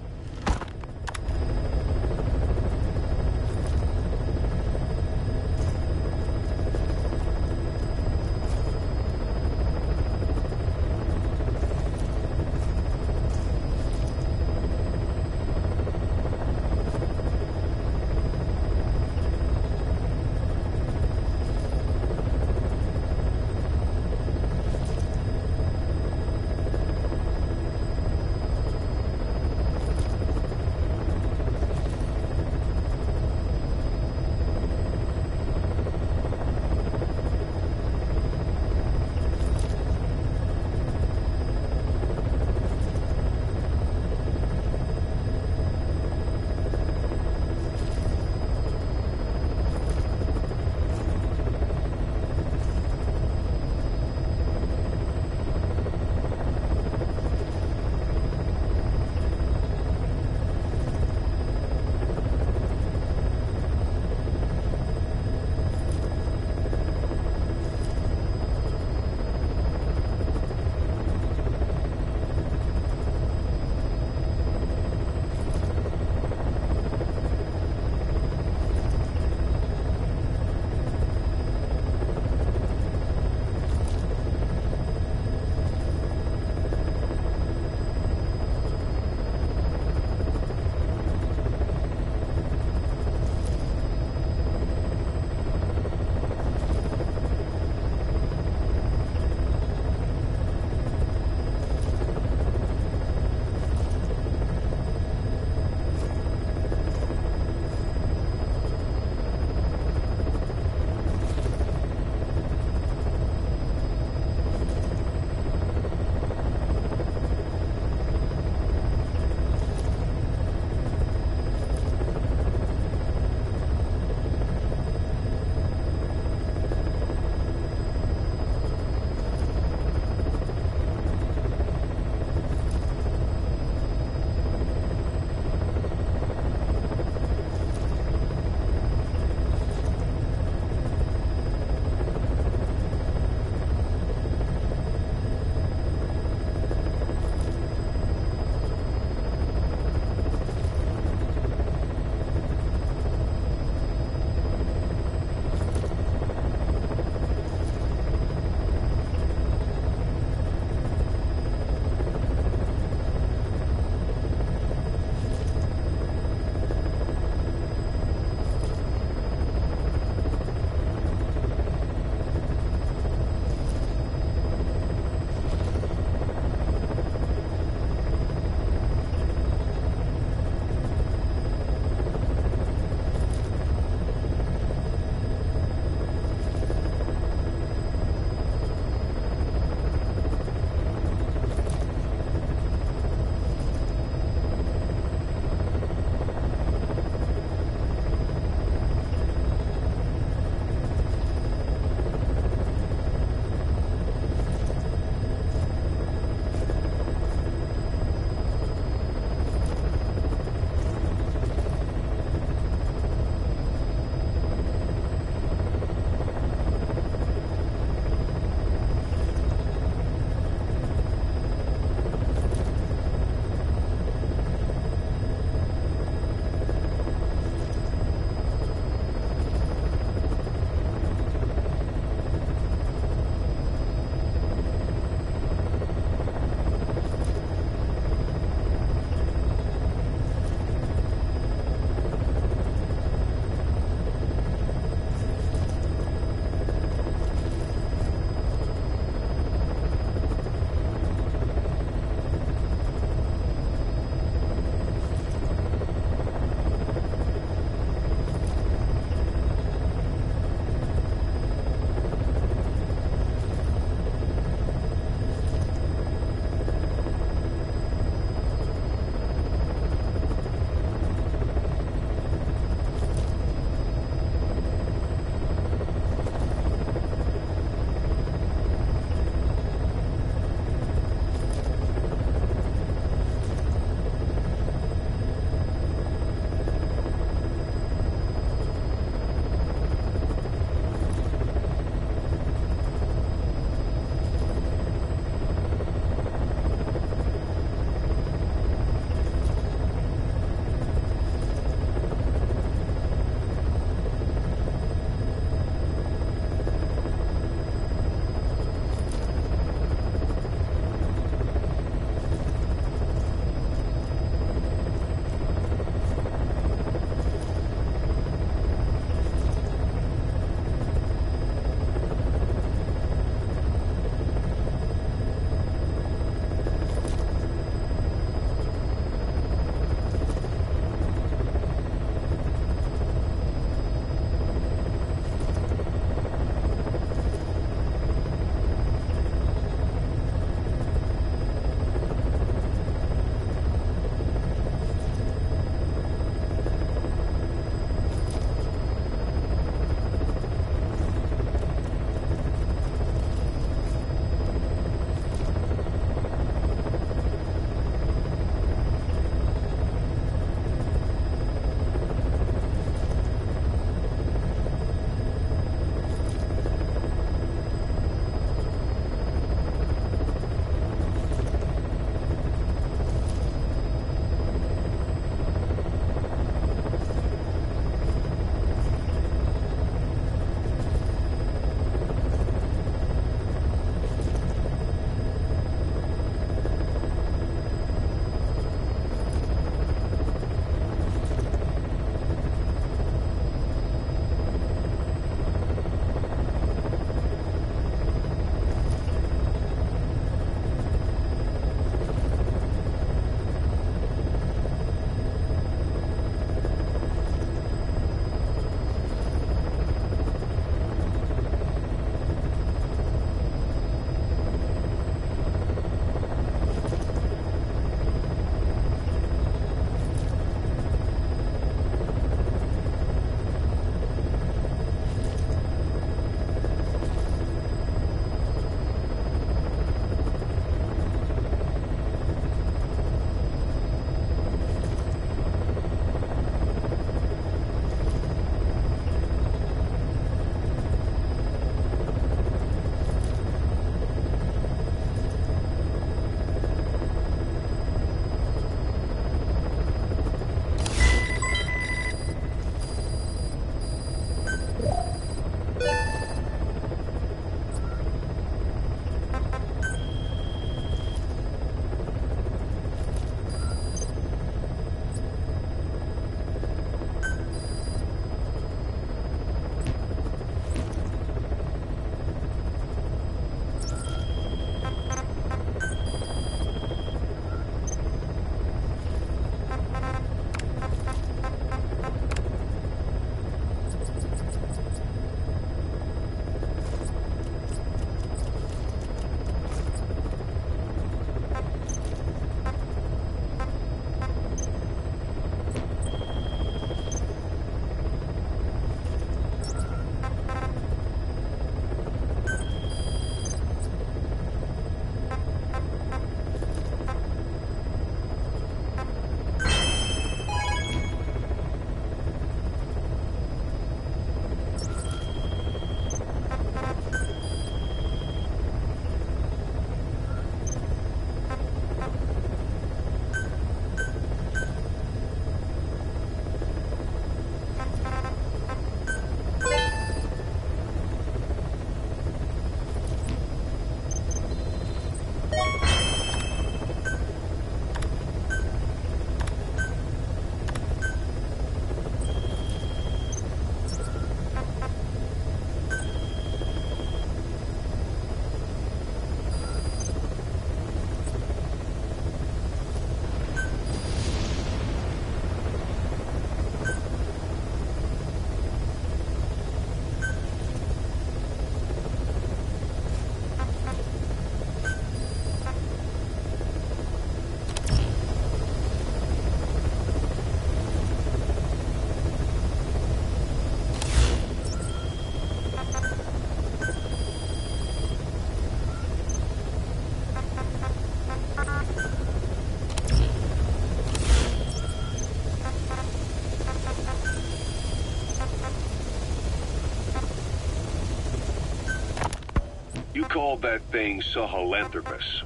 called that thing Sahelanthropus.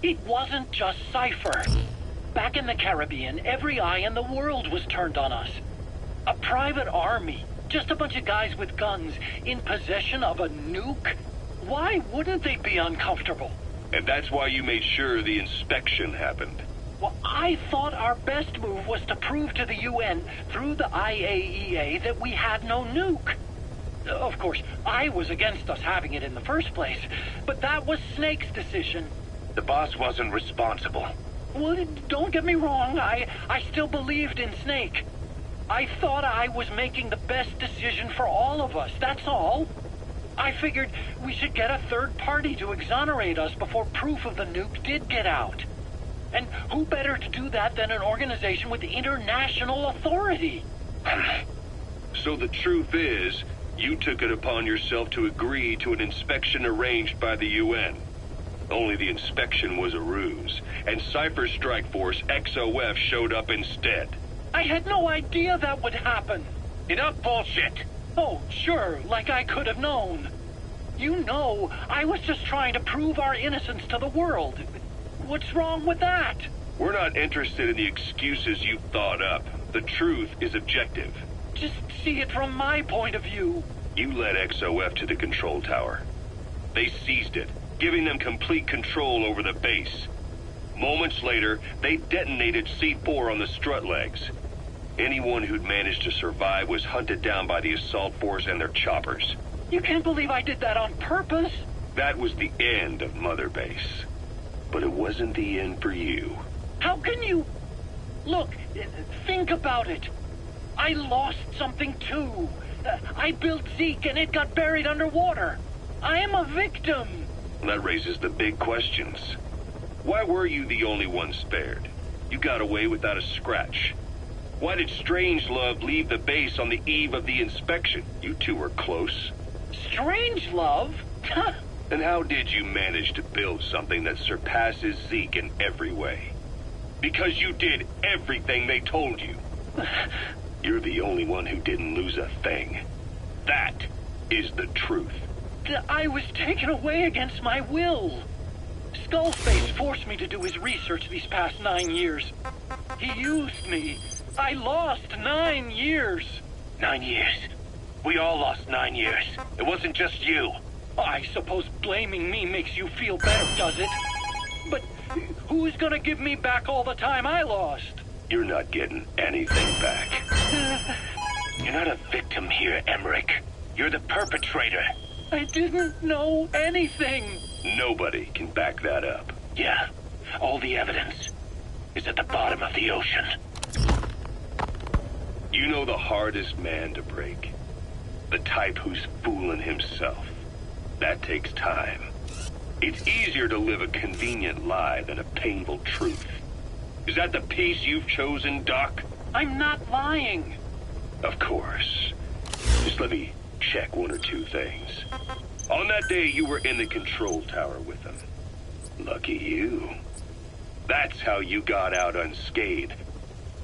It wasn't just Cypher. Back in the Caribbean, every eye in the world was turned on us. A private army, just a bunch of guys with guns, in possession of a nuke? Why wouldn't they be uncomfortable? And that's why you made sure the inspection happened. Well, I thought our best move was to prove to the UN through the IAEA that we had no nuke. Of course, I was against us having it in the first place, but that was Snake's decision. The boss wasn't responsible. Well, don't get me wrong, I still believed in Snake. I thought I was making the best decision for all of us, that's all. I figured we should get a third party to exonerate us before proof of the nuke did get out. And who better to do that than an organization with international authority? So the truth is, you took it upon yourself to agree to an inspection arranged by the UN. Only the inspection was a ruse, and Cypher Strike Force XOF showed up instead. I had no idea that would happen. Enough bullshit! Oh, sure, like I could have known. You know, I was just trying to prove our innocence to the world. What's wrong with that? We're not interested in the excuses you thought up. The truth is objective. Just see it from my point of view. You led XOF to the control tower. They seized it, giving them complete control over the base. Moments later, they detonated C4 on the strut legs. Anyone who'd managed to survive was hunted down by the assault force and their choppers. You can't believe I did that on purpose. That was the end of Mother Base. But it wasn't the end for you. How can you... Look, think about it. I lost something too. I built Zeke and it got buried underwater. I am a victim. That raises the big questions. Why were you the only one spared? You got away without a scratch. Why did Strangelove leave the base on the eve of the inspection? You two were close. Strangelove? And how did you manage to build something that surpasses Zeke in every way? Because you did everything they told you. You're the only one who didn't lose a thing. That is the truth. I was taken away against my will. Skullface forced me to do his research these past 9 years. He used me. I lost 9 years. 9 years? We all lost 9 years. It wasn't just you. I suppose blaming me makes you feel better, does it? But who's gonna give me back all the time I lost? You're not getting anything back. You're not a victim here, Emmerich. You're the perpetrator. I didn't know anything. Nobody can back that up. Yeah, all the evidence is at the bottom of the ocean. You know the hardest man to break? The type who's fooling himself. That takes time. It's easier to live a convenient lie than a painful truth. Is that the piece you've chosen, Doc? I'm not lying. Of course. Just let me check one or two things. On that day, you were in the control tower with them. Lucky you. That's how you got out unscathed.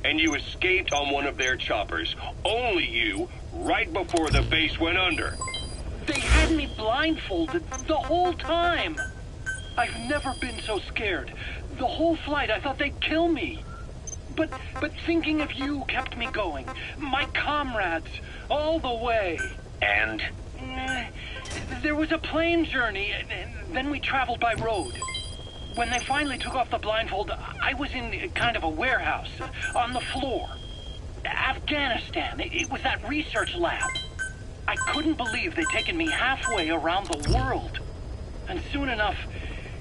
And you escaped on one of their choppers. Only you, right before the base went under. They had me blindfolded the whole time. I've never been so scared. The whole flight, I thought they'd kill me. But thinking of you kept me going. My comrades, all the way. And? There was a plane journey, and then we traveled by road. When they finally took off the blindfold, I was in kind of a warehouse, on the floor. Afghanistan, it was that research lab. I couldn't believe they'd taken me halfway around the world. And soon enough,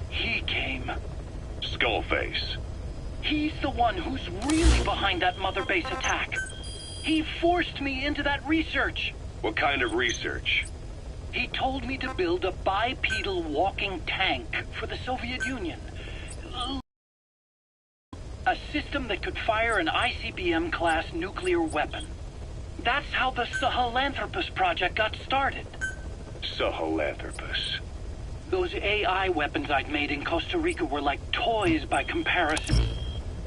he came. Skullface. He's the one who's really behind that Mother Base attack. He forced me into that research. What kind of research? He told me to build a bipedal walking tank for the Soviet Union. A system that could fire an ICBM-class nuclear weapon. That's how the Sahelanthropus project got started. Sahelanthropus. Those AI weapons I'd made in Costa Rica were like toys by comparison.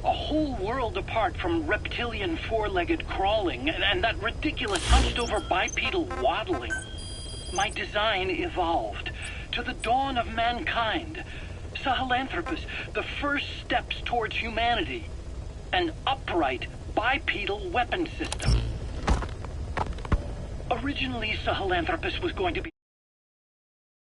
A whole world apart from reptilian four-legged crawling and that ridiculous hunched-over bipedal waddling. My design evolved, to the dawn of mankind. Sahelanthropus, the first steps towards humanity. An upright, bipedal weapon system. Originally, Sahelanthropus was going to be